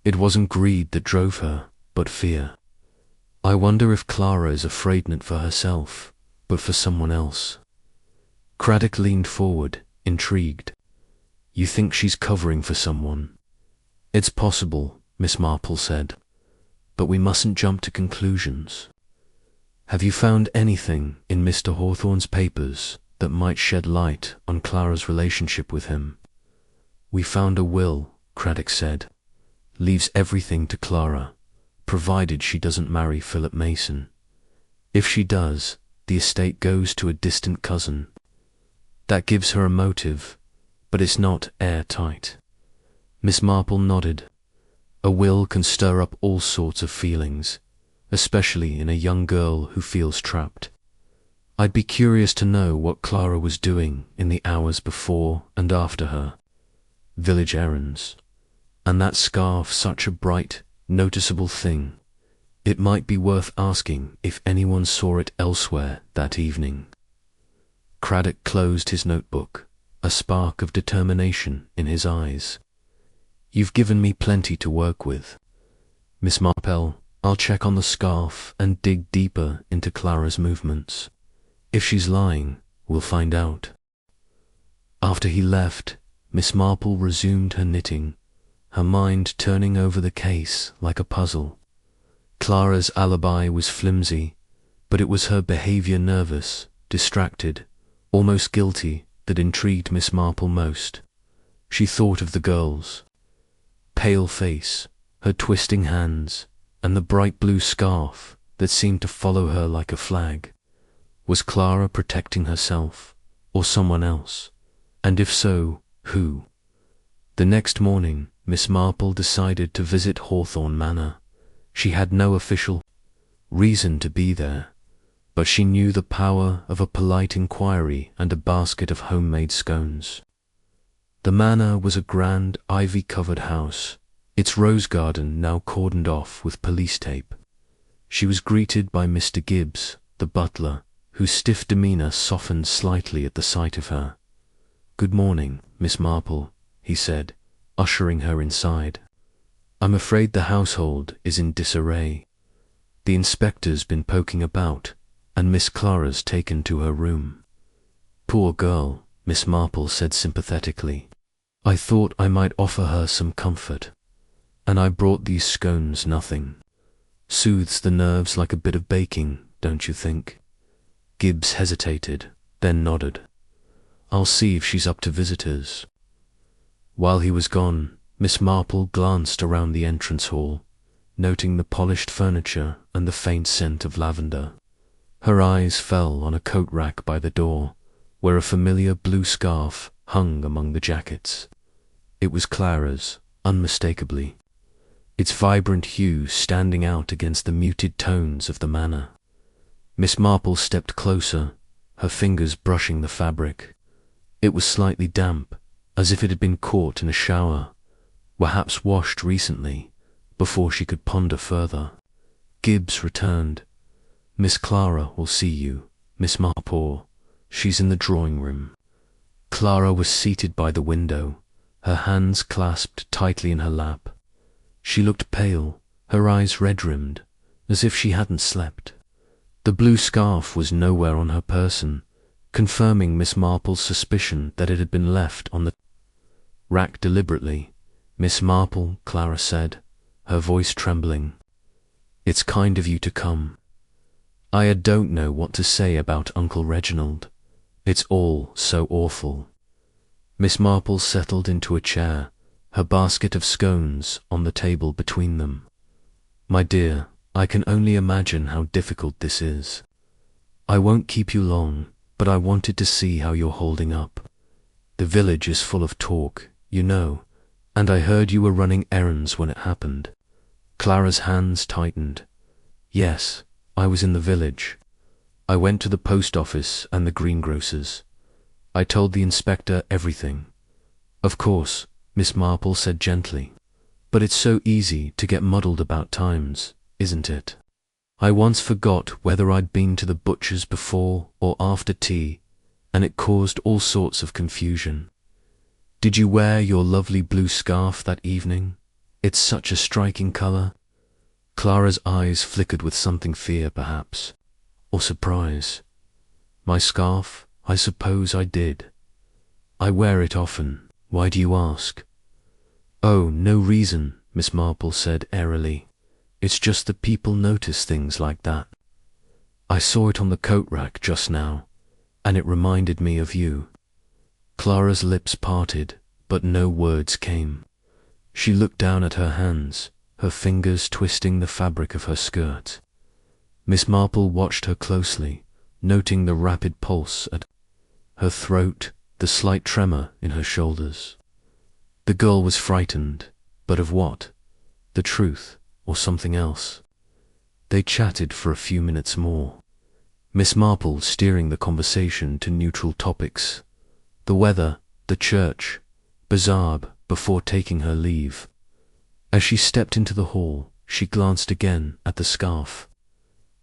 It wasn't greed that drove her, but fear. I wonder if Clara is afraid not for herself, but for someone else. Craddock leaned forward, intrigued. You think she's covering for someone? It's possible, Miss Marple said, but we mustn't jump to conclusions. Have you found anything in Mr. Hawthorne's papers that might shed light on Clara's relationship with him? We found a will, Craddock said. Leaves everything to Clara, provided she doesn't marry Philip Mason. If she does, the estate goes to a distant cousin. That gives her a motive, but it's not airtight. Miss Marple nodded. A will can stir up all sorts of feelings, especially in a young girl who feels trapped. I'd be curious to know what Clara was doing in the hours before and after her village errands. And that scarf such a bright, noticeable thing. It might be worth asking if anyone saw it elsewhere that evening. Craddock closed his notebook, a spark of determination in his eyes. You've given me plenty to work with. Miss Marple, I'll check on the scarf and dig deeper into Clara's movements. If she's lying, we'll find out. After he left, Miss Marple resumed her knitting, her mind turning over the case like a puzzle. Clara's alibi was flimsy, but it was her behavior, nervous, distracted, almost guilty, that intrigued Miss Marple most. She thought of the girls. Pale face, her twisting hands, and the bright blue scarf that seemed to follow her like a flag. Was Clara protecting herself, or someone else? And if so, who? The next morning, Miss Marple decided to visit Hawthorne Manor. She had no official reason to be there, but she knew the power of a polite inquiry and a basket of homemade scones. The manor was a grand, ivy-covered house, its rose garden now cordoned off with police tape. She was greeted by Mr. Gibbs, the butler, whose stiff demeanour softened slightly at the sight of her. "Good morning, Miss Marple," he said, ushering her inside. "I'm afraid the household is in disarray. The inspector's been poking about, and Miss Clara's taken to her room." "Poor girl," Miss Marple said sympathetically. "I thought I might offer her some comfort, and I brought these scones. Nothing soothes the nerves like a bit of baking, don't you think?" Gibbs hesitated, then nodded. "I'll see if she's up to visitors." While he was gone, Miss Marple glanced around the entrance hall, noting the polished furniture and the faint scent of lavender. Her eyes fell on a coat rack by the door, where a familiar blue scarf hung among the jackets. It was Clara's, unmistakably, its vibrant hue standing out against the muted tones of the manor. Miss Marple stepped closer, her fingers brushing the fabric. It was slightly damp, as if it had been caught in a shower, perhaps washed recently, before she could ponder further. Gibbs returned. "Miss Clara will see you, Miss Marple. She's in the drawing room." Clara was seated by the window, her hands clasped tightly in her lap. She looked pale, her eyes red-rimmed, as if she hadn't slept. The blue scarf was nowhere on her person, confirming Miss Marple's suspicion that it had been left on the rack deliberately. "Miss Marple," Clara said, her voice trembling, "it's kind of you to come. I don't know what to say about Uncle Reginald. It's all so awful." Miss Marple settled into a chair, her basket of scones on the table between them. "My dear, I can only imagine how difficult this is. I won't keep you long, but I wanted to see how you're holding up. The village is full of talk, you know, and I heard you were running errands when it happened." Clara's hands tightened. "Yes, I was in the village. I went to the post office and the greengrocer's. I told the inspector everything." "Of course," Miss Marple said gently, "but it's so easy to get muddled about times, isn't it? I once forgot whether I'd been to the butcher's before or after tea, and it caused all sorts of confusion. Did you wear your lovely blue scarf that evening? It's such a striking colour." Clara's eyes flickered with something fear, perhaps, or surprise. "My scarf? I suppose I did. I wear it often. Why do you ask?" "Oh, no reason," Miss Marple said airily. "It's just that people notice things like that. I saw it on the coat rack just now, and it reminded me of you." Clara's lips parted, but no words came. She looked down at her hands, her fingers twisting the fabric of her skirt. Miss Marple watched her closely, noting the rapid pulse at her throat, the slight tremor in her shoulders. The girl was frightened, but of what? The truth, or something else? They chatted for a few minutes more, Miss Marple steering the conversation to neutral topics: the weather, the church, Bazarb, before taking her leave. As she stepped into the hall, she glanced again at the scarf.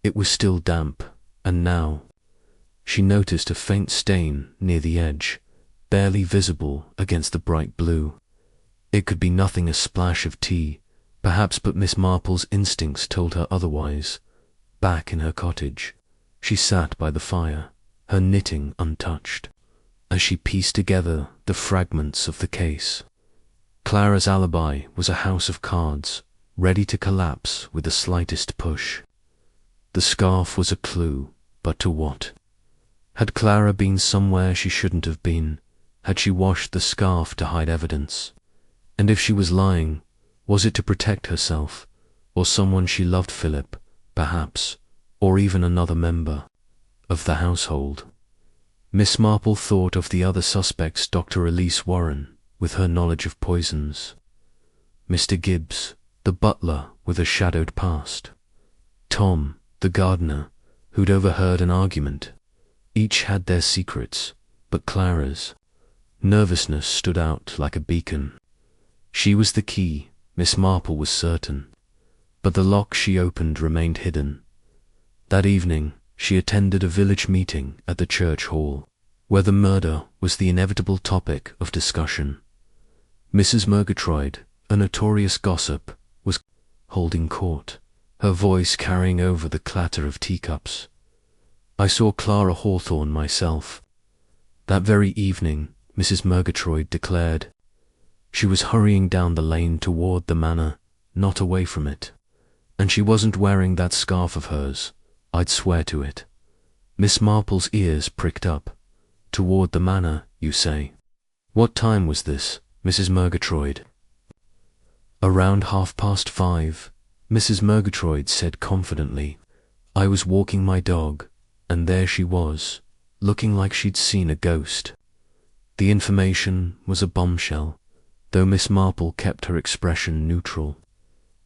It was still damp, and now she noticed a faint stain near the edge, barely visible against the bright blue. It could be nothing, a splash of tea, perhaps, but Miss Marple's instincts told her otherwise. Back in her cottage, she sat by the fire, her knitting untouched, as she pieced together the fragments of the case. Clara's alibi was a house of cards, ready to collapse with the slightest push. The scarf was a clue, but to what? Had Clara been somewhere she shouldn't have been? Had she washed the scarf to hide evidence? And if she was lying, was it to protect herself, or someone she loved? Philip, perhaps, or even another member of the household. Miss Marple thought of the other suspects, Dr. Elise Warren, with her knowledge of poisons, Mr. Gibbs, the butler with a shadowed past, Tom, the gardener, who'd overheard an argument. Each had their secrets, but Clara's nervousness stood out like a beacon. She was the key, Miss Marple was certain, but the lock she opened remained hidden. That evening, she attended a village meeting at the church hall, where the murder was the inevitable topic of discussion. Mrs. Murgatroyd, a notorious gossip, was holding court, her voice carrying over the clatter of teacups. "I saw Clara Hawthorne myself. That very evening," Mrs. Murgatroyd declared. "She was hurrying down the lane toward the manor, not away from it. And she wasn't wearing that scarf of hers, I'd swear to it." Miss Marple's ears pricked up. "Toward the manor, you say? What time was this, Mrs. Murgatroyd?" "Around 5:30, Mrs. Murgatroyd said confidently. "I was walking my dog, and there she was, looking like she'd seen a ghost." The information was a bombshell, though Miss Marple kept her expression neutral.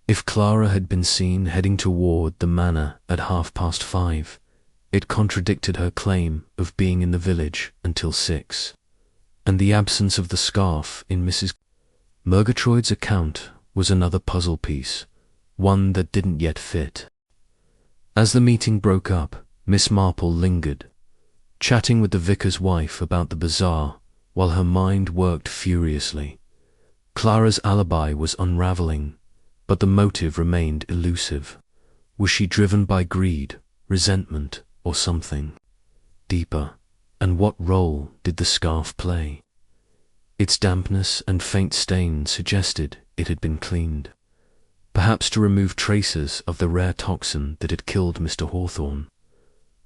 If Clara had been seen heading toward the manor at 5:30, it contradicted her claim of being in the village until 6, and the absence of the scarf in Mrs. Murgatroyd's account was another puzzle piece, one that didn't yet fit. As the meeting broke up, Miss Marple lingered, chatting with the vicar's wife about the bazaar while her mind worked furiously. Clara's alibi was unraveling, but the motive remained elusive. Was she driven by greed, resentment, or something deeper? And what role did the scarf play? Its dampness and faint stain suggested it had been cleaned, perhaps to remove traces of the rare toxin that had killed Mr. Hawthorne.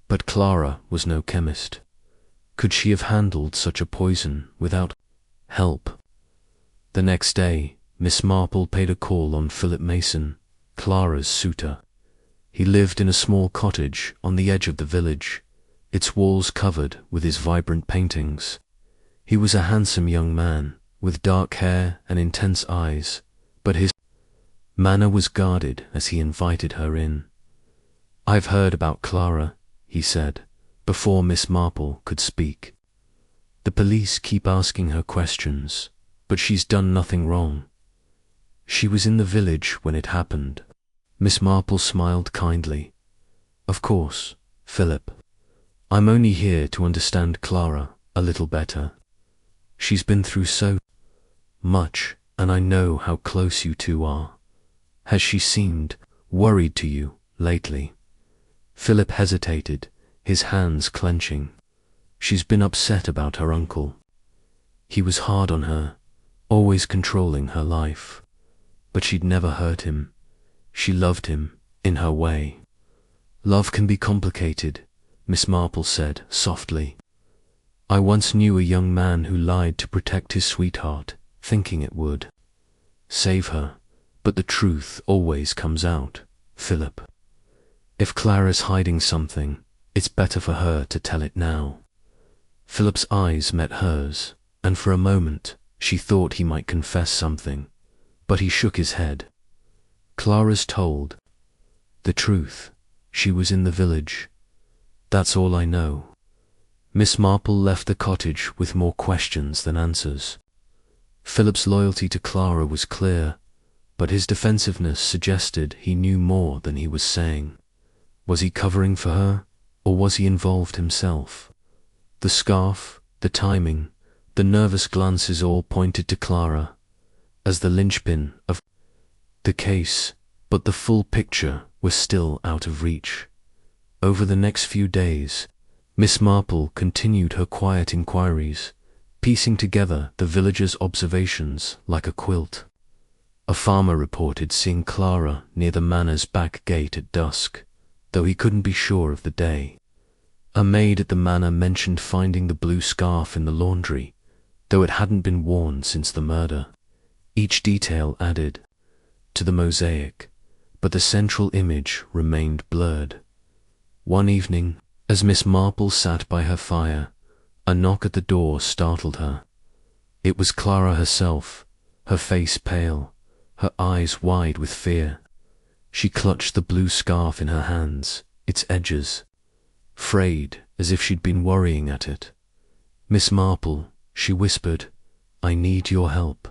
But Clara was no chemist. Could she have handled such a poison without help? The next day, Miss Marple paid a call on Philip Mason, Clara's suitor. He lived in a small cottage on the edge of the village, its walls covered with his vibrant paintings. He was a handsome young man, with dark hair and intense eyes, but his manner was guarded as he invited her in. "I've heard about Clara," he said, before Miss Marple could speak. "The police keep asking her questions, but she's done nothing wrong. She was in the village when it happened." Miss Marple smiled kindly. "Of course, Philip. I'm only here to understand Clara a little better. She's been through so much, and I know how close you two are. Has she seemed worried to you lately?" Philip hesitated, his hands clenching. "She's been upset about her uncle. He was hard on her, always controlling her life. But she'd never hurt him. She loved him, in her way." "Love can be complicated," Miss Marple said softly. "I once knew a young man who lied to protect his sweetheart, thinking it would save her, but the truth always comes out, Philip. If Clara's hiding something, it's better for her to tell it now." Philip's eyes met hers, and for a moment she thought he might confess something, but he shook his head. "Clara's told the truth. She was in the village. That's all I know." Miss Marple left the cottage with more questions than answers. Philip's loyalty to Clara was clear, but his defensiveness suggested he knew more than he was saying. Was he covering for her, or was he involved himself? The scarf, the timing, the nervous glances all pointed to Clara as the linchpin of the case, but the full picture was still out of reach. Over the next few days, Miss Marple continued her quiet inquiries, piecing together the villagers' observations like a quilt. A farmer reported seeing Clara near the manor's back gate at dusk, though he couldn't be sure of the day. A maid at the manor mentioned finding the blue scarf in the laundry, though it hadn't been worn since the murder. Each detail added to the mosaic, but the central image remained blurred. One evening, as Miss Marple sat by her fire, a knock at the door startled her. It was Clara herself, her face pale, her eyes wide with fear. She clutched the blue scarf in her hands, its edges frayed as if she'd been worrying at it. "Miss Marple," she whispered, "I need your help.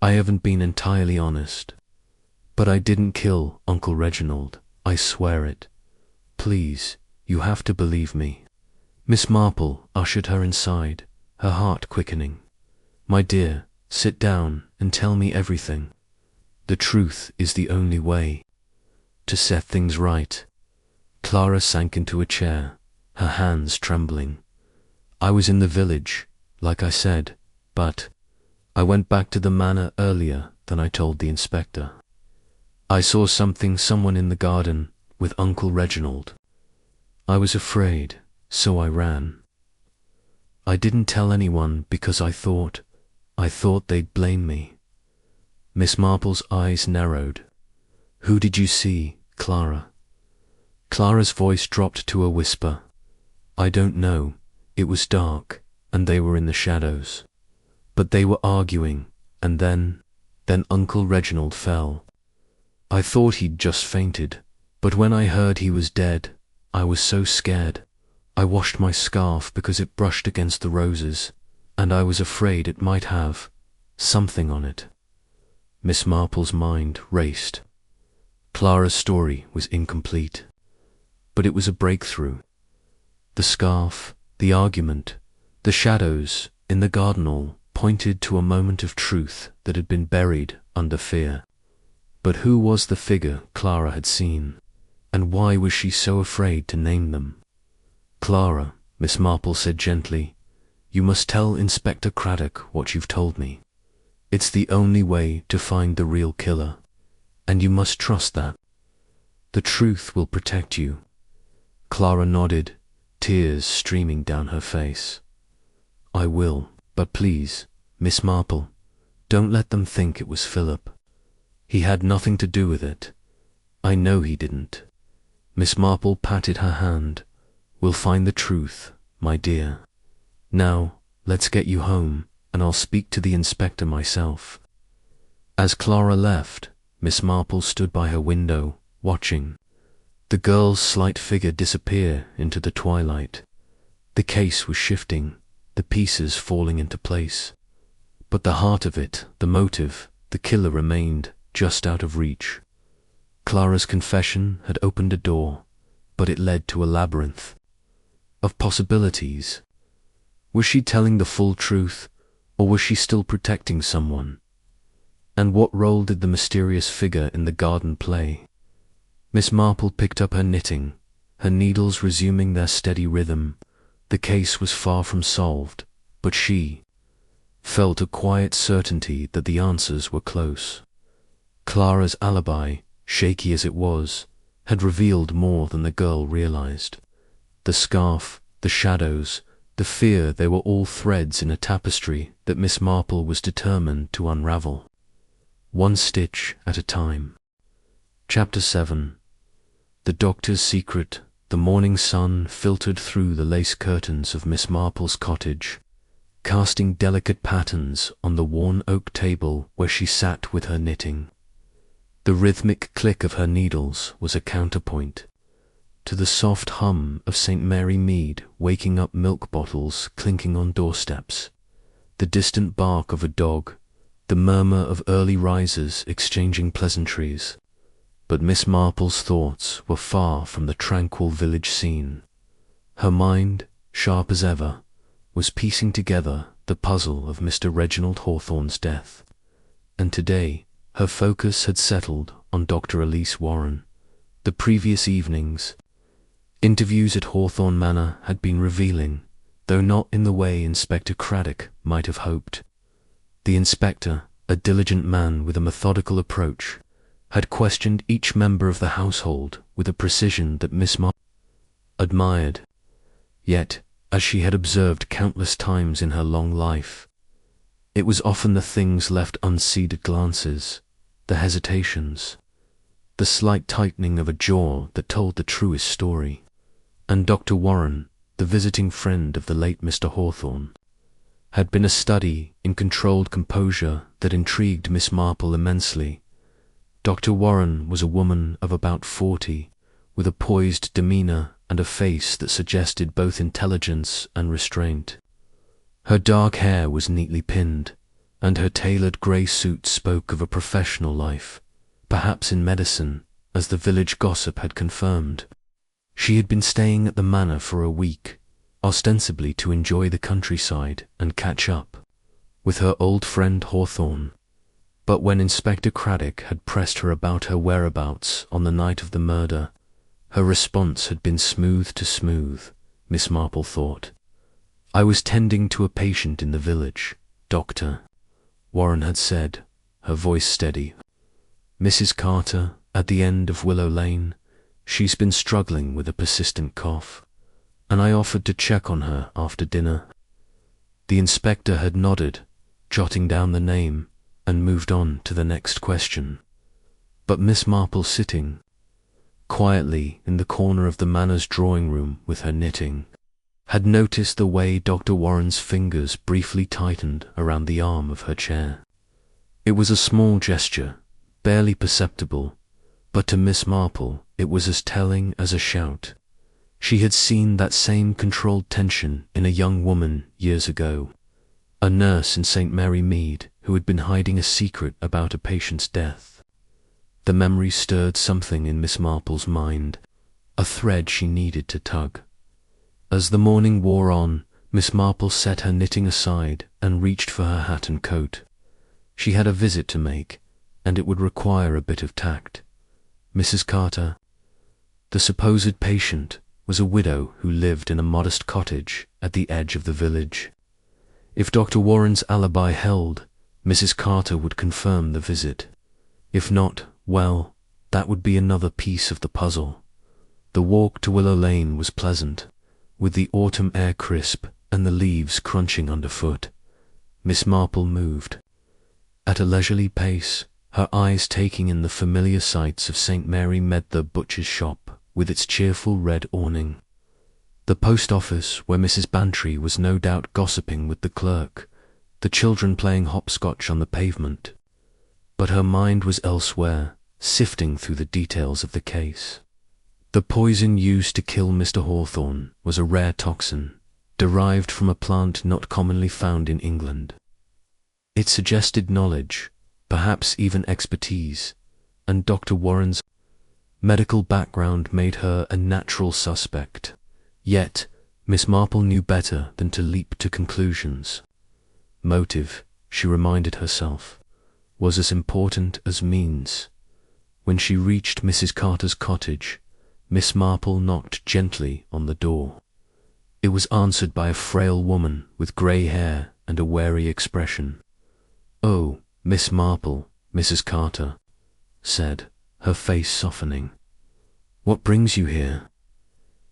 I haven't been entirely honest, but I didn't kill Uncle Reginald, I swear it. Please, you have to believe me." Miss Marple ushered her inside, her heart quickening. "My dear, sit down and tell me everything. The truth is the only way to set things right." Clara sank into a chair, her hands trembling. "I was in the village, like I said, but I went back to the manor earlier than I told the inspector. I saw someone in the garden with Uncle Reginald. I was afraid, so I ran. I didn't tell anyone because I thought they'd blame me." Miss Marple's eyes narrowed. "Who did you see, Clara?" Clara's voice dropped to a whisper. "I don't know. It was dark, and they were in the shadows. But they were arguing, and then Uncle Reginald fell. I thought he'd just fainted, but when I heard he was dead, I was so scared. I washed my scarf because it brushed against the roses, and I was afraid it might have something on it." Miss Marple's mind raced. Clara's story was incomplete, but it was a breakthrough. The scarf, the argument, the shadows in the garden all pointed to a moment of truth that had been buried under fear. But who was the figure Clara had seen, and why was she so afraid to name them? "Clara," Miss Marple said gently, "you must tell Inspector Craddock what you've told me. It's the only way to find the real killer, and you must trust that. The truth will protect you." Clara nodded, tears streaming down her face. "I will, but please, Miss Marple, don't let them think it was Philip. He had nothing to do with it. I know he didn't." Miss Marple patted her hand. "We'll find the truth, my dear. Now, let's get you home, and I'll speak to the inspector myself." As Clara left, Miss Marple stood by her window, watching the girl's slight figure disappear into the twilight. The case was shifting, the pieces falling into place. But the heart of it, the motive, the killer remained just out of reach. Clara's confession had opened a door, but it led to a labyrinth of possibilities. Was she telling the full truth, or was she still protecting someone? And what role did the mysterious figure in the garden play? Miss Marple picked up her knitting, her needles resuming their steady rhythm. The case was far from solved, but she felt a quiet certainty that the answers were close. Clara's alibi, shaky as it was, had revealed more than the girl realized. The scarf, the shadows, the fear, they were all threads in a tapestry that Miss Marple was determined to unravel, one stitch at a time. Chapter 7. The Doctor's Secret. The morning sun filtered through the lace curtains of Miss Marple's cottage, casting delicate patterns on the worn oak table where she sat with her knitting. The rhythmic click of her needles was a counterpoint to the soft hum of St. Mary Mead waking up milk bottles clinking on doorsteps, the distant bark of a dog, the murmur of early risers exchanging pleasantries. But Miss Marple's thoughts were far from the tranquil village scene. Her mind, sharp as ever, was piecing together the puzzle of Mr. Reginald Hawthorne's death, and today her focus had settled on Dr. Elise Warren. The previous evening's interviews at Hawthorne Manor had been revealing, though not in the way Inspector Craddock might have hoped. The inspector, a diligent man with a methodical approach, had questioned each member of the household with a precision that Miss Marple admired. Yet, as she had observed countless times in her long life, it was often the things left unseeded glances, the hesitations, the slight tightening of a jaw that told the truest story. And Dr. Warren, the visiting friend of the late Mr. Hawthorne, had been a study in controlled composure that intrigued Miss Marple immensely. Dr. Warren was a woman of about 40, with a poised demeanour and a face that suggested both intelligence and restraint. Her dark hair was neatly pinned, and her tailored grey suit spoke of a professional life, perhaps in medicine, as the village gossip had confirmed. She had been staying at the manor for a week, ostensibly to enjoy the countryside and catch up with her old friend Hawthorne. But when Inspector Craddock had pressed her about her whereabouts on the night of the murder, her response had been smooth to smooth, Miss Marple thought. "I was tending to a patient in the village, Doctor," Warren had said, her voice steady. "Mrs. Carter, at the end of Willow Lane. She's been struggling with a persistent cough, and I offered to check on her after dinner." The inspector had nodded, jotting down the name, and moved on to the next question. But Miss Marple, sitting quietly in the corner of the manor's drawing room with her knitting, had noticed the way Dr. Warren's fingers briefly tightened around the arm of her chair. It was a small gesture, barely perceptible, but to Miss Marple it was as telling as a shout. She had seen that same controlled tension in a young woman years ago, a nurse in St. Mary Mead who had been hiding a secret about a patient's death. The memory stirred something in Miss Marple's mind, a thread she needed to tug. As the morning wore on, Miss Marple set her knitting aside and reached for her hat and coat. She had a visit to make, and it would require a bit of tact. Mrs. Carter, the supposed patient, was a widow who lived in a modest cottage at the edge of the village. If Dr. Warren's alibi held, Mrs. Carter would confirm the visit. If not, well, that would be another piece of the puzzle. The walk to Willow Lane was pleasant, with the autumn air crisp and the leaves crunching underfoot. Miss Marple moved at a leisurely pace, her eyes taking in the familiar sights of St. Mary Medlar butcher's shop with its cheerful red awning, the post office where Mrs. Bantry was no doubt gossiping with the clerk, the children playing hopscotch on the pavement. But her mind was elsewhere, sifting through the details of the case. The poison used to kill Mr. Hawthorne was a rare toxin, derived from a plant not commonly found in England. It suggested knowledge, perhaps even expertise, and Dr. Warren's medical background made her a natural suspect. Yet, Miss Marple knew better than to leap to conclusions. Motive, she reminded herself, was as important as means. When she reached Mrs. Carter's cottage, Miss Marple knocked gently on the door. It was answered by a frail woman with grey hair and a wary expression. "Oh, Miss Marple," Mrs. Carter said, her face softening. "What brings you here?"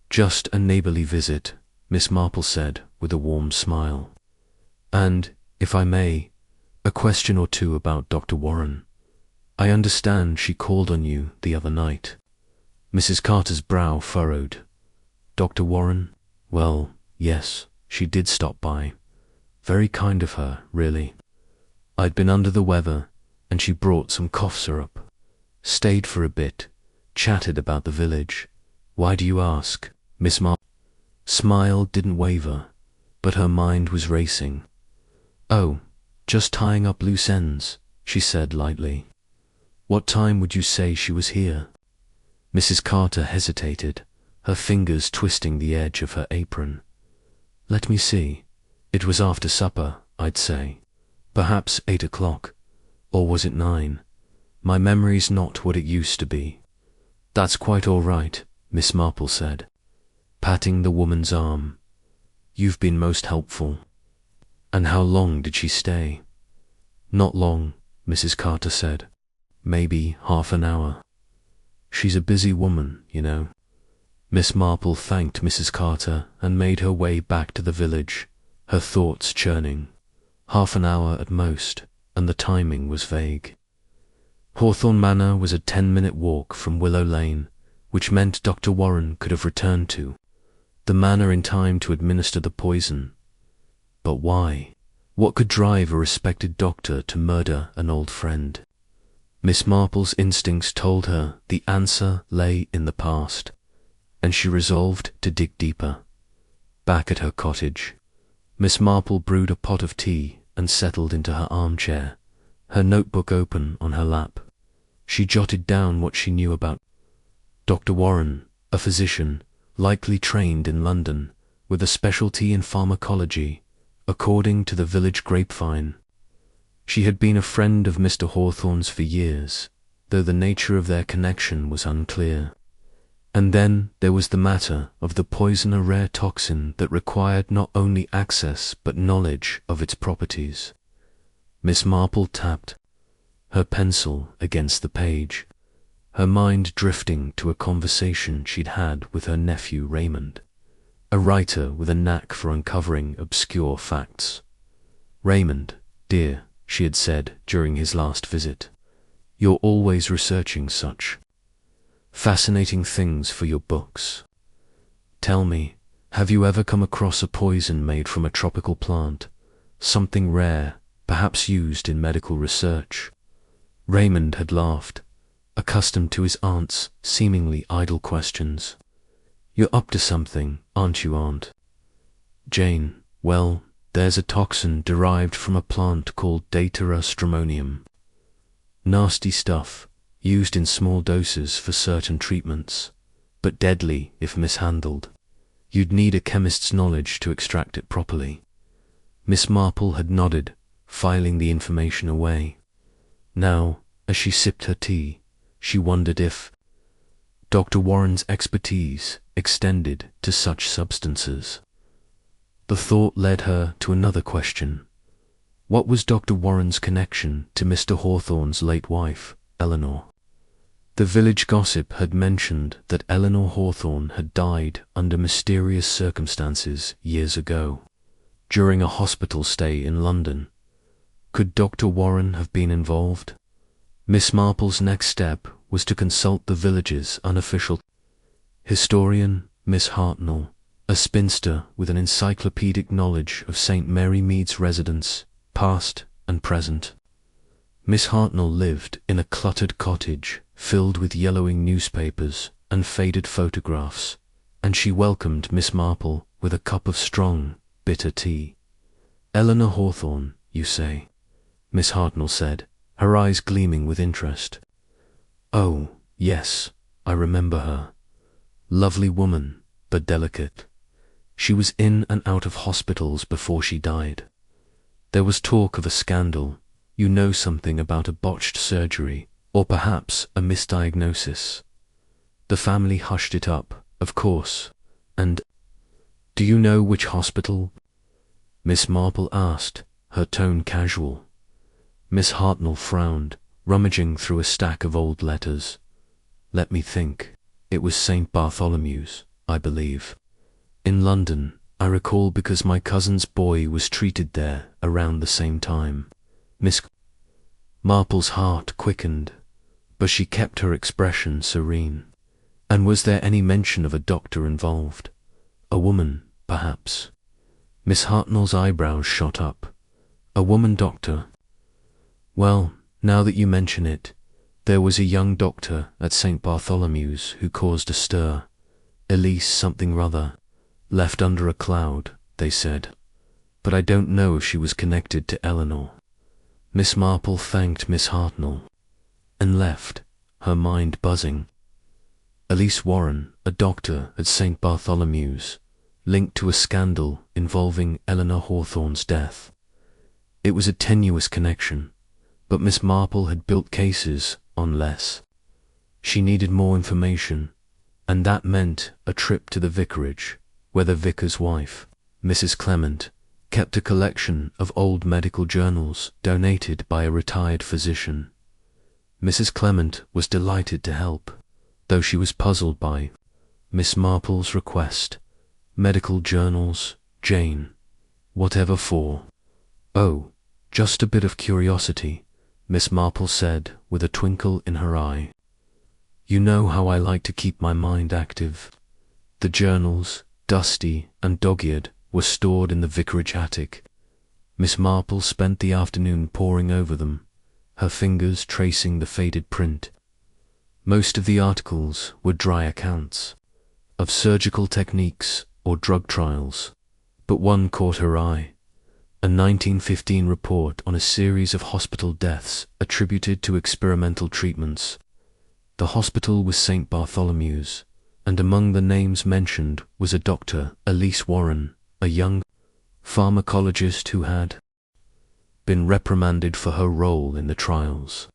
"Just a neighbourly visit," Miss Marple said with a warm smile. "And, if I may, a question or two about Dr. Warren. I understand she called on you the other night." Mrs. Carter's brow furrowed. "Dr. Warren? Well, yes, she did stop by. Very kind of her, really. I'd been under the weather, and she brought some cough syrup. Stayed for a bit, chatted about the village. Why do you ask?" Miss Marple's smile didn't waver, but her mind was racing. "Oh, just tying up loose ends," she said lightly. "What time would you say she was here?" Mrs. Carter hesitated, her fingers twisting the edge of her apron. "Let me see. It was after supper, I'd say. Perhaps 8 o'clock. Or was it 9? My memory's not what it used to be." "That's quite all right," Miss Marple said, patting the woman's arm. "You've been most helpful." "And how long did she stay?" "Not long," Mrs. Carter said. "Maybe half an hour. She's a busy woman, you know." Miss Marple thanked Mrs. Carter and made her way back to the village, her thoughts churning. Half an hour at most, and the timing was vague. Hawthorne Manor was a 10-minute walk from Willow Lane, which meant Dr. Warren could have returned to the manor in time to administer the poison. But why? What could drive a respected doctor to murder an old friend? Miss Marple's instincts told her the answer lay in the past, and she resolved to dig deeper. Back at her cottage, Miss Marple brewed a pot of tea and settled into her armchair, her notebook open on her lap. She jotted down what she knew about Dr. Warren, a physician, likely trained in London, with a specialty in pharmacology, according to the village grapevine. She had been a friend of Mr. Hawthorne's for years, though the nature of their connection was unclear. And then there was the matter of the poison, a rare toxin that required not only access but knowledge of its properties. Miss Marple tapped her pencil against the page, her mind drifting to a conversation she'd had with her nephew Raymond, a writer with a knack for uncovering obscure facts. "Raymond, dear," she had said during his last visit, "you're always researching such fascinating things for your books. Tell me, have you ever come across a poison made from a tropical plant, something rare, perhaps used in medical research?" Raymond had laughed, accustomed to his aunt's seemingly idle questions. "You're up to something, aren't you, Aunt?" "Jane, well, there's a toxin derived from a plant called Datura stramonium. Nasty stuff, used in small doses for certain treatments, but deadly if mishandled. You'd need a chemist's knowledge to extract it properly. Miss Marple had nodded, filing the information away. Now, as she sipped her tea, she wondered if Dr. Warren's expertise extended to such substances. The thought led her to another question. What was Dr. Warren's connection to Mr. Hawthorne's late wife, Eleanor? The village gossip had mentioned that Eleanor Hawthorne had died under mysterious circumstances years ago, during a hospital stay in London. Could Dr. Warren have been involved? Miss Marple's next step was to consult the village's unofficial historian, Miss Hartnell, a spinster with an encyclopedic knowledge of St. Mary Mead's residents, past and present. Miss Hartnell lived in a cluttered cottage filled with yellowing newspapers and faded photographs, and she welcomed Miss Marple with a cup of strong, bitter tea. Eleanor Hawthorne, you say? Miss Hartnell said, her eyes gleaming with interest. Oh, yes, I remember her. Lovely woman, but delicate. She was in and out of hospitals before she died. There was talk of a scandal. You know something about a botched surgery, or perhaps a misdiagnosis. The family hushed it up, of course. And do you know which hospital? Miss Marple asked, her tone casual. Miss Hartnell frowned, rummaging through a stack of old letters. Let me think. It was St. Bartholomew's, I believe. In London, I recall, because my cousin's boy was treated there around the same time. Miss Marple's heart quickened, but she kept her expression serene. And was there any mention of a doctor involved? A woman, perhaps? Miss Hartnell's eyebrows shot up. A woman doctor? Well, now that you mention it, there was a young doctor at St. Bartholomew's who caused a stir. Elise something rather. Left under a cloud, they said. But I don't know if she was connected to Eleanor. Miss Marple thanked Miss Hartnell and left, her mind buzzing. Elise Warren, a doctor at St. Bartholomew's, linked to a scandal involving Eleanor Hawthorne's death. It was a tenuous connection, but Miss Marple had built cases on less. She needed more information, and that meant a trip to the vicarage, where the vicar's wife, Mrs. Clement, kept a collection of old medical journals donated by a retired physician. Mrs. Clement was delighted to help, though she was puzzled by Miss Marple's request. Medical journals, Jane. Whatever for? Oh, just a bit of curiosity, Miss Marple said with a twinkle in her eye. You know how I like to keep my mind active. The journals, dusty and dog-eared, were stored in the vicarage attic. Miss Marple spent the afternoon poring over them, her fingers tracing the faded print. Most of the articles were dry accounts of surgical techniques or drug trials, but one caught her eye, a 1915 report on a series of hospital deaths attributed to experimental treatments. The hospital was St. Bartholomew's, and among the names mentioned was a Dr. Elise Warren, a young pharmacologist who had been reprimanded for her role in the trials.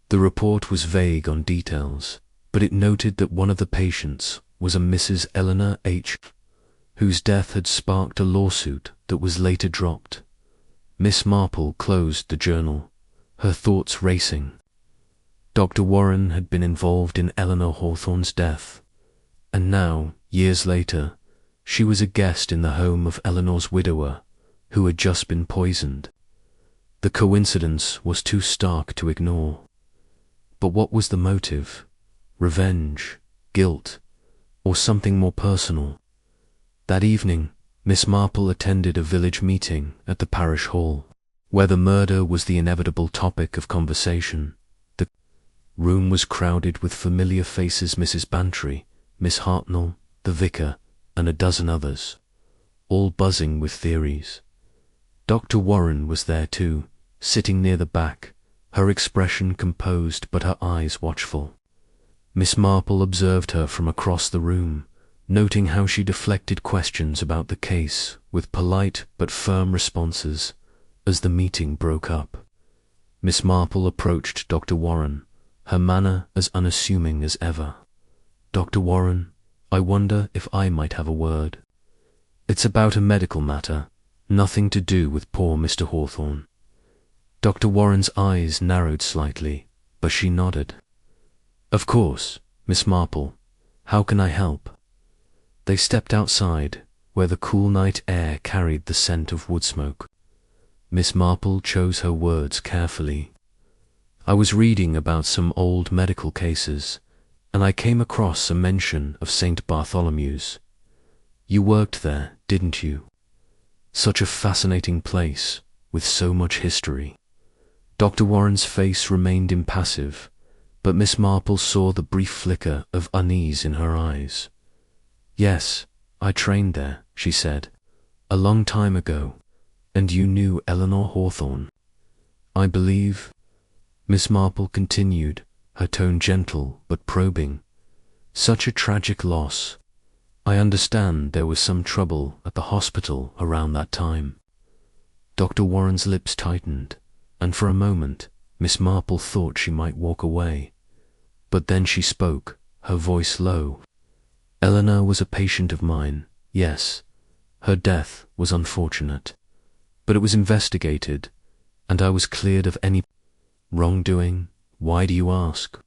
The report was vague on details, but it noted that one of the patients was a Mrs. Eleanor H., whose death had sparked a lawsuit that was later dropped. Miss Marple closed the journal, her thoughts racing. Dr. Warren had been involved in Eleanor Hawthorne's death, and now, years later, she was a guest in the home of Eleanor's widower, who had just been poisoned. The coincidence was too stark to ignore. But what was the motive? Revenge, guilt, or something more personal? That evening, Miss Marple attended a village meeting at the parish hall, where the murder was the inevitable topic of conversation. The room was crowded with familiar faces: Mrs. Bantry, Miss Hartnell, the vicar, and a dozen others, all buzzing with theories. Dr. Warren was there too, sitting near the back, her expression composed but her eyes watchful. Miss Marple observed her from across the room, noting how she deflected questions about the case with polite but firm responses as the meeting broke up. Miss Marple approached Dr. Warren, her manner as unassuming as ever. "Dr. Warren, I wonder if I might have a word. It's about a medical matter, nothing to do with poor Mr. Hawthorne." Dr. Warren's eyes narrowed slightly, but she nodded. "Of course, Miss Marple. How can I help?" They stepped outside, where the cool night air carried the scent of wood smoke. Miss Marple chose her words carefully. "I was reading about some old medical cases, and I came across a mention of St. Bartholomew's. You worked there, didn't you? Such a fascinating place, with so much history." Dr. Warren's face remained impassive, but Miss Marple saw the brief flicker of unease in her eyes. "Yes, I trained there," she said, "a long time ago. And you knew Eleanor Hawthorne?" "I believe," Miss Marple continued, her tone gentle but probing. "Such a tragic loss. I understand there was some trouble at the hospital around that time." Dr. Warren's lips tightened, and for a moment Miss Marple thought she might walk away. But then she spoke, her voice low. "Eleanor was a patient of mine, yes. Her death was unfortunate. But it was investigated, and I was cleared of any wrongdoing. Why do you ask?"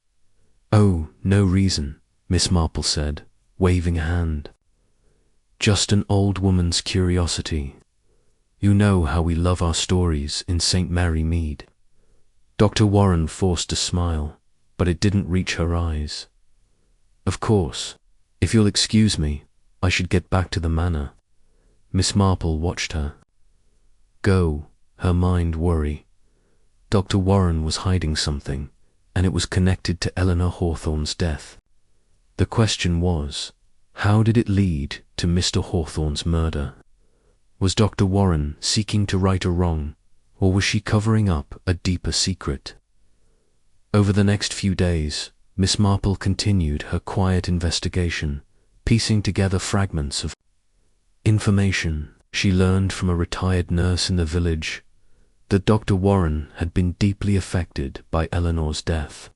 "Oh, no reason," Miss Marple said, waving a hand. "Just an old woman's curiosity. You know how we love our stories in St. Mary Mead." Dr. Warren forced a smile, but it didn't reach her eyes. "Of course, if you'll excuse me, I should get back to the manor." Miss Marple watched her. Go, her mind worry. Dr. Warren was hiding something, and it was connected to Eleanor Hawthorne's death. The question was, how did it lead to Mr. Hawthorne's murder? Was Dr. Warren seeking to right a wrong, or was she covering up a deeper secret? Over the next few days, Miss Marple continued her quiet investigation, piecing together fragments of information she learned from a retired nurse in the village that Dr. Warren had been deeply affected by Eleanor's death,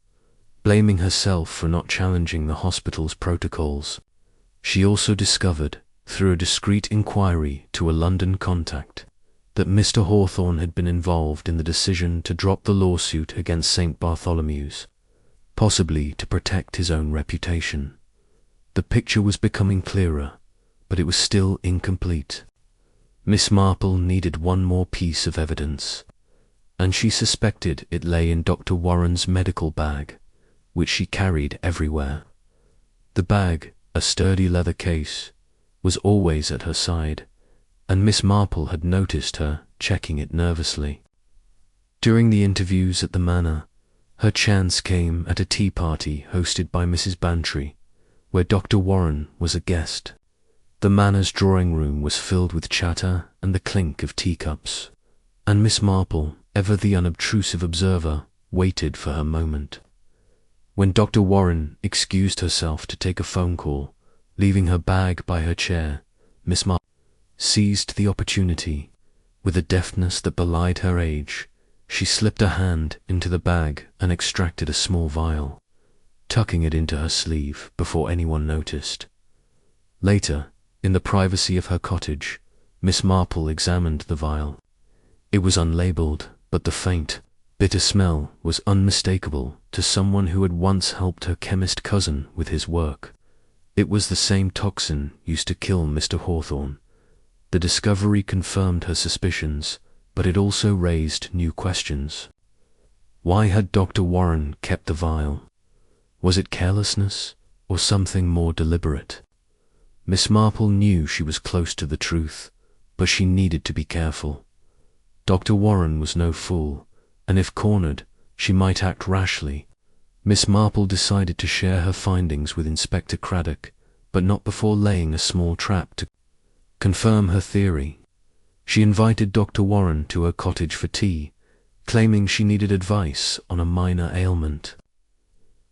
blaming herself for not challenging the hospital's protocols. She also discovered, through a discreet inquiry to a London contact, that Mr. Hawthorne had been involved in the decision to drop the lawsuit against St. Bartholomew's, possibly to protect his own reputation. The picture was becoming clearer, but it was still incomplete. Miss Marple needed one more piece of evidence, and she suspected it lay in Dr. Warren's medical bag, which she carried everywhere. The bag, a sturdy leather case, was always at her side, and Miss Marple had noticed her checking it nervously. During the interviews at the manor, her chance came at a tea party hosted by Mrs. Bantry, where Dr. Warren was a guest. The manor's drawing room was filled with chatter and the clink of teacups, and Miss Marple, ever the unobtrusive observer, waited for her moment. When Dr. Warren excused herself to take a phone call, leaving her bag by her chair, Miss Marple seized the opportunity. With a deftness that belied her age, she slipped a hand into the bag and extracted a small vial, tucking it into her sleeve before anyone noticed. Later, in the privacy of her cottage, Miss Marple examined the vial. It was unlabeled, but the faint, bitter smell was unmistakable to someone who had once helped her chemist cousin with his work. It was the same toxin used to kill Mr. Hawthorne. The discovery confirmed her suspicions, but it also raised new questions. Why had Dr. Warren kept the vial? Was it carelessness, or something more deliberate? Miss Marple knew she was close to the truth, but she needed to be careful. Dr. Warren was no fool, and if cornered, she might act rashly. Miss Marple decided to share her findings with Inspector Craddock, but not before laying a small trap to confirm her theory. She invited Dr. Warren to her cottage for tea, claiming she needed advice on a minor ailment.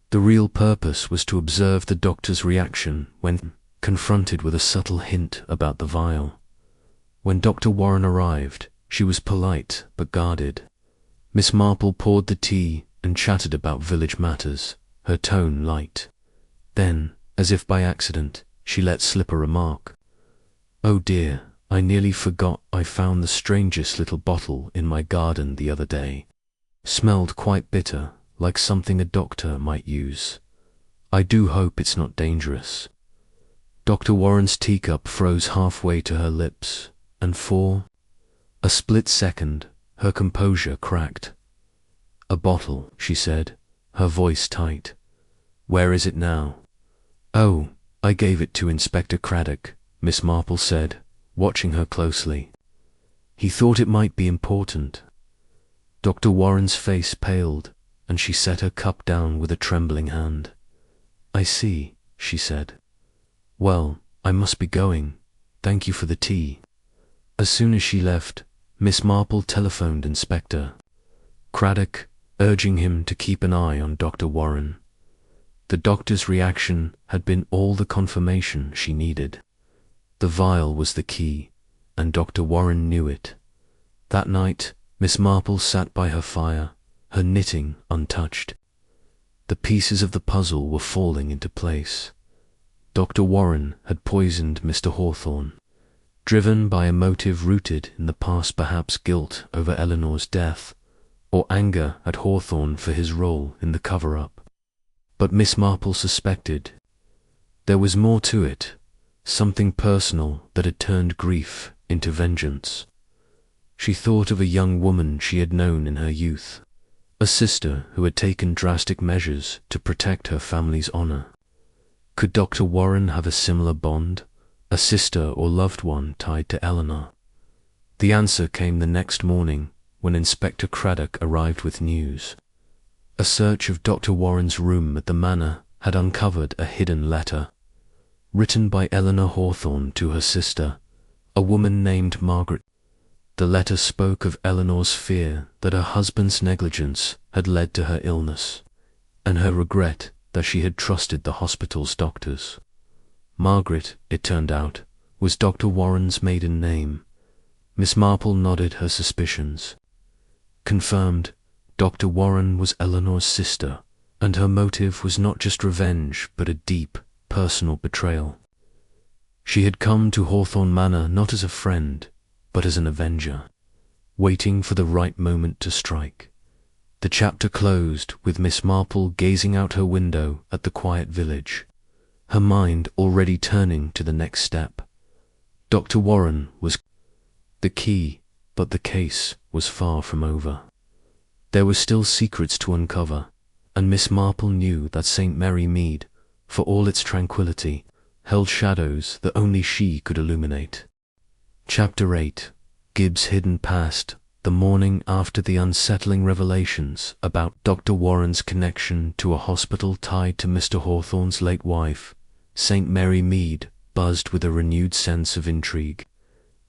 The real purpose was to observe the doctor's reaction when confronted with a subtle hint about the vial. When Dr. Warren arrived, she was polite but guarded. Miss Marple poured the tea and chatted about village matters, her tone light. Then, as if by accident, she let slip a remark. "Oh dear, I nearly forgot I found the strangest little bottle in my garden the other day. Smelled quite bitter, like something a doctor might use. I do hope it's not dangerous." Dr. Warren's teacup froze halfway to her lips, and for a split second her composure cracked. "A bottle," she said, her voice tight. "Where is it now?" "Oh, I gave it to Inspector Craddock," Miss Marple said, watching her closely. "He thought it might be important." Dr. Warren's face paled, and she set her cup down with a trembling hand. "I see," she said. "Well, I must be going. Thank you for the tea." As soon as she left, Miss Marple telephoned Inspector Craddock, urging him to keep an eye on Dr. Warren. The doctor's reaction had been all the confirmation she needed. The vial was the key, and Dr. Warren knew it. That night, Miss Marple sat by her fire, her knitting untouched. The pieces of the puzzle were falling into place. Dr. Warren had poisoned Mr. Hawthorne, driven by a motive rooted in the past, perhaps guilt over Eleanor's death, or anger at Hawthorne for his role in the cover-up. But Miss Marple suspected there was more to it, something personal that had turned grief into vengeance. She thought of a young woman she had known in her youth, a sister who had taken drastic measures to protect her family's honor. Could Dr. Warren have a similar bond, a sister or loved one tied to Eleanor? The answer came the next morning when Inspector Craddock arrived with news. A search of Dr. Warren's room at the manor had uncovered a hidden letter, written by Eleanor Hawthorne to her sister, a woman named Margaret. The letter spoke of Eleanor's fear that her husband's negligence had led to her illness, and her regret that she had trusted the hospital's doctors. Margaret, it turned out, was Dr. Warren's maiden name. Miss Marple nodded her suspicions. Confirmed, Dr. Warren was Eleanor's sister, and her motive was not just revenge but a deep, personal betrayal. She had come to Hawthorne Manor not as a friend, but as an avenger, waiting for the right moment to strike. The chapter closed with Miss Marple gazing out her window at the quiet village, her mind already turning to the next step. Dr. Warren was the key, but the case was far from over. There were still secrets to uncover, and Miss Marple knew that St. Mary Mead, for all its tranquility, held shadows that only she could illuminate. Chapter 8. Gibbs' Hidden Past. The morning after the unsettling revelations about Dr. Warren's connection to a hospital tied to Mr. Hawthorne's late wife, St. Mary Mead buzzed with a renewed sense of intrigue.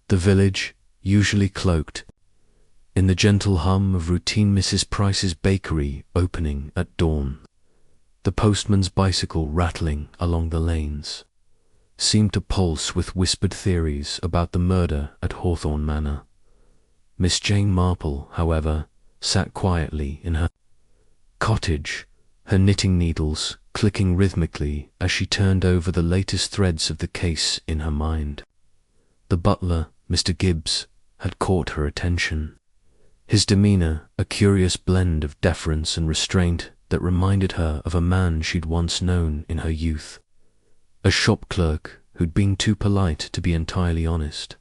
The village, usually cloaked in the gentle hum of routine Mrs. Price's bakery opening at dawn, the postman's bicycle rattling along the lanes, seemed to pulse with whispered theories about the murder at Hawthorne Manor. Miss Jane Marple, however, sat quietly in her cottage, her knitting needles clicking rhythmically as she turned over the latest threads of the case in her mind. The butler, Mr. Gibbs, had caught her attention, his demeanor a curious blend of deference and restraint that reminded her of a man she'd once known in her youth, a shop clerk who'd been too polite to be entirely honest.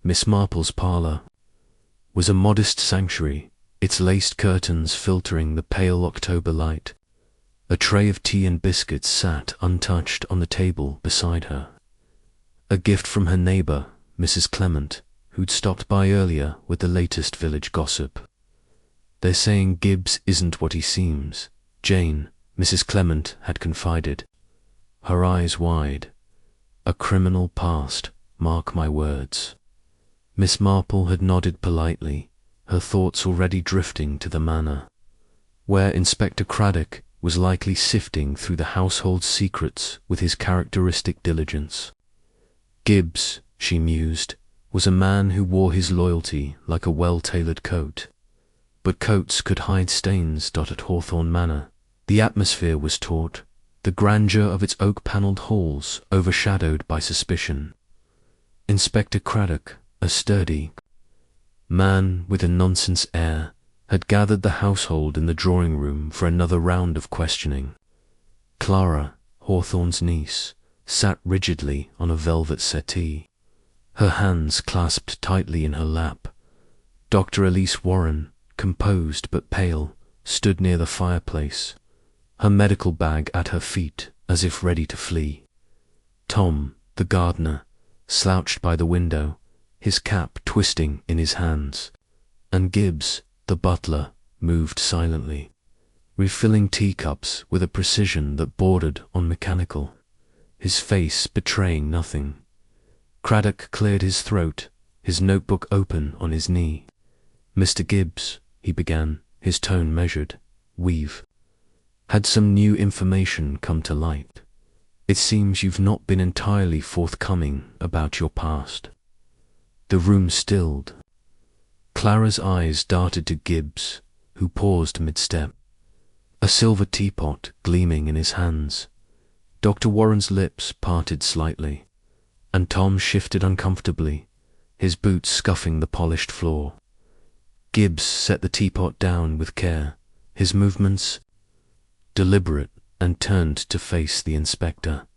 Miss Marple's parlour was a modest sanctuary, its laced curtains filtering the pale October light. A tray of tea and biscuits sat untouched on the table beside her, a gift from her neighbour, Mrs. Clement, who'd stopped by earlier with the latest village gossip. "They're saying Gibbs isn't what he seems," Jane, Mrs. Clement, had confided, her eyes wide. "A criminal past, mark my words." Miss Marple had nodded politely, her thoughts already drifting to the manor, where Inspector Craddock was likely sifting through the household's secrets with his characteristic diligence. Gibbs, she mused, was a man who wore his loyalty like a well-tailored coat. But coats could hide stains. At Hawthorne Manor, the atmosphere was taut, the grandeur of its oak-panelled halls overshadowed by suspicion. Inspector Craddock, a sturdy man with a nonsense air, had gathered the household in the drawing-room for another round of questioning. Clara, Hawthorne's niece, sat rigidly on a velvet settee, her hands clasped tightly in her lap. Dr. Elise Warren, composed but pale, stood near the fireplace, her medical bag at her feet as if ready to flee. Tom, the gardener, slouched by the window, his cap twisting in his hands, and Gibbs, the butler, moved silently, refilling teacups with a precision that bordered on mechanical, his face betraying nothing. Craddock cleared his throat, his notebook open on his knee. "Mr. Gibbs," he began, his tone measured, "we've had some new information come to light. It seems you've not been entirely forthcoming about your past." The room stilled. Clara's eyes darted to Gibbs, who paused mid-step, a silver teapot gleaming in his hands. Dr. Warren's lips parted slightly, and Tom shifted uncomfortably, his boots scuffing the polished floor. Gibbs set the teapot down with care, his movements deliberate, and turned to face the inspector.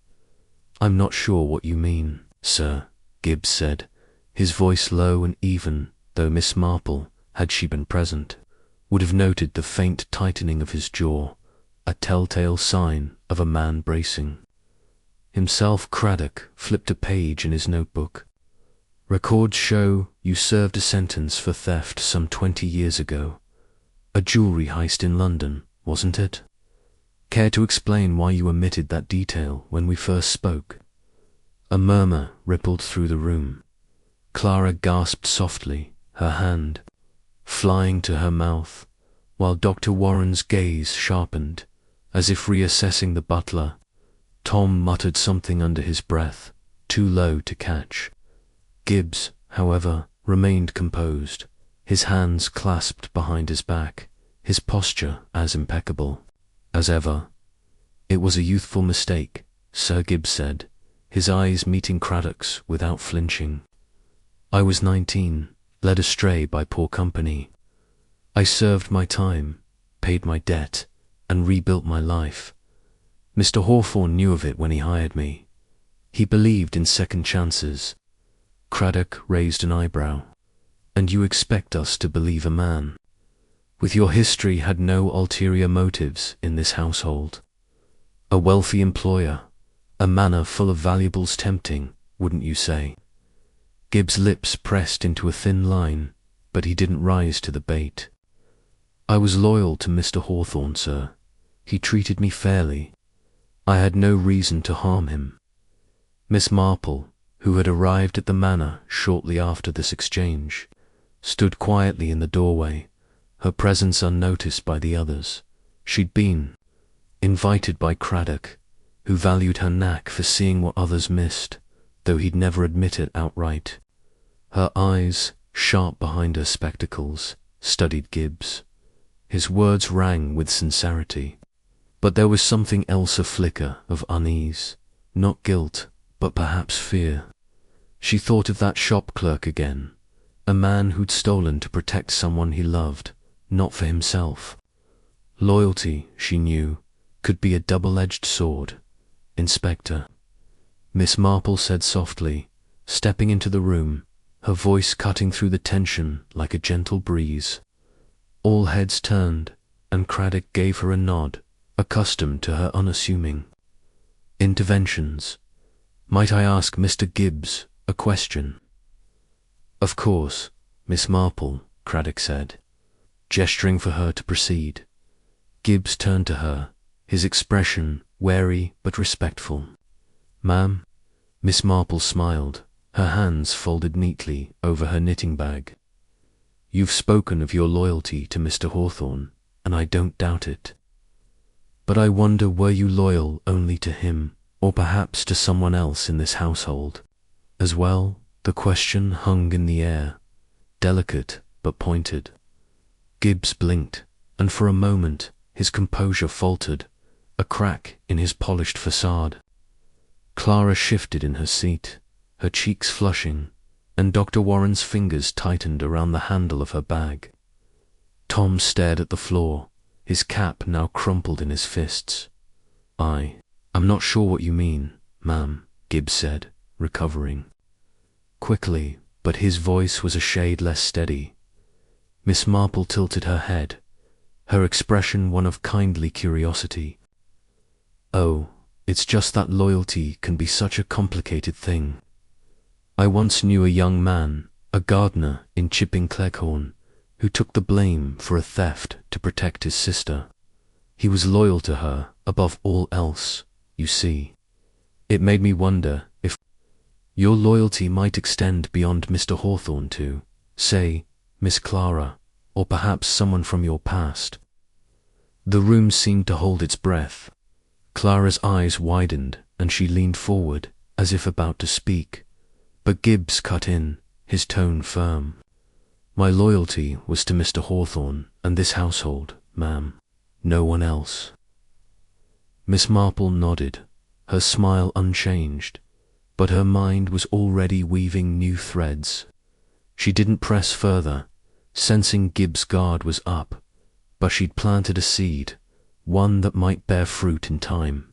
"I'm not sure what you mean, sir," Gibbs said, his voice low and even, though Miss Marple, had she been present, would have noted the faint tightening of his jaw, a telltale sign of a man bracing. Himself, Craddock flipped a page in his notebook. "Records show you served a sentence for theft some 20 years ago. A jewellery heist in London, wasn't it? Care to explain why you omitted that detail when we first spoke?" A murmur rippled through the room. Clara gasped softly, her hand flying to her mouth, while Dr. Warren's gaze sharpened, as if reassessing the butler. Tom muttered something under his breath, too low to catch. Gibbs, however, remained composed, his hands clasped behind his back, his posture as impeccable as ever. "It was a youthful mistake," Sir Gibbs said, his eyes meeting Craddock's without flinching. "I was 19, led astray by poor company. I served my time, paid my debt, and rebuilt my life. Mr. Hawthorne knew of it when he hired me. He believed in second chances." Craddock raised an eyebrow. "And you expect us to believe a man with your history had no ulterior motives in this household? A wealthy employer, a manor full of valuables tempting, wouldn't you say?" Gibbs' lips pressed into a thin line, but he didn't rise to the bait. "I was loyal to Mr. Hawthorne, sir. He treated me fairly. I had no reason to harm him." Miss Marple, who had arrived at the manor shortly after this exchange, stood quietly in the doorway, her presence unnoticed by the others. She'd been invited by Craddock, who valued her knack for seeing what others missed, though he'd never admit it outright. Her eyes, sharp behind her spectacles, studied Gibbs. His words rang with sincerity, but there was something else, a flicker of unease, not guilt, but perhaps fear. She thought of that shop clerk again, a man who'd stolen to protect someone he loved, not for himself. Loyalty, she knew, could be a double-edged sword. "Inspector," Miss Marple said softly, stepping into the room, her voice cutting through the tension like a gentle breeze. All heads turned, and Craddock gave her a nod, accustomed to her unassuming interventions. "Might I ask Mr. Gibbs a question?" "Of course, Miss Marple," Craddock said, gesturing for her to proceed. Gibbs turned to her, his expression wary but respectful. "Ma'am?" Miss Marple smiled, her hands folded neatly over her knitting bag. "You've spoken of your loyalty to Mr. Hawthorne, and I don't doubt it." But I wonder, were you loyal only to him, or perhaps to someone else in this household as well? The question hung in the air, delicate but pointed. Gibbs blinked, and for a moment his composure faltered, a crack in his polished facade. Clara shifted in her seat, her cheeks flushing, and Dr. Warren's fingers tightened around the handle of her bag. Tom stared at the floor, his cap now crumpled in his fists. I'm not sure what you mean, ma'am, Gibbs said, recovering quickly, but his voice was a shade less steady. Miss Marple tilted her head, her expression one of kindly curiosity. Oh, it's just that loyalty can be such a complicated thing. I once knew a young man, a gardener in Chipping Cleghorn, who took the blame for a theft to protect his sister. He was loyal to her above all else, you see. It made me wonder if your loyalty might extend beyond Mr. Hawthorne to, say, Miss Clara, or perhaps someone from your past. The room seemed to hold its breath. Clara's eyes widened and she leaned forward as if about to speak, but Gibbs cut in, his tone firm. My loyalty was to Mr. Hawthorne and this household, ma'am, no one else. Miss Marple nodded, her smile unchanged, but her mind was already weaving new threads. She didn't press further, sensing Gibbs' guard was up, but she'd planted a seed, one that might bear fruit in time.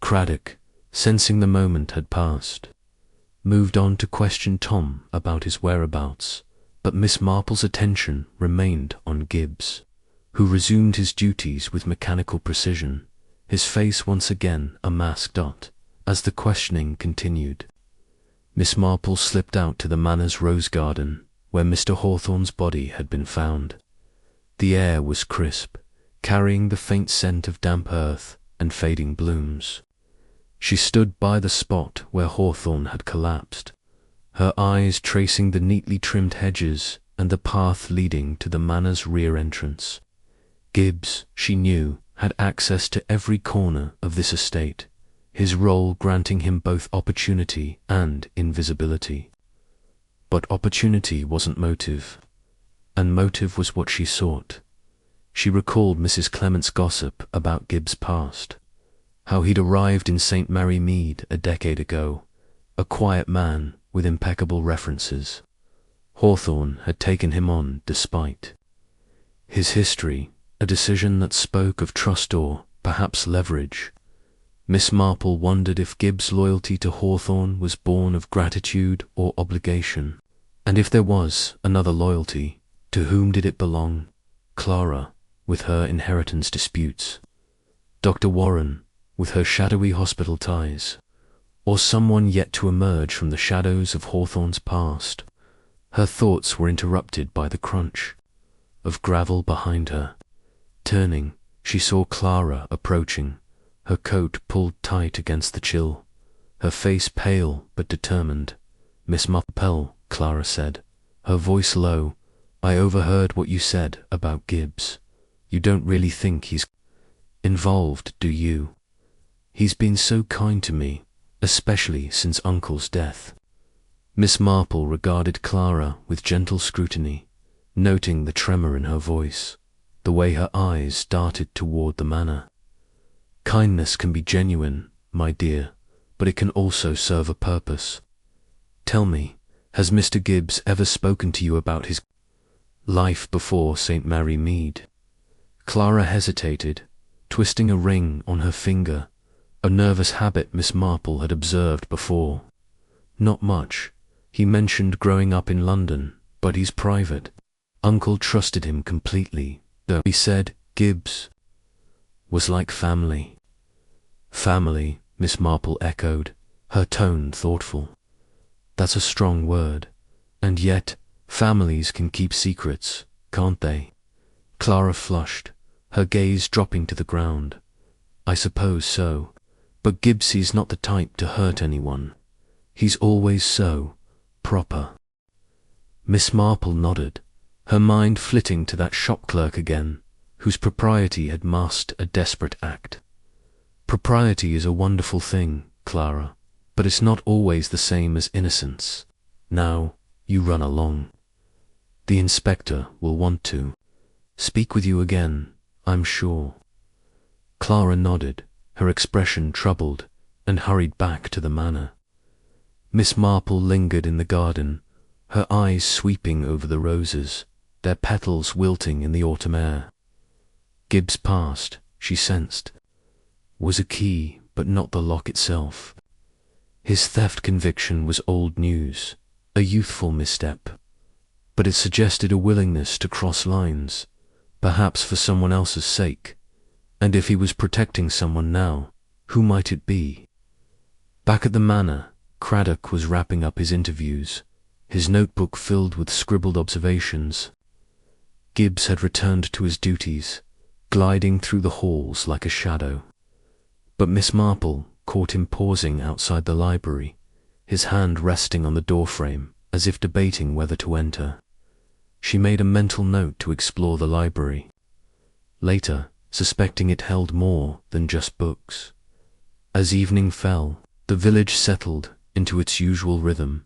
Craddock, sensing the moment had passed, moved on to question Tom about his whereabouts, but Miss Marple's attention remained on Gibbs, who resumed his duties with mechanical precision, his face once again a masked dot, as the questioning continued. Miss Marple slipped out to the Manor's rose garden, where Mr. Hawthorne's body had been found. The air was crisp, carrying the faint scent of damp earth and fading blooms. She stood by the spot where Hawthorne had collapsed, her eyes tracing the neatly trimmed hedges and the path leading to the Manor's rear entrance. Gibbs, she knew, had access to every corner of this estate, his role granting him both opportunity and invisibility. But opportunity wasn't motive, and motive was what she sought. She recalled Mrs. Clement's gossip about Gibbs' past, how he'd arrived in St. Mary Mead a decade ago, a quiet man with impeccable references. Hawthorne had taken him on despite his history, a decision that spoke of trust or, perhaps, leverage. Miss Marple wondered if Gibbs' loyalty to Hawthorne was born of gratitude or obligation, and if there was another loyalty, to whom did it belong? Clara, with her inheritance disputes, Dr. Warren, with her shadowy hospital ties, or someone yet to emerge from the shadows of Hawthorne's past. Her thoughts were interrupted by the crunch of gravel behind her. Turning, she saw Clara approaching, her coat pulled tight against the chill, her face pale but determined. Miss Marple, Clara said, her voice low, I overheard what you said about Gibbs. You don't really think he's involved, do you? He's been so kind to me, especially since Uncle's death. Miss Marple regarded Clara with gentle scrutiny, noting the tremor in her voice, the way her eyes darted toward the Manor. Kindness can be genuine, my dear, but it can also serve a purpose. Tell me, has Mr. Gibbs ever spoken to you about his life before St. Mary Mead? Clara hesitated, twisting a ring on her finger, a nervous habit Miss Marple had observed before. Not much. He mentioned growing up in London, but he's private. Uncle trusted him completely, though he said Gibbs was like family. Family, Miss Marple echoed, her tone thoughtful. That's a strong word, and yet families can keep secrets, can't they? Clara flushed, her gaze dropping to the ground. I suppose so, but Gibbsie's not the type to hurt anyone. He's always so proper. Miss Marple nodded, her mind flitting to that shop clerk again, whose propriety had masked a desperate act. Propriety is a wonderful thing, Clara, but it's not always the same as innocence. Now, you run along. The inspector will want to speak with you again, I'm sure. Clara nodded, her expression troubled, and hurried back to the manor. Miss Marple lingered in the garden, her eyes sweeping over the roses, their petals wilting in the autumn air. Gibbs' past, she sensed, was a key, but not the lock itself. His theft conviction was old news, a youthful misstep, but it suggested a willingness to cross lines, perhaps for someone else's sake, and if he was protecting someone now, who might it be? Back at the manor, Craddock was wrapping up his interviews, his notebook filled with scribbled observations. Gibbs had returned to his duties, gliding through the halls like a shadow. But Miss Marple caught him pausing outside the library, his hand resting on the doorframe, as if debating whether to enter. She made a mental note to explore the library. Later, suspecting it held more than just books. As evening fell, the village settled into its usual rhythm,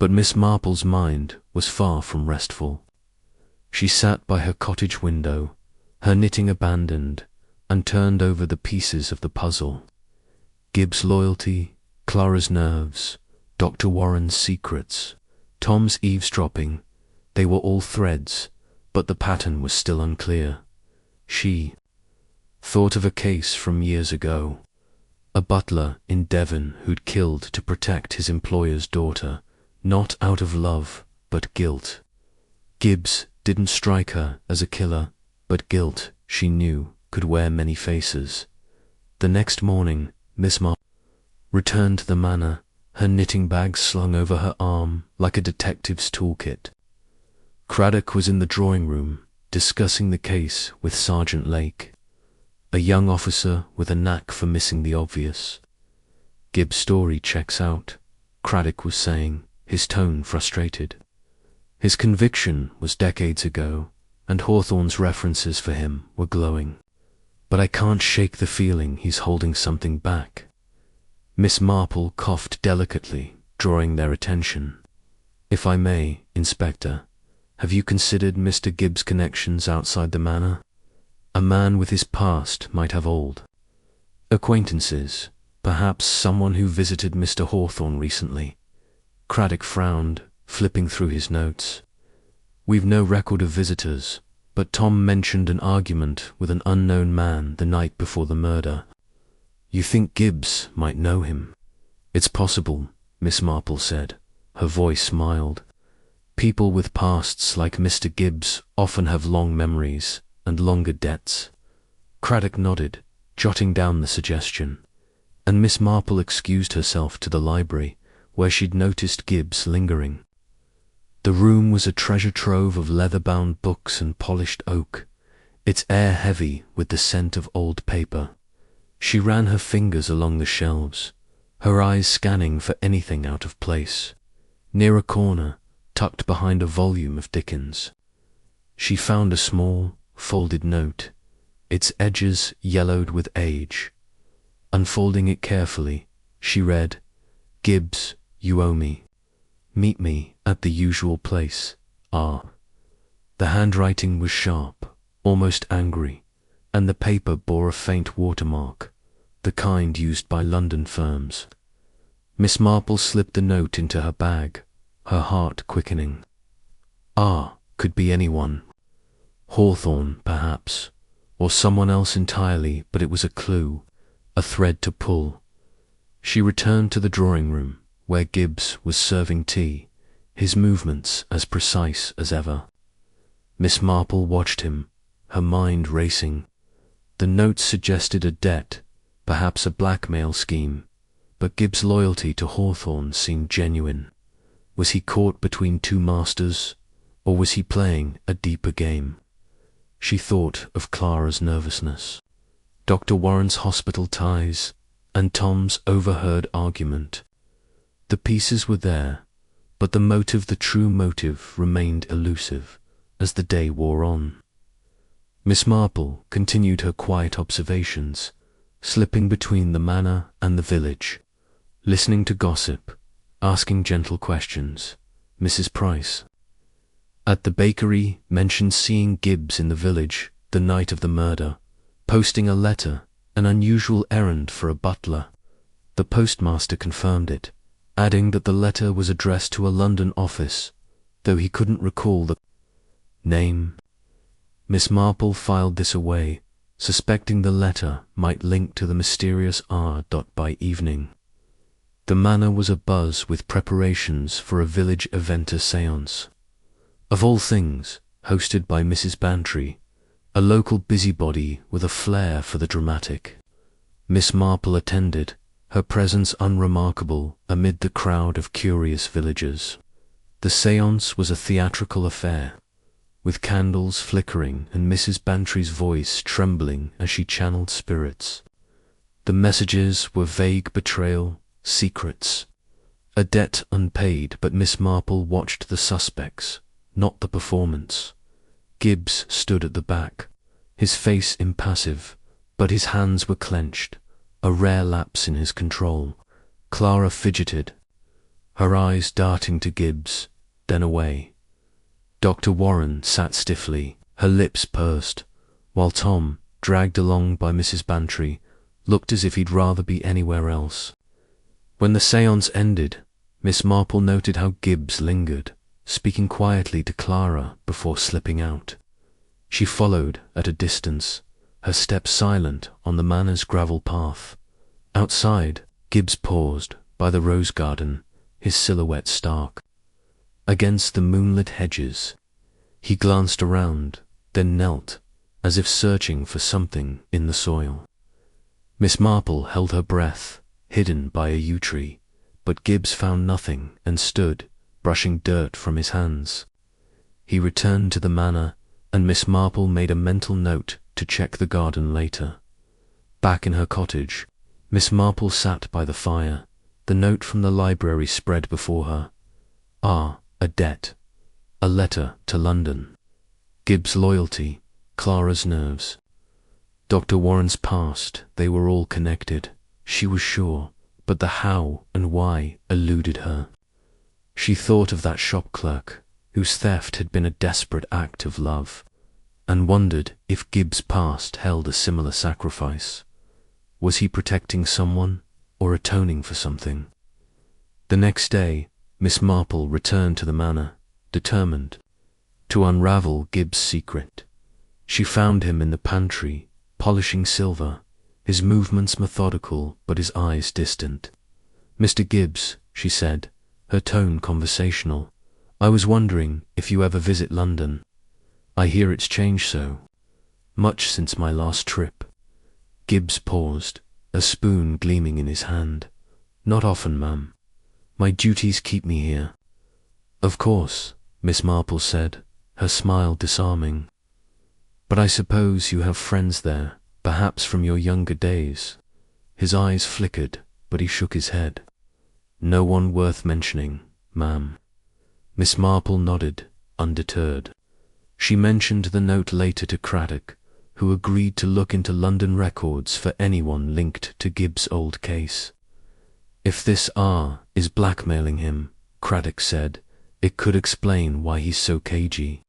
but Miss Marple's mind was far from restful. She sat by her cottage window, her knitting abandoned, and turned over the pieces of the puzzle. Gibbs' loyalty, Clara's nerves, Dr. Warren's secrets, Tom's eavesdropping, they were all threads, but the pattern was still unclear. She thought of a case from years ago, a butler in Devon who'd killed to protect his employer's daughter, not out of love, but guilt. Gibbs didn't strike her as a killer, but guilt, she knew, could wear many faces. The next morning, Miss Marple returned to the manor, her knitting bag slung over her arm like a detective's toolkit. Craddock was in the drawing room, discussing the case with Sergeant Lake, a young officer with a knack for missing the obvious. Gibbs' story checks out, Craddock was saying, his tone frustrated. His conviction was decades ago, and Hawthorne's references for him were glowing. But I can't shake the feeling he's holding something back. Miss Marple coughed delicately, drawing their attention. If I may, Inspector, have you considered Mr. Gibbs' connections outside the manor? A man with his past might have old acquaintances, perhaps someone who visited Mr. Hawthorne recently. Craddock frowned, flipping through his notes. We've no record of visitors, but Tom mentioned an argument with an unknown man the night before the murder. You think Gibbs might know him? It's possible, Miss Marple said, her voice mild. People with pasts like Mr. Gibbs often have long memories and longer debts. Craddock nodded, jotting down the suggestion, and Miss Marple excused herself to the library, where she'd noticed Gibbs lingering. The room was a treasure trove of leather-bound books and polished oak, its air heavy with the scent of old paper. She ran her fingers along the shelves, her eyes scanning for anything out of place. Near a corner, tucked behind a volume of Dickens, she found a small, folded note, its edges yellowed with age. Unfolding it carefully, she read, Gibbs, you owe me. Meet me at the usual place, R. The handwriting was sharp, almost angry, and the paper bore a faint watermark, the kind used by London firms. Miss Marple slipped the note into her bag, her heart quickening. R could be anyone. Hawthorne, perhaps, or someone else entirely, but it was a clue, a thread to pull. She returned to the drawing room, where Gibbs was serving tea, his movements as precise as ever. Miss Marple watched him, her mind racing. The note suggested a debt, perhaps a blackmail scheme, but Gibbs' loyalty to Hawthorne seemed genuine. Was he caught between two masters, or was he playing a deeper game? She thought of Clara's nervousness, Dr. Warren's hospital ties, and Tom's overheard argument. The pieces were there, but the true motive, remained elusive as the day wore on. Miss Marple continued her quiet observations, slipping between the manor and the village, listening to gossip, asking gentle questions. Mrs. Price, at the bakery, mentioned seeing Gibbs in the village the night of the murder, posting a letter, an unusual errand for a butler. The postmaster confirmed it, adding that the letter was addressed to a London office, though he couldn't recall the name. Miss Marple filed this away, suspecting the letter might link to the mysterious R. By evening. The manor was abuzz with preparations for a village eventer séance. Of all things, hosted by Mrs. Bantry, a local busybody with a flair for the dramatic. Miss Marple attended, her presence unremarkable amid the crowd of curious villagers. The séance was a theatrical affair, with candles flickering and Mrs. Bantry's voice trembling as she channeled spirits. The messages were vague betrayal, secrets, a debt unpaid, but Miss Marple watched the suspects, not the performance. Gibbs stood at the back, his face impassive, but his hands were clenched, a rare lapse in his control. Clara fidgeted, her eyes darting to Gibbs, then away. Dr. Warren sat stiffly, her lips pursed, while Tom, dragged along by Mrs. Bantry, looked as if he'd rather be anywhere else. When the séance ended, Miss Marple noted how Gibbs lingered, speaking quietly to Clara before slipping out. She followed at a distance, her steps silent on the manor's gravel path. Outside, Gibbs paused by the rose garden, his silhouette stark against the moonlit hedges. He glanced around, then knelt, as if searching for something in the soil. Miss Marple held her breath, hidden by a yew tree, but Gibbs found nothing and stood, brushing dirt from his hands. He returned to the manor, and Miss Marple made a mental note to check the garden later. Back in her cottage, Miss Marple sat by the fire, the note from the library spread before her. A debt, a letter to London, Gibbs' loyalty, Clara's nerves. Dr. Warren's past, they were all connected, she was sure, but the how and why eluded her. She thought of that shop clerk, whose theft had been a desperate act of love, and wondered if Gibbs' past held a similar sacrifice. Was he protecting someone or atoning for something? The next day, Miss Marple returned to the manor, determined to unravel Gibbs' secret. She found him in the pantry, polishing silver, his movements methodical but his eyes distant. "Mr. Gibbs," she said, her tone conversational, "I was wondering if you ever visit London. I hear it's changed so much since my last trip." Gibbs paused, a spoon gleaming in his hand. "Not often, ma'am. My duties keep me here." "Of course," Miss Marple said, her smile disarming. "But I suppose you have friends there, perhaps from your younger days." His eyes flickered, but he shook his head. "No one worth mentioning, ma'am." Miss Marple nodded, undeterred. She mentioned the note later to Craddock, who agreed to look into London records for anyone linked to Gibbs' old case. "If this R is blackmailing him," Craddock said, "it could explain why he's so cagey."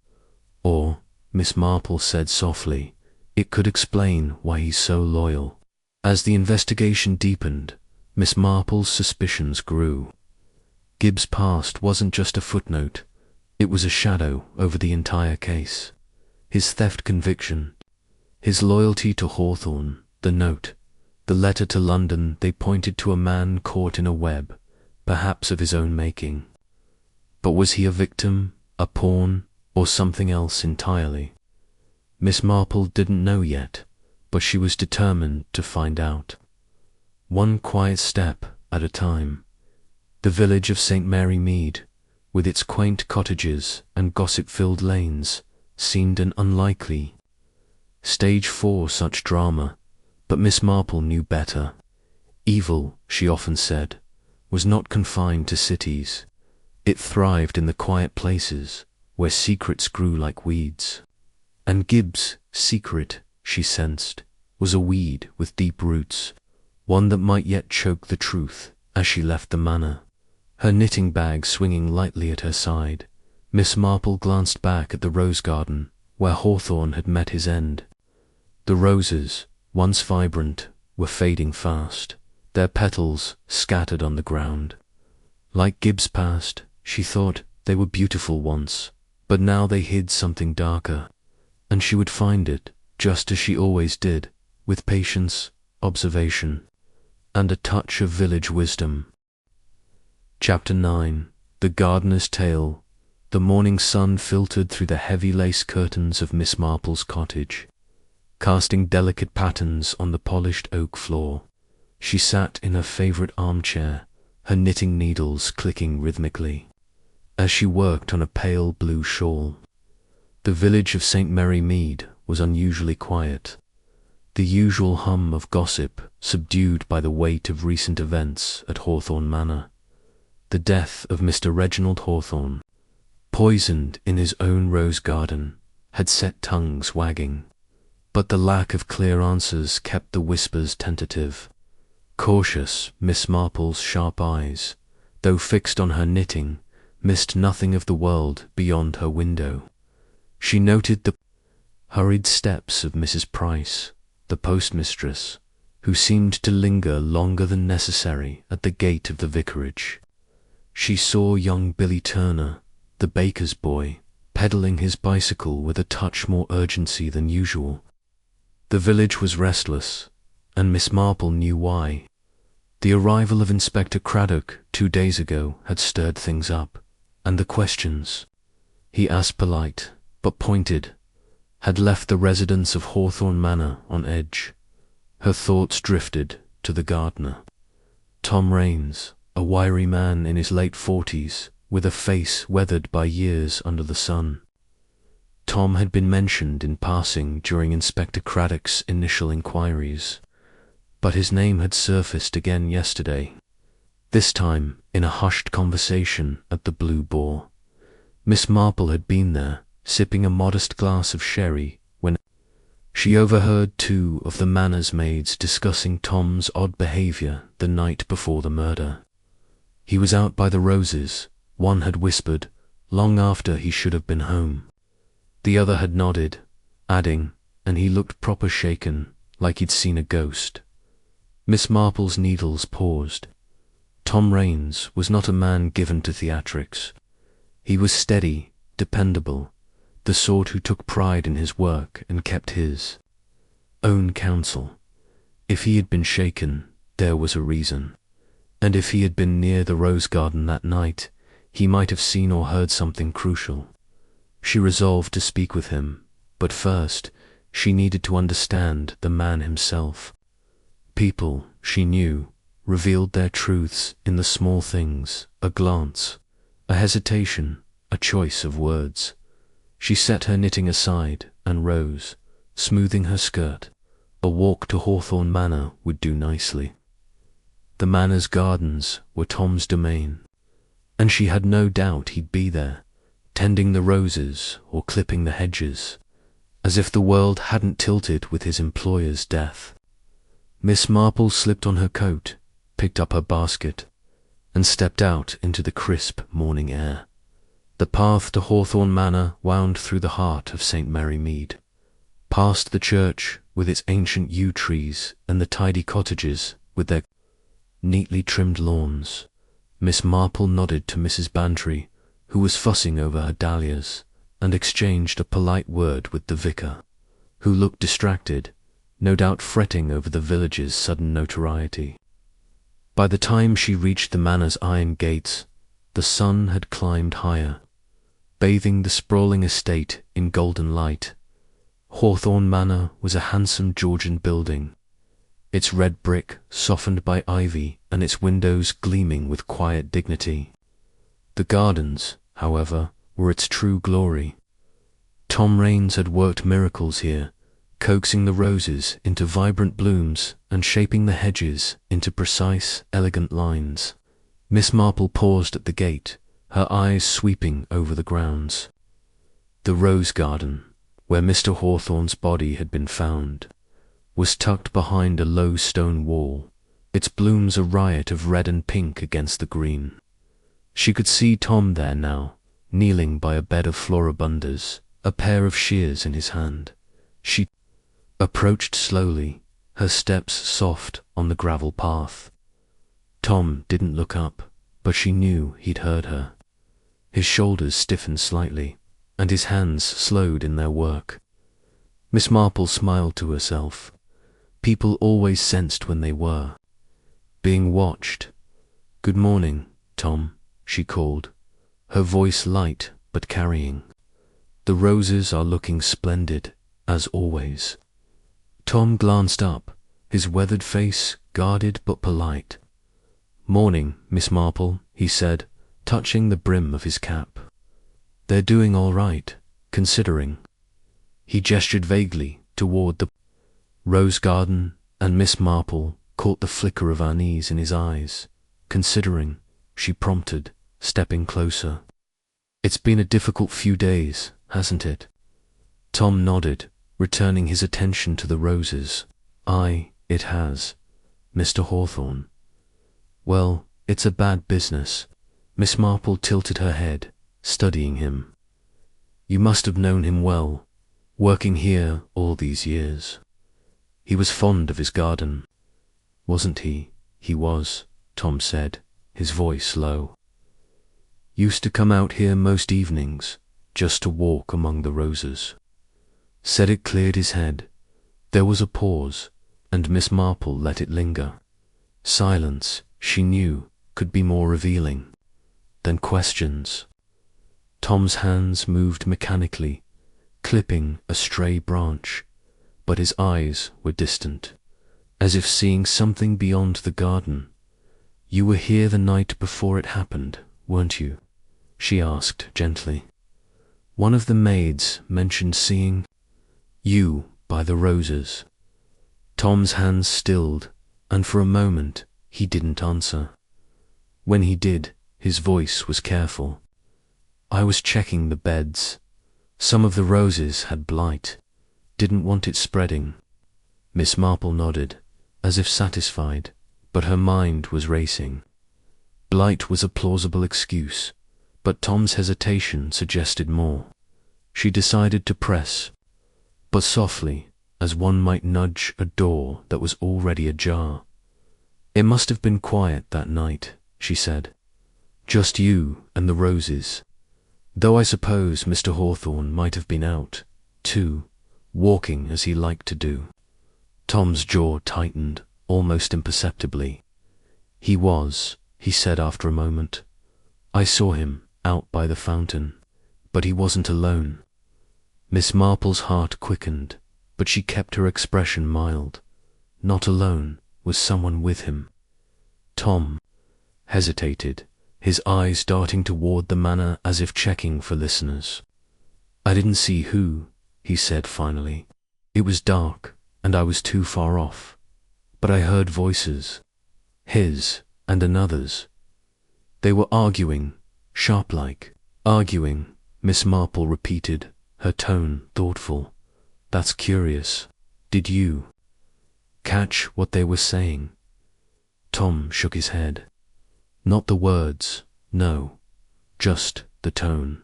Or, Miss Marple said softly, "it could explain why he's so loyal." As the investigation deepened, Miss Marple's suspicions grew. Gibbs' past wasn't just a footnote, it was a shadow over the entire case. His theft conviction, his loyalty to Hawthorne, the note, the letter to London, they pointed to a man caught in a web, perhaps of his own making. But was he a victim, a pawn, or something else entirely? Miss Marple didn't know yet, but she was determined to find out. One quiet step at a time. The village of St. Mary Mead, with its quaint cottages and gossip-filled lanes, seemed an unlikely stage for such drama, but Miss Marple knew better. Evil, she often said, was not confined to cities. It thrived in the quiet places, where secrets grew like weeds. And Gibbs secret, she sensed, was a weed with deep roots, one that might yet choke the truth as she left the manor. Her knitting bag swinging lightly at her side, Miss Marple glanced back at the rose garden where hawthorn had met his end. The roses, once vibrant, were fading fast, their petals scattered on the ground. Like Gibbs past, she thought they were beautiful once, but now they hid something darker, and she would find it, just as she always did, with patience, observation, and a touch of village wisdom. Chapter 9. The Gardener's Tale. The morning sun filtered through the heavy lace curtains of Miss Marple's cottage, casting delicate patterns on the polished oak floor. She sat in her favourite armchair, her knitting needles clicking rhythmically, as she worked on a pale blue shawl. The village of St. Mary Mead was unusually quiet, the usual hum of gossip subdued by the weight of recent events at Hawthorn Manor. The death of Mr. Reginald Hawthorn, poisoned in his own rose garden, had set tongues wagging, but the lack of clear answers kept the whispers tentative. Cautious Miss Marple's sharp eyes, though fixed on her knitting, missed nothing of the world beyond her window. She noted the hurried steps of Mrs. Price, the postmistress, who seemed to linger longer than necessary at the gate of the vicarage. She saw young Billy Turner, the baker's boy, pedalling his bicycle with a touch more urgency than usual. The village was restless, and Miss Marple knew why. The arrival of Inspector Craddock 2 days ago had stirred things up, and the questions he asked, polite but pointed, had left the residents of Hawthorn Manor on edge. Her thoughts drifted to the gardener. Tom Rains, a wiry man in his late 40s, with a face weathered by years under the sun. Tom had been mentioned in passing during Inspector Craddock's initial inquiries, but his name had surfaced again yesterday, this time in a hushed conversation at the Blue Boar. Miss Marple had been there, sipping a modest glass of sherry, when she overheard 2 of the manor's maids discussing Tom's odd behaviour the night before the murder. He was out by the roses, one had whispered, long after he should have been home. The other had nodded, adding, and he looked proper shaken, like he'd seen a ghost. Miss Marple's needles paused. Tom Rains was not a man given to theatrics. He was steady, dependable, the sort who took pride in his work and kept his own counsel. If he had been shaken, there was a reason, and if he had been near the rose garden that night, he might have seen or heard something crucial. She resolved to speak with him, but first she needed to understand the man himself. People, she knew, revealed their truths in the small things, a glance, a hesitation, a choice of words. She set her knitting aside and rose, smoothing her skirt. A walk to Hawthorn Manor would do nicely. The manor's gardens were Tom's domain, and she had no doubt he'd be there, tending the roses or clipping the hedges, as if the world hadn't tilted with his employer's death. Miss Marple slipped on her coat, picked up her basket, and stepped out into the crisp morning air. The path to Hawthorn Manor wound through the heart of St. Mary Mead, past the church with its ancient yew trees and the tidy cottages with their neatly trimmed lawns. Miss Marple nodded to Mrs. Bantry, who was fussing over her dahlias, and exchanged a polite word with the vicar, who looked distracted, no doubt fretting over the village's sudden notoriety. By the time she reached the manor's iron gates, the sun had climbed higher, bathing the sprawling estate in golden light. Hawthorn Manor was a handsome Georgian building, its red brick softened by ivy and its windows gleaming with quiet dignity. The gardens, however, were its true glory. Tom Rains had worked miracles here, coaxing the roses into vibrant blooms and shaping the hedges into precise, elegant lines. Miss Marple paused at the gate, her eyes sweeping over the grounds. The rose garden, where Mr. Hawthorne's body had been found, was tucked behind a low stone wall, its blooms a riot of red and pink against the green. She could see Tom there now, kneeling by a bed of floribundas, a pair of shears in his hand. She approached slowly, her steps soft on the gravel path. Tom didn't look up, but she knew he'd heard her. His shoulders stiffened slightly, and his hands slowed in their work. Miss Marple smiled to herself. People always sensed when they were being watched. "Good morning, Tom," she called, her voice light but carrying. "The roses are looking splendid, as always." Tom glanced up, his weathered face guarded but polite. "Morning, Miss Marple," he said, touching the brim of his cap. "They're doing all right, considering." He gestured vaguely toward the rose garden, and Miss Marple caught the flicker of unease in his eyes. "Considering," she prompted, stepping closer. "It's been a difficult few days, hasn't it?" Tom nodded, returning his attention to the roses. "It has, Mr. Hawthorne." "Well, it's a bad business." Miss Marple tilted her head, studying him. "You must have known him well, working here all these years. He was fond of his garden, wasn't he?" "He was," Tom said, his voice low. "Used to come out here most evenings, just to walk among the roses." Said it cleared his head. There was a pause, and Miss Marple let it linger. Silence, she knew, could be more revealing than questions. Tom's hands moved mechanically, clipping a stray branch, but his eyes were distant, as if seeing something beyond the garden. "You were here the night before it happened, weren't you?" she asked gently. "One of the maids mentioned seeing you by the roses." Tom's hands stilled, and for a moment he didn't answer. When he did, his voice was careful. "I was checking the beds. Some of the roses had blight. Didn't want it spreading." Miss Marple nodded, as if satisfied, but her mind was racing. Blight was a plausible excuse, but Tom's hesitation suggested more. She decided to press, but softly, as one might nudge a door that was already ajar. "It must have been quiet that night," she said. "Just you and the roses. Though I suppose Mr. Hawthorne might have been out, too, walking as he liked to do." Tom's jaw tightened, almost imperceptibly. "He was," he said after a moment. "I saw him out by the fountain, but he wasn't alone." Miss Marple's heart quickened, but she kept her expression mild. Not alone, was someone with him. Tom hesitated, his eyes darting toward the manor as if checking for listeners. "I didn't see who," he said finally. "It was dark, and I was too far off. But I heard voices, his and another's. They were arguing, sharp-like." "Arguing," Miss Marple repeated, her tone thoughtful. "That's curious. Did you catch what they were saying?" Tom shook his head. "Not the words, no, just the tone.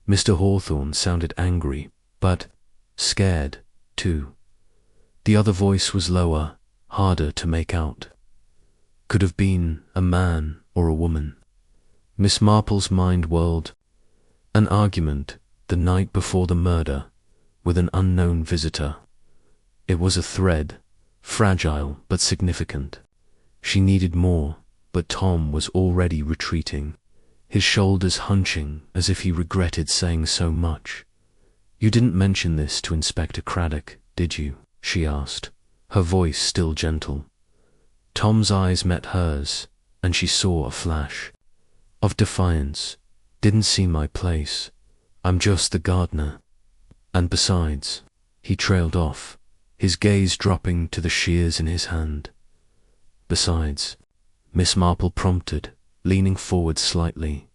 Mr. Hawthorne sounded angry, but scared, too. The other voice was lower, harder to make out. Could have been a man or a woman." Miss Marple's mind whirled. An argument the night before the murder with an unknown visitor. It was a thread, fragile but significant. She needed more, but Tom was already retreating, his shoulders hunching as if he regretted saying so much. "You didn't mention this to Inspector Craddock, did you?" she asked, her voice still gentle. Tom's eyes met hers, and she saw a flash of defiance. "Didn't see my place. I'm just the gardener. And besides," he trailed off, his gaze dropping to the shears in his hand. "Besides," Miss Marple prompted, leaning forward slightly.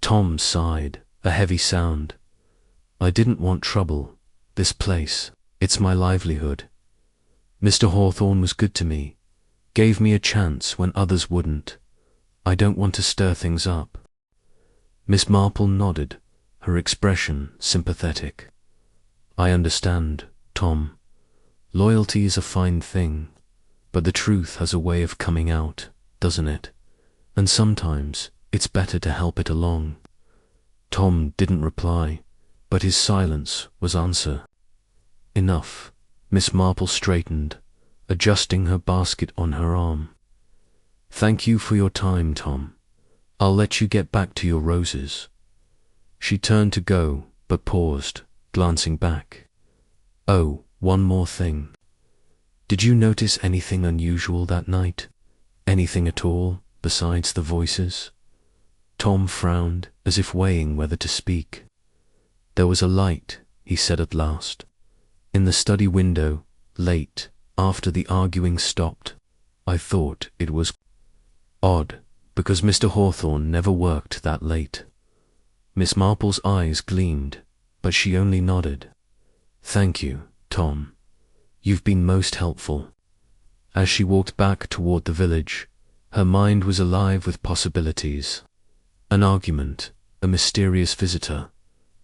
Tom sighed, a heavy sound. "I didn't want trouble, This place, it's my livelihood. Mr. Hawthorne was good to me, gave me a chance when others wouldn't. I don't want to stir things up." Miss Marple nodded, her expression sympathetic. "I understand, Tom. Loyalty is a fine thing, but the truth has a way of coming out, doesn't it? And sometimes it's better to help it along." Tom didn't reply, but his silence was answer. "Enough." Miss Marple straightened, adjusting her basket on her arm. "Thank you for your time, Tom. I'll let you get back to your roses." She turned to go, but paused, glancing back. "Oh, one more thing. Did you notice anything unusual that night? Anything at all, besides the voices?" Tom frowned, as if weighing whether to speak. "There was a light," he said at last, "in the study window, late, after the arguing stopped. I thought it was odd, because Mr. Hawthorne never worked that late." Miss Marple's eyes gleamed, but she only nodded. "Thank you, Tom. You've been most helpful." As she walked back toward the village, her mind was alive with possibilities. An argument, a mysterious visitor,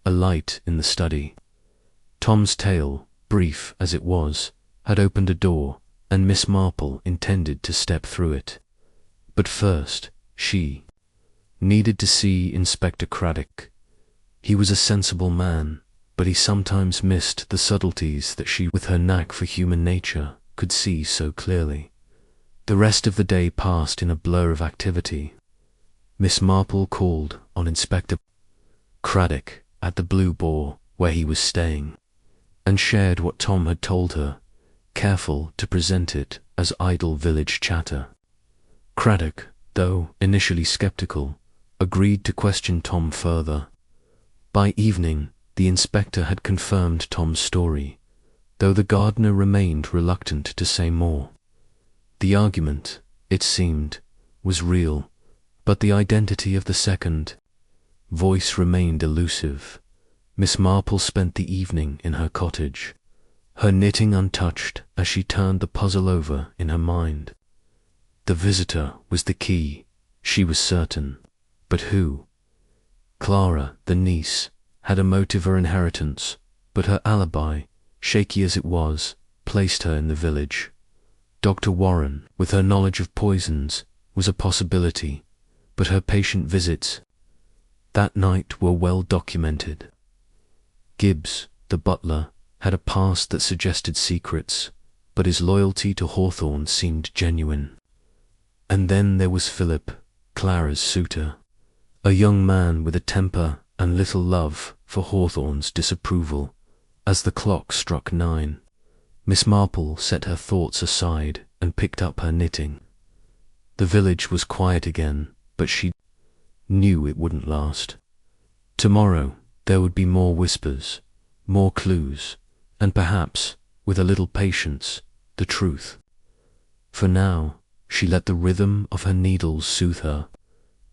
a light in the study. Tom's tale, brief as it was, had opened a door, and Miss Marple intended to step through it. But first, she needed to see Inspector Craddock. He was a sensible man, but he sometimes missed the subtleties that she, with her knack for human nature, could see so clearly. The rest of the day passed in a blur of activity. Miss Marple called on Inspector Craddock at the Blue Boar, where he was staying, and shared what Tom had told her, careful to present it as idle village chatter. Craddock, though initially skeptical, agreed to question Tom further. By evening, the inspector had confirmed Tom's story, though the gardener remained reluctant to say more. The argument, it seemed, was real, but the identity of the second voice remained elusive. Miss Marple spent the evening in her cottage, her knitting untouched as she turned the puzzle over in her mind. The visitor was the key, she was certain. But who? Clara, the niece, had a motive or inheritance, but her alibi, shaky as it was, placed her in the village. Dr. Warren, with her knowledge of poisons, was a possibility, but her patient visits that night were well documented. Gibbs, the butler, had a past that suggested secrets, but his loyalty to Hawthorne seemed genuine. And then there was Philip, Clara's suitor, a young man with a temper and little love for Hawthorne's disapproval. As the clock struck 9, Miss Marple set her thoughts aside and picked up her knitting. The village was quiet again, but she knew it wouldn't last. Tomorrow there would be more whispers, more clues, and perhaps, with a little patience, the truth. For now, she let the rhythm of her needles soothe her,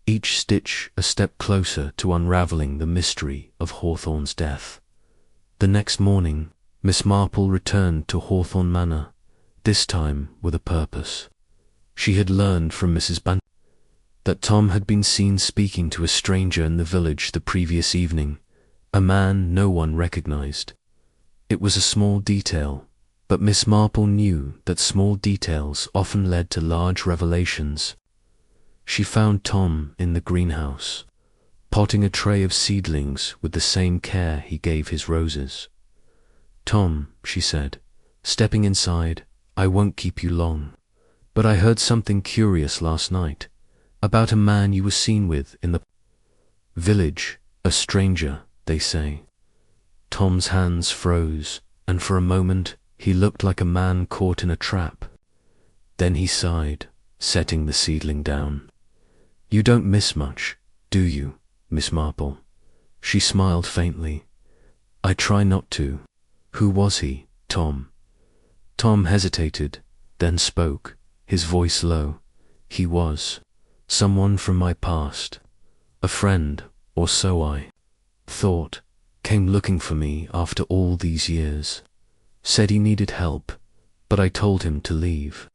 each stitch a step closer to unravelling the mystery of Hawthorne's death. The next morning, Miss Marple returned to Hawthorne Manor, this time with a purpose. She had learned from Mrs. Ban that Tom had been seen speaking to a stranger in the village the previous evening, a man no one recognized. It was a small detail, but Miss Marple knew that small details often led to large revelations. She found Tom in the greenhouse, potting a tray of seedlings with the same care he gave his roses. "Tom," she said, stepping inside, "I won't keep you long, but I heard something curious last night, about a man you were seen with in the village, a stranger, they say." Tom's hands froze, and for a moment he looked like a man caught in a trap. Then he sighed, setting the seedling down. "You don't miss much, do you, Miss Marple?" She smiled faintly. "I try not to. Who was he, Tom?" Tom hesitated, then spoke, his voice low. "He was someone from my past, a friend, or so I thought, came looking for me after all these years. Said he needed help, but I told him to leave.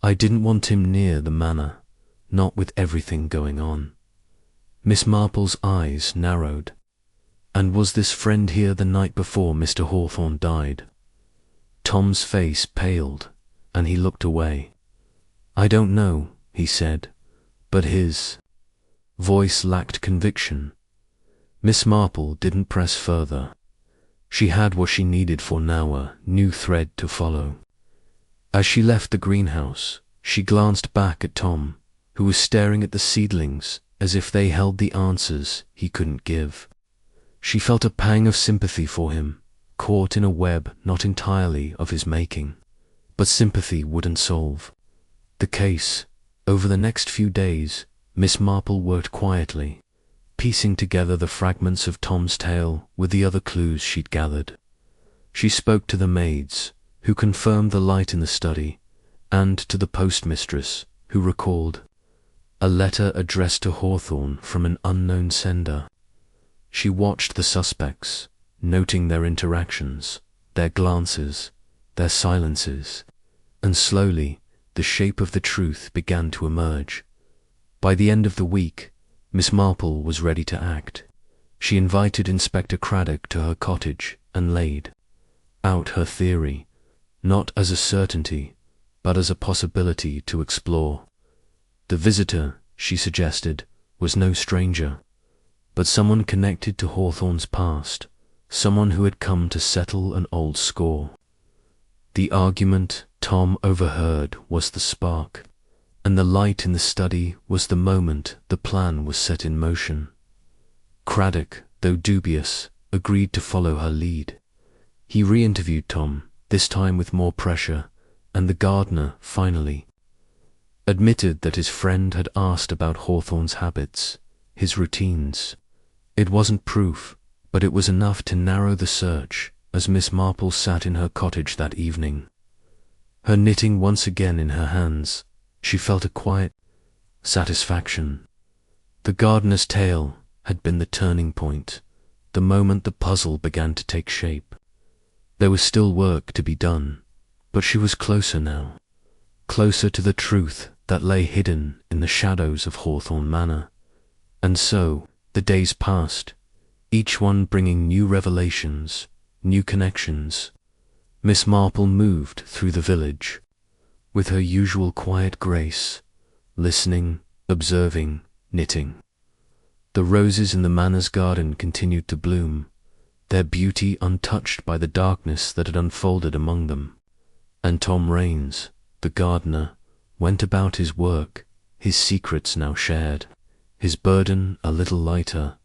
I didn't want him near the manor, not with everything going on." Miss Marple's eyes narrowed. "And was this friend here the night before Mr. Hawthorne died?" Tom's face paled, and he looked away. "I don't know," he said, but his voice lacked conviction. Miss Marple didn't press further. She had what she needed for now, a new thread to follow. As she left the greenhouse, she glanced back at Tom, who was staring at the seedlings as if they held the answers he couldn't give. She felt a pang of sympathy for him, caught in a web not entirely of his making. But sympathy wouldn't solve the case. Over the next few days, Miss Marple worked quietly, piecing together the fragments of Tom's tale with the other clues she'd gathered. She spoke to the maids, who confirmed the light in the study, and to the postmistress, who recalled a letter addressed to Hawthorne from an unknown sender. She watched the suspects, noting their interactions, their glances, their silences, and slowly the shape of the truth began to emerge. By the end of the week, Miss Marple was ready to act. She invited Inspector Craddock to her cottage and laid out her theory, not as a certainty, but as a possibility to explore. The visitor, she suggested, was no stranger, but someone connected to Hawthorne's past, someone who had come to settle an old score. The argument Tom overheard was the spark, and the light in the study was the moment the plan was set in motion. Craddock, though dubious, agreed to follow her lead. He re-interviewed Tom, this time with more pressure, and the gardener, finally, admitted that his friend had asked about Hawthorne's habits, his routines. It wasn't proof, but it was enough to narrow the search as Miss Marple sat in her cottage that evening. Her knitting once again in her hands, she felt a quiet satisfaction. The gardener's tale had been the turning point, the moment the puzzle began to take shape. There was still work to be done, but she was closer now, closer to the truth that lay hidden in the shadows of Hawthorne Manor. And so the days passed, each one bringing new revelations, new connections. Miss Marple moved through the village, with her usual quiet grace, listening, observing, knitting. The roses in the manor's garden continued to bloom, their beauty untouched by the darkness that had unfolded among them. And Tom Raines, the gardener, went about his work, his secrets now shared, his burden a little lighter,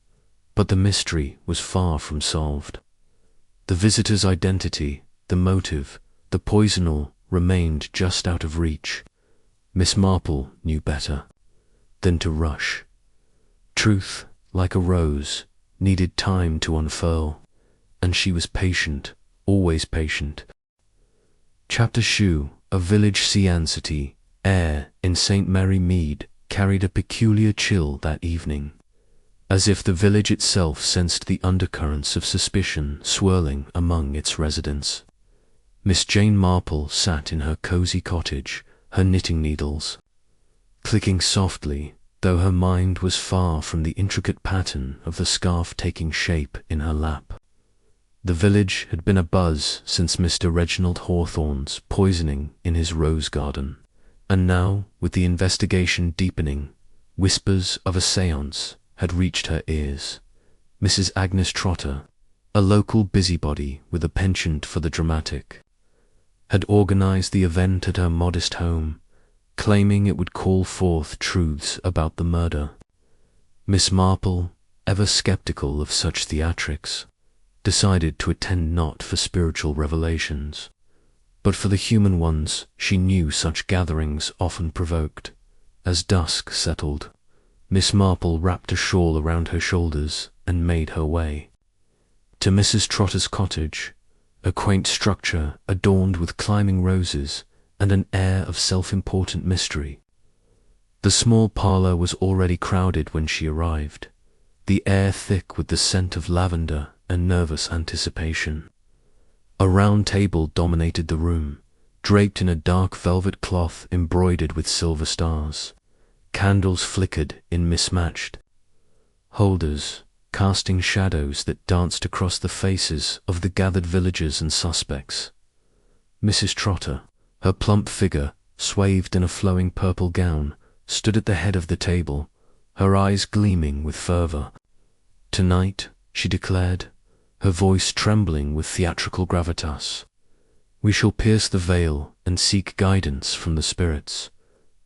but the mystery was far from solved. The visitor's identity, the motive, the poisonal remained just out of reach. Miss Marple knew better than to rush. Truth, like a rose, needed time to unfurl, and she was patient, always patient. Chapter Shoe, a village Ciancity, air in St. Mary Mead, carried a peculiar chill that evening, as if the village itself sensed the undercurrents of suspicion swirling among its residents. Miss Jane Marple sat in her cosy cottage, her knitting needles clicking softly, though her mind was far from the intricate pattern of the scarf taking shape in her lap. The village had been abuzz since Mr. Reginald Hawthorne's poisoning in his rose garden, and now, with the investigation deepening, whispers of a séance had reached her ears. Mrs. Agnes Trotter, a local busybody with a penchant for the dramatic, had organized the event at her modest home, claiming it would call forth truths about the murder. Miss Marple, ever skeptical of such theatrics, decided to attend not for spiritual revelations, but for the human ones she knew such gatherings often provoked. As dusk settled, Miss Marple wrapped a shawl around her shoulders and made her way to Mrs. Trotter's cottage, a quaint structure adorned with climbing roses and an air of self-important mystery. The small parlour was already crowded when she arrived, the air thick with the scent of lavender and nervous anticipation. A round table dominated the room, draped in a dark velvet cloth embroidered with silver stars. Candles flickered in mismatched holders, casting shadows that danced across the faces of the gathered villagers and suspects. Mrs. Trotter, her plump figure swathed in a flowing purple gown, stood at the head of the table, her eyes gleaming with fervour. "Tonight," she declared, her voice trembling with theatrical gravitas, "we shall pierce the veil and seek guidance from the spirits.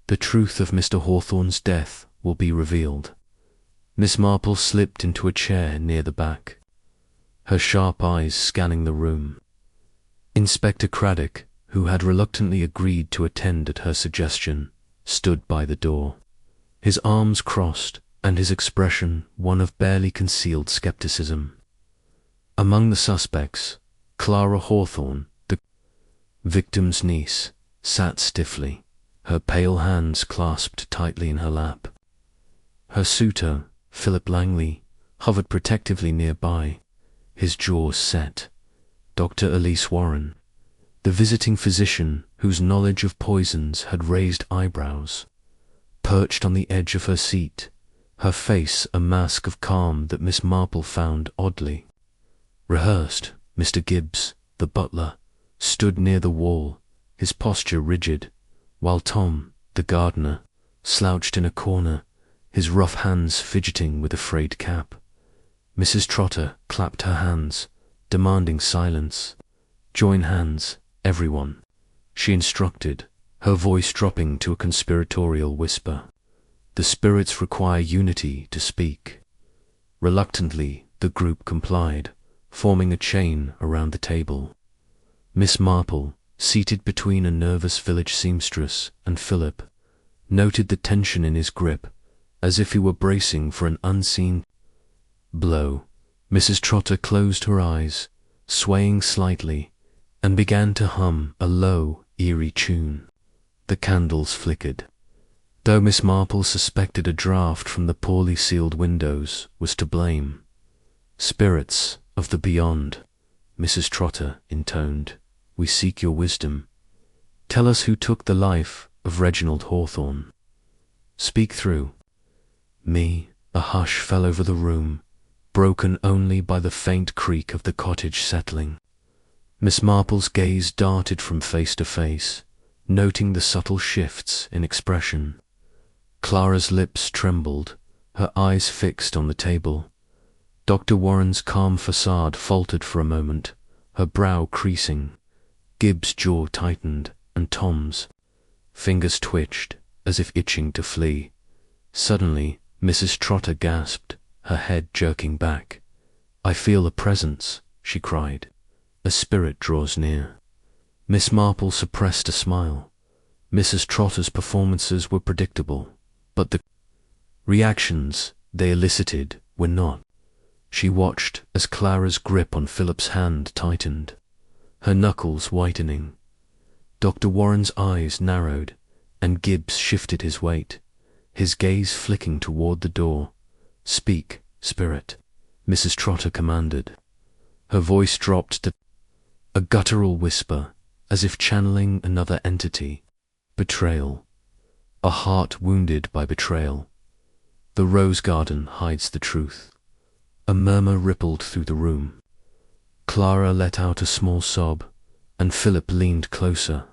The truth of Mr. Hawthorne's death will be revealed." Miss Marple slipped into a chair near the back, her sharp eyes scanning the room. Inspector Craddock, who had reluctantly agreed to attend at her suggestion, stood by the door, his arms crossed and his expression one of barely concealed skepticism. Among the suspects, Clara Hawthorne, the victim's niece, sat stiffly, her pale hands clasped tightly in her lap. Her suitor, Philip Langley, hovered protectively nearby, his jaws set. Dr. Elise Warren, the visiting physician whose knowledge of poisons had raised eyebrows, perched on the edge of her seat, her face a mask of calm that Miss Marple found oddly rehearsed. Mr. Gibbs, the butler, stood near the wall, his posture rigid, while Tom, the gardener, slouched in a corner, his rough hands fidgeting with a frayed cap. Mrs. Trotter clapped her hands, demanding silence. "Join hands, everyone," she instructed, her voice dropping to a conspiratorial whisper. "The spirits require unity to speak." Reluctantly, the group complied, forming a chain around the table. Miss Marple, seated between a nervous village seamstress and Philip, noted the tension in his grip, as if he were bracing for an unseen blow. Mrs. Trotter closed her eyes, swaying slightly, and began to hum a low, eerie tune. The candles flickered. Though Miss Marple suspected a draught from the poorly sealed windows was to blame. "Spirits of the beyond," Mrs. Trotter intoned, "we seek your wisdom. Tell us who took the life of Reginald Hawthorne. Speak through." Me. A hush fell over the room, broken only by the faint creak of the cottage settling. Miss Marple's gaze darted from face to face, noting the subtle shifts in expression. Clara's lips trembled, her eyes fixed on the table. Dr. Warren's calm facade faltered for a moment, her brow creasing. Gibbs' jaw tightened, and Tom's fingers twitched, as if itching to flee. Suddenly, Mrs. Trotter gasped, her head jerking back. "I feel a presence," she cried. "A spirit draws near." Miss Marple suppressed a smile. Mrs. Trotter's performances were predictable, but the reactions they elicited were not. She watched as Clara's grip on Philip's hand tightened, her knuckles whitening. Dr. Warren's eyes narrowed, and Gibbs shifted his weight, his gaze flicking toward the door. "Speak, spirit," Mrs. Trotter commanded. Her voice dropped to a guttural whisper, as if channeling another entity. "Betrayal. A heart wounded by betrayal. The rose garden hides the truth." A murmur rippled through the room. Clara let out a small sob, and Philip leaned closer,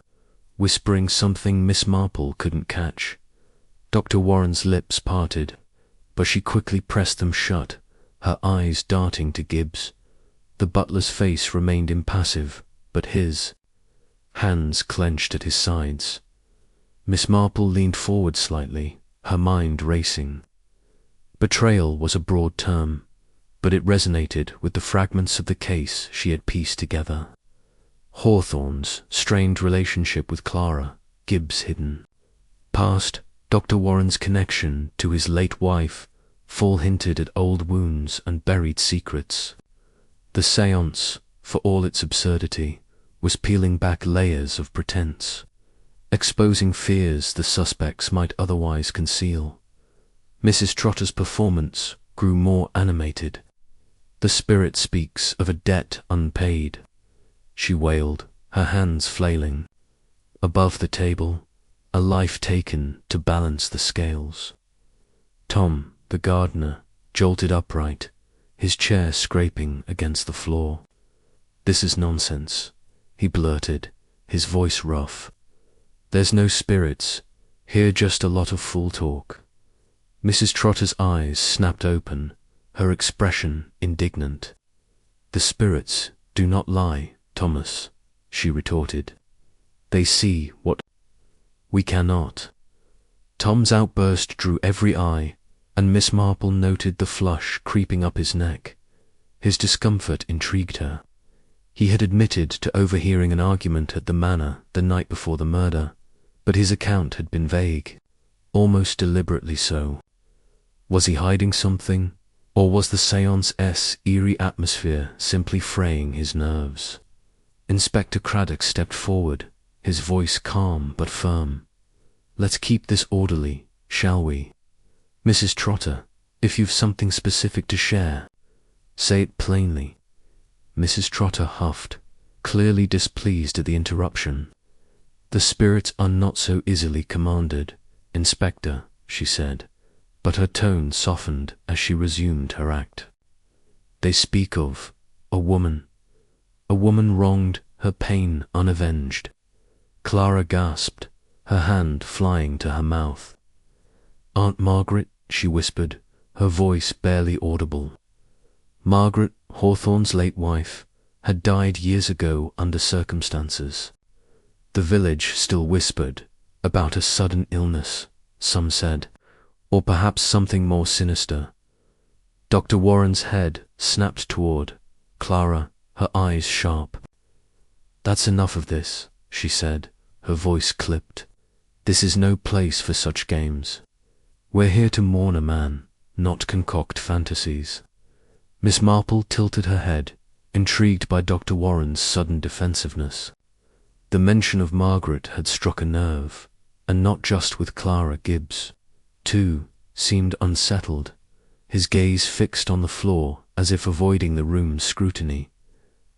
whispering something Miss Marple couldn't catch. Dr. Warren's lips parted, but she quickly pressed them shut, her eyes darting to Gibbs. The butler's face remained impassive, but his hands clenched at his sides. Miss Marple leaned forward slightly, her mind racing. Betrayal was a broad term, but it resonated with the fragments of the case she had pieced together. Hawthorne's strained relationship with Clara, Gibbs' hidden past, Dr. Warren's connection to his late wife, full hinted at old wounds and buried secrets. The séance, for all its absurdity, was peeling back layers of pretense, exposing fears the suspects might otherwise conceal. Mrs. Trotter's performance grew more animated. The spirit speaks of a debt unpaid, she wailed, her hands flailing. Above the table, a life taken to balance the scales. Tom, the gardener, jolted upright, his chair scraping against the floor. "This is nonsense," he blurted, his voice rough. "There's no spirits, here just a lot of fool talk." Mrs. Trotter's eyes snapped open, her expression indignant. "The spirits do not lie, Thomas," she retorted. "They see what we cannot." Tom's outburst drew every eye, and Miss Marple noted the flush creeping up his neck. His discomfort intrigued her. He had admitted to overhearing an argument at the manor the night before the murder, but his account had been vague, almost deliberately so. Was he hiding something, or was the séance's eerie atmosphere simply fraying his nerves? Inspector Craddock stepped forward, his voice calm but firm. "Let's keep this orderly, shall we? Mrs. Trotter, if you've something specific to share, say it plainly." Mrs. Trotter huffed, clearly displeased at the interruption. "The spirits are not so easily commanded, Inspector," she said, but her tone softened as she resumed her act. "They speak of a woman wronged, her pain unavenged." Clara gasped, her hand flying to her mouth. "Aunt Margaret," she whispered, her voice barely audible. Margaret, Hawthorne's late wife, had died years ago under circumstances. The village still whispered about a sudden illness, some said, or perhaps something more sinister. Dr. Warren's head snapped toward Clara, her eyes sharp. "That's enough of this," she said, her voice clipped. "This is no place for such games. We're here to mourn a man, not concoct fantasies." Miss Marple tilted her head, intrigued by Dr. Warren's sudden defensiveness. The mention of Margaret had struck a nerve, and not just with Clara. Gibbs, too, seemed unsettled, his gaze fixed on the floor as if avoiding the room's scrutiny.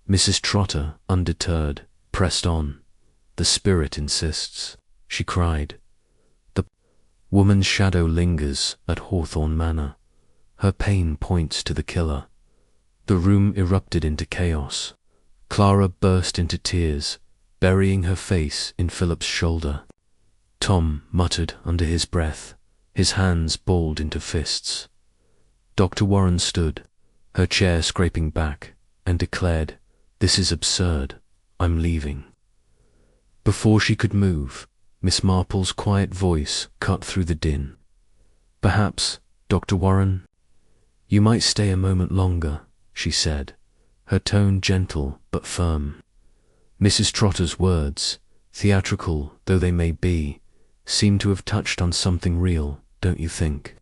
Mrs. Trotter, undeterred, pressed on. "The spirit insists," she cried. "The woman's shadow lingers at Hawthorne Manor. Her pain points to the killer." The room erupted into chaos. Clara burst into tears, burying her face in Philip's shoulder. Tom muttered under his breath, his hands balled into fists. Dr. Warren stood, her chair scraping back, and declared, "This is absurd. I'm leaving." Before she could move, Miss Marple's quiet voice cut through the din. "Perhaps, Dr. Warren, you might stay a moment longer," she said, her tone gentle but firm. Mrs. Trotter's words, theatrical though they may be, seemed to have touched on something real, don't you think?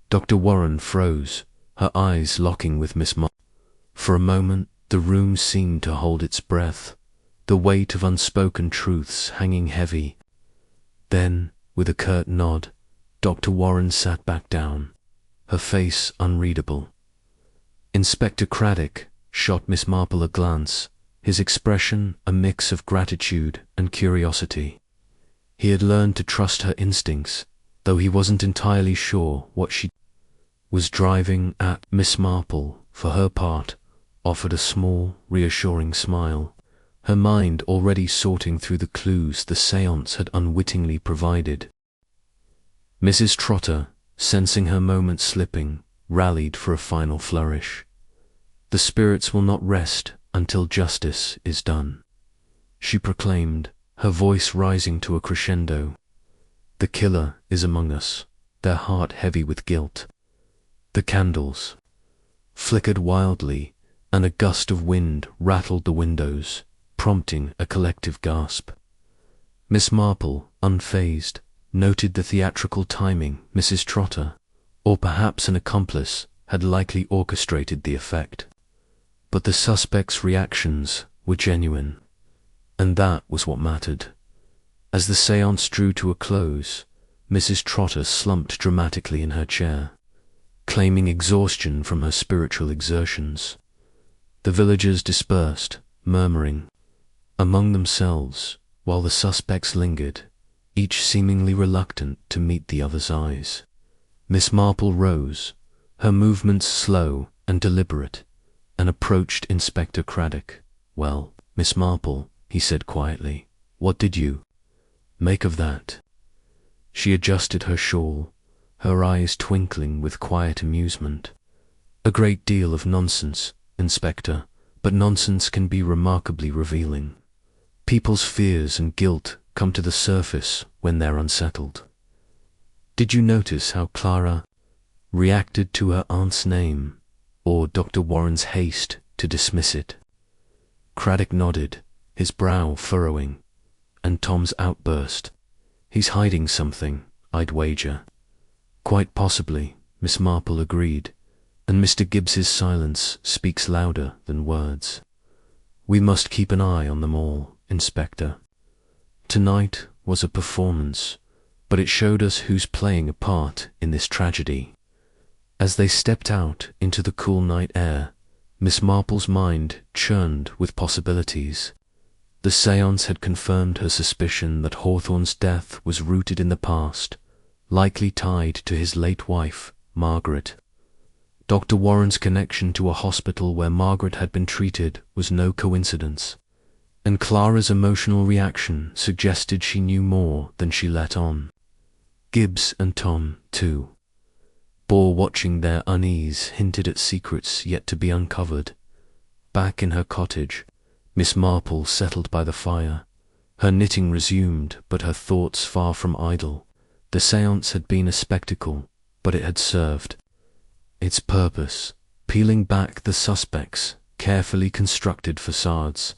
Dr. Warren froze, her eyes locking with Miss Marple. For a moment, the room seemed to hold its breath, the weight of unspoken truths hanging heavy. Then, with a curt nod, Dr. Warren sat back down, her face unreadable. Inspector Craddock shot Miss Marple a glance, his expression a mix of gratitude and curiosity. He had learned to trust her instincts, though he wasn't entirely sure what she was driving at. Miss Marple, for her part, offered a small, reassuring smile, her mind already sorting through the clues the séance had unwittingly provided. Mrs. Trotter, sensing her moment slipping, rallied for a final flourish. "The spirits will not rest until justice is done," she proclaimed, her voice rising to a crescendo. "The killer is among us, their heart heavy with guilt." The candles flickered wildly, and a gust of wind rattled the windows, prompting a collective gasp. Miss Marple, unfazed, noted the theatrical timing. Mrs. Trotter, or perhaps an accomplice, had likely orchestrated the effect. But the suspect's reactions were genuine, and that was what mattered. As the séance drew to a close, Mrs. Trotter slumped dramatically in her chair. claiming exhaustion from her spiritual exertions. The villagers dispersed, murmuring among themselves, while the suspects lingered, each seemingly reluctant to meet the other's eyes. Miss Marple rose, her movements slow and deliberate, and approached Inspector Craddock. "Well, Miss Marple," he said quietly, "what did you make of that?" She adjusted her shawl, her eyes twinkling with quiet amusement. "A great deal of nonsense, Inspector, but nonsense can be remarkably revealing. People's fears and guilt come to the surface when they're unsettled. Did you notice how Clara reacted to her aunt's name, or Dr. Warren's haste to dismiss it?" Craddock nodded, his brow furrowing, and Tom's outburst, "He's hiding something, I'd wager." "Quite possibly," Miss Marple agreed, "and Mr. Gibbs's silence speaks louder than words. We must keep an eye on them all, Inspector. Tonight was a performance, but it showed us who's playing a part in this tragedy." As they stepped out into the cool night air, Miss Marple's mind churned with possibilities. The séance had confirmed her suspicion that Hawthorne's death was rooted in the past, likely tied to his late wife, Margaret. Dr. Warren's connection to a hospital where Margaret had been treated was no coincidence, and Clara's emotional reaction suggested she knew more than she let on. Gibbs and Tom, too, bore watching their unease hinted at secrets yet to be uncovered. Back in her cottage, Miss Marple settled by the fire, her knitting resumed, but her thoughts far from idle. The séance had been a spectacle, but it had served its purpose, peeling back the suspects' carefully constructed facades.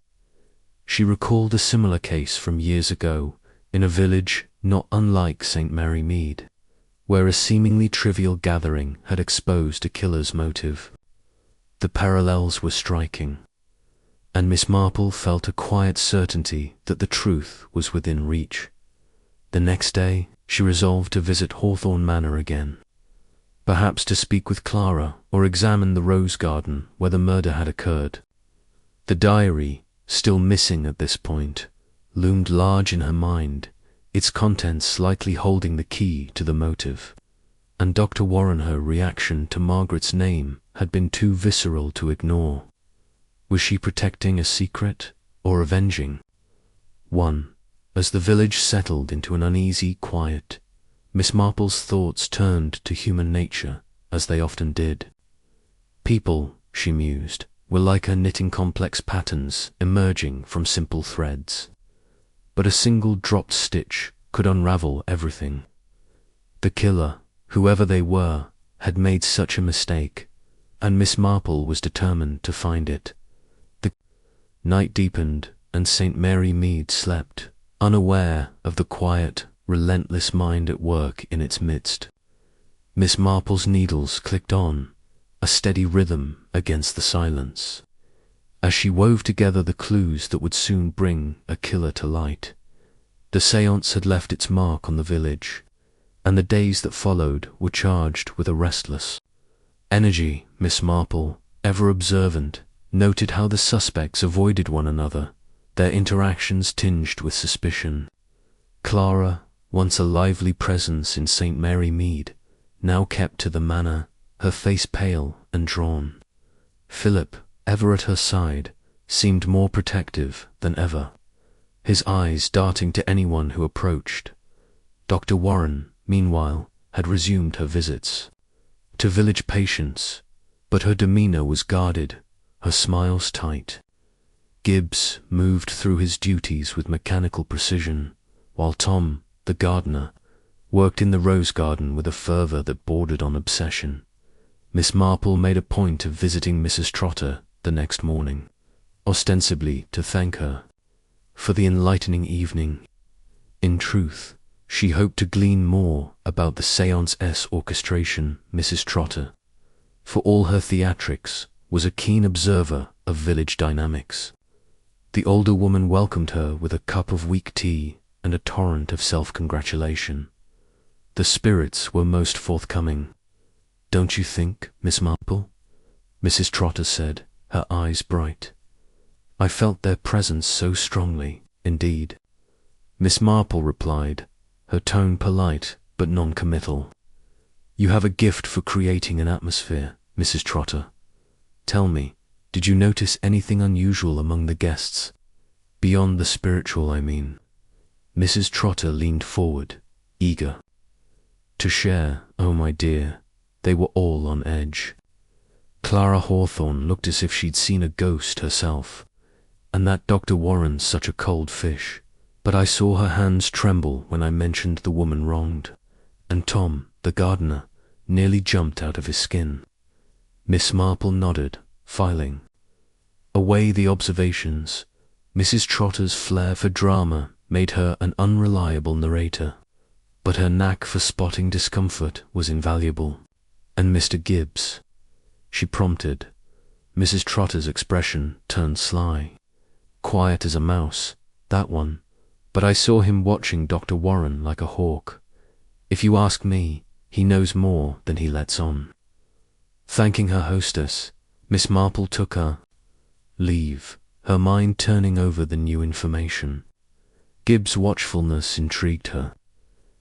She recalled a similar case from years ago, in a village not unlike St. Mary Mead, where a seemingly trivial gathering had exposed a killer's motive. The parallels were striking, and Miss Marple felt a quiet certainty that the truth was within reach. The next day, she resolved to visit Hawthorne Manor again, perhaps to speak with Clara or examine the rose garden where the murder had occurred. The diary, still missing at this point, loomed large in her mind, its contents likely holding the key to the motive. And Dr. Warren, her reaction to Margaret's name had been too visceral to ignore. Was she protecting a secret or avenging one? As the village settled into an uneasy quiet, Miss Marple's thoughts turned to human nature, as they often did. People, she mused, were like her knitting complex patterns emerging from simple threads. But a single dropped stitch could unravel everything. The killer, whoever they were, had made such a mistake, and Miss Marple was determined to find it. The night deepened, and St. Mary Mead slept, unaware of the quiet, relentless mind at work in its midst. Miss Marple's needles clicked on, a steady rhythm against the silence, as she wove together the clues that would soon bring a killer to light. The séance had left its mark on the village, and the days that followed were charged with a restless energy. Miss Marple, ever observant, noted how the suspects avoided one another, their interactions tinged with suspicion. Clara, once a lively presence in St. Mary Mead, now kept to the manor, her face pale and drawn. Philip, ever at her side, seemed more protective than ever, his eyes darting to anyone who approached. Dr. Warren, meanwhile, had resumed her visits to village patients, but her demeanour was guarded, her smiles tight. Gibbs moved through his duties with mechanical precision, while Tom, the gardener, worked in the rose garden with a fervour that bordered on obsession. Miss Marple made a point of visiting Mrs. Trotter the next morning, ostensibly to thank her for the enlightening evening. In truth, she hoped to glean more about the séance's orchestration. Mrs. Trotter, for all her theatrics, was a keen observer of village dynamics. The older woman welcomed her with a cup of weak tea and a torrent of self-congratulation. The spirits were most forthcoming. don't you think, Miss Marple?" Mrs. Trotter said, her eyes bright. "I felt their presence so strongly, indeed." Miss Marple replied, her tone polite but non-committal. "You have a gift for creating an atmosphere, Mrs. Trotter. Tell me, did you notice anything unusual among the guests? Beyond the spiritual, I mean." Mrs. Trotter leaned forward, eager to share. Oh, my dear, they were all on edge. Clara Hawthorne looked as if she'd seen a ghost herself, and that Dr. Warren's such a cold fish. But I saw her hands tremble when I mentioned the woman wronged, and Tom, the gardener, nearly jumped out of his skin. Miss Marple nodded, filing away the observations. Mrs. Trotter's flair for drama made her an unreliable narrator, but her knack for spotting discomfort was invaluable. "And Mr. Gibbs?" she prompted. Mrs. Trotter's expression turned sly. "Quiet as a mouse, that one, but I saw him watching Dr. Warren like a hawk. If you ask me, he knows more than he lets on." Thanking her hostess, Miss Marple took her leave, her mind turning over the new information. Gibbs' watchfulness intrigued her.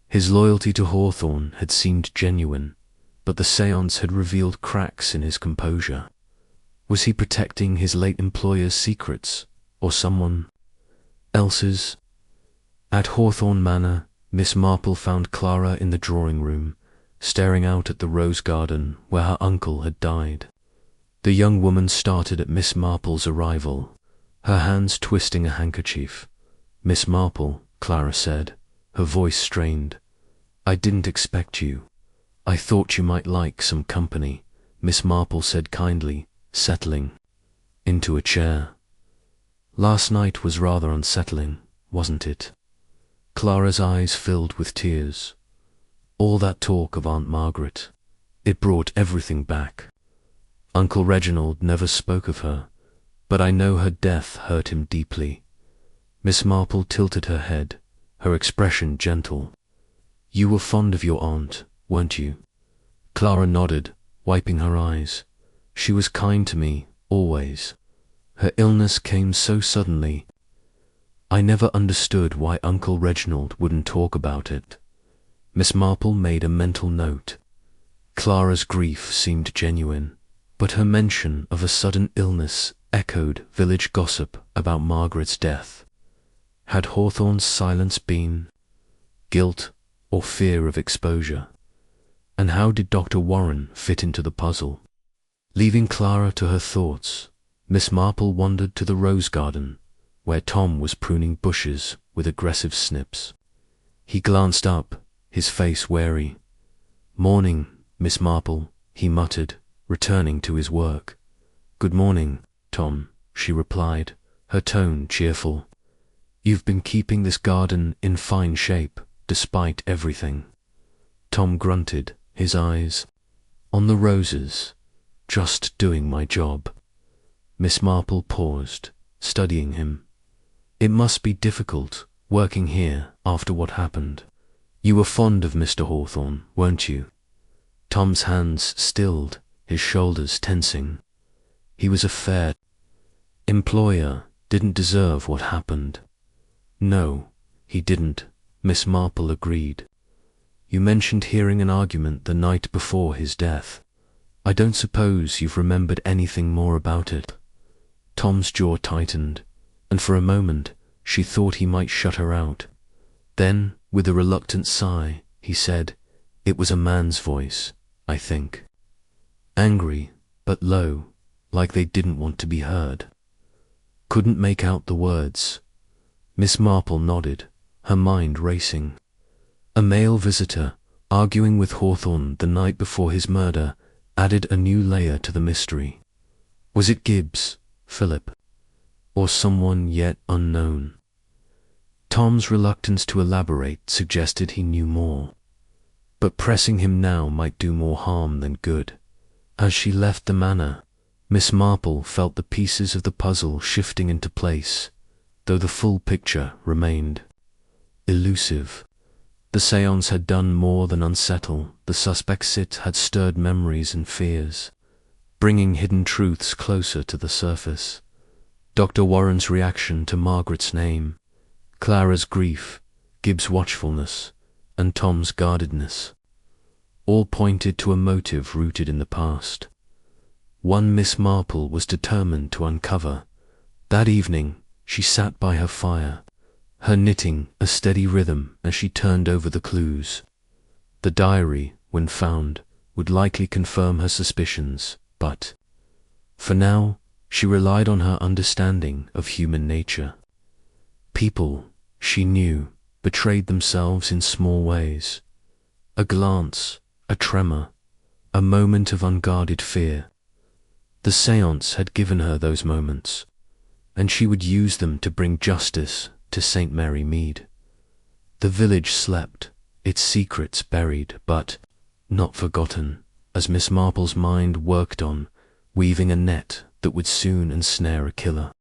His loyalty to Hawthorne had seemed genuine, but the séance had revealed cracks in his composure. Was he protecting his late employer's secrets, or someone else's? At Hawthorne Manor, Miss Marple found Clara in the drawing-room, staring out at the rose garden where her uncle had died. The young woman started at Miss Marple's arrival, her hands twisting a handkerchief. "Miss Marple," Clara said, her voice strained, "I didn't expect you. I thought you might like some company," Miss Marple said kindly, settling into a chair. "Last night was rather unsettling, wasn't it?" Clara's eyes filled with tears. All that talk of Aunt Margaret, it brought everything back. Uncle Reginald never spoke of her, but I know her death hurt him deeply. Miss Marple tilted her head, her expression gentle. "You were fond of your aunt, weren't you?" Clara nodded, wiping her eyes. "She was kind to me, always. Her illness came so suddenly. I never understood why Uncle Reginald wouldn't talk about it." Miss Marple made a mental note. Clara's grief seemed genuine, but her mention of a sudden illness echoed village gossip about Margaret's death. Had Hawthorne's silence been guilt or fear of exposure? And how did Dr. Warren fit into the puzzle? Leaving Clara to her thoughts, Miss Marple wandered to the rose garden, where Tom was pruning bushes with aggressive snips. He glanced up, his face wary. "Morning, Miss Marple," he muttered, returning to his work. "Good morning, Tom," she replied, her tone cheerful. "You've been keeping this garden in fine shape, despite everything." Tom grunted, his eyes on the roses. "Just doing my job." Miss Marple paused, studying him. "It must be difficult, working here after what happened. You were fond of Mr. Hawthorne, weren't you?" Tom's hands stilled, his shoulders tensing. He was a fair employer, didn't deserve what happened. "No, he didn't," Miss Marple agreed. "You mentioned hearing an argument the night before his death. I don't suppose you've remembered anything more about it." Tom's jaw tightened, and for a moment she thought he might shut her out. Then, with a reluctant sigh, he said, "It was a man's voice, I think. Angry, but low, like they didn't want to be heard." "Couldn't make out the words." Miss Marple nodded, her mind racing. A male visitor, arguing with Hawthorne the night before his murder, added a new layer to the mystery. Was it Gibbs, Philip, or someone yet unknown? Tom's reluctance to elaborate suggested he knew more, but pressing him now might do more harm than good. As she left the manor, Miss Marple felt the pieces of the puzzle shifting into place, though the full picture remained elusive. The séance had done more than unsettle. The suspect's it had stirred memories and fears, bringing hidden truths closer to the surface. Dr. Warren's reaction to Margaret's name, Clara's grief, Gibbs' watchfulness, and Tom's guardedness, all pointed to a motive rooted in the past, one Miss Marple was determined to uncover. That evening she sat by her fire, her knitting a steady rhythm as she turned over the clues. The diary, when found, would likely confirm her suspicions, but for now she relied on her understanding of human nature. People, she knew, betrayed themselves in small ways. A glance, a tremor, a moment of unguarded fear. The séance had given her those moments, and she would use them to bring justice to St. Mary Mead. The village slept, its secrets buried, but not forgotten, as Miss Marple's mind worked on, weaving a net that would soon ensnare a killer.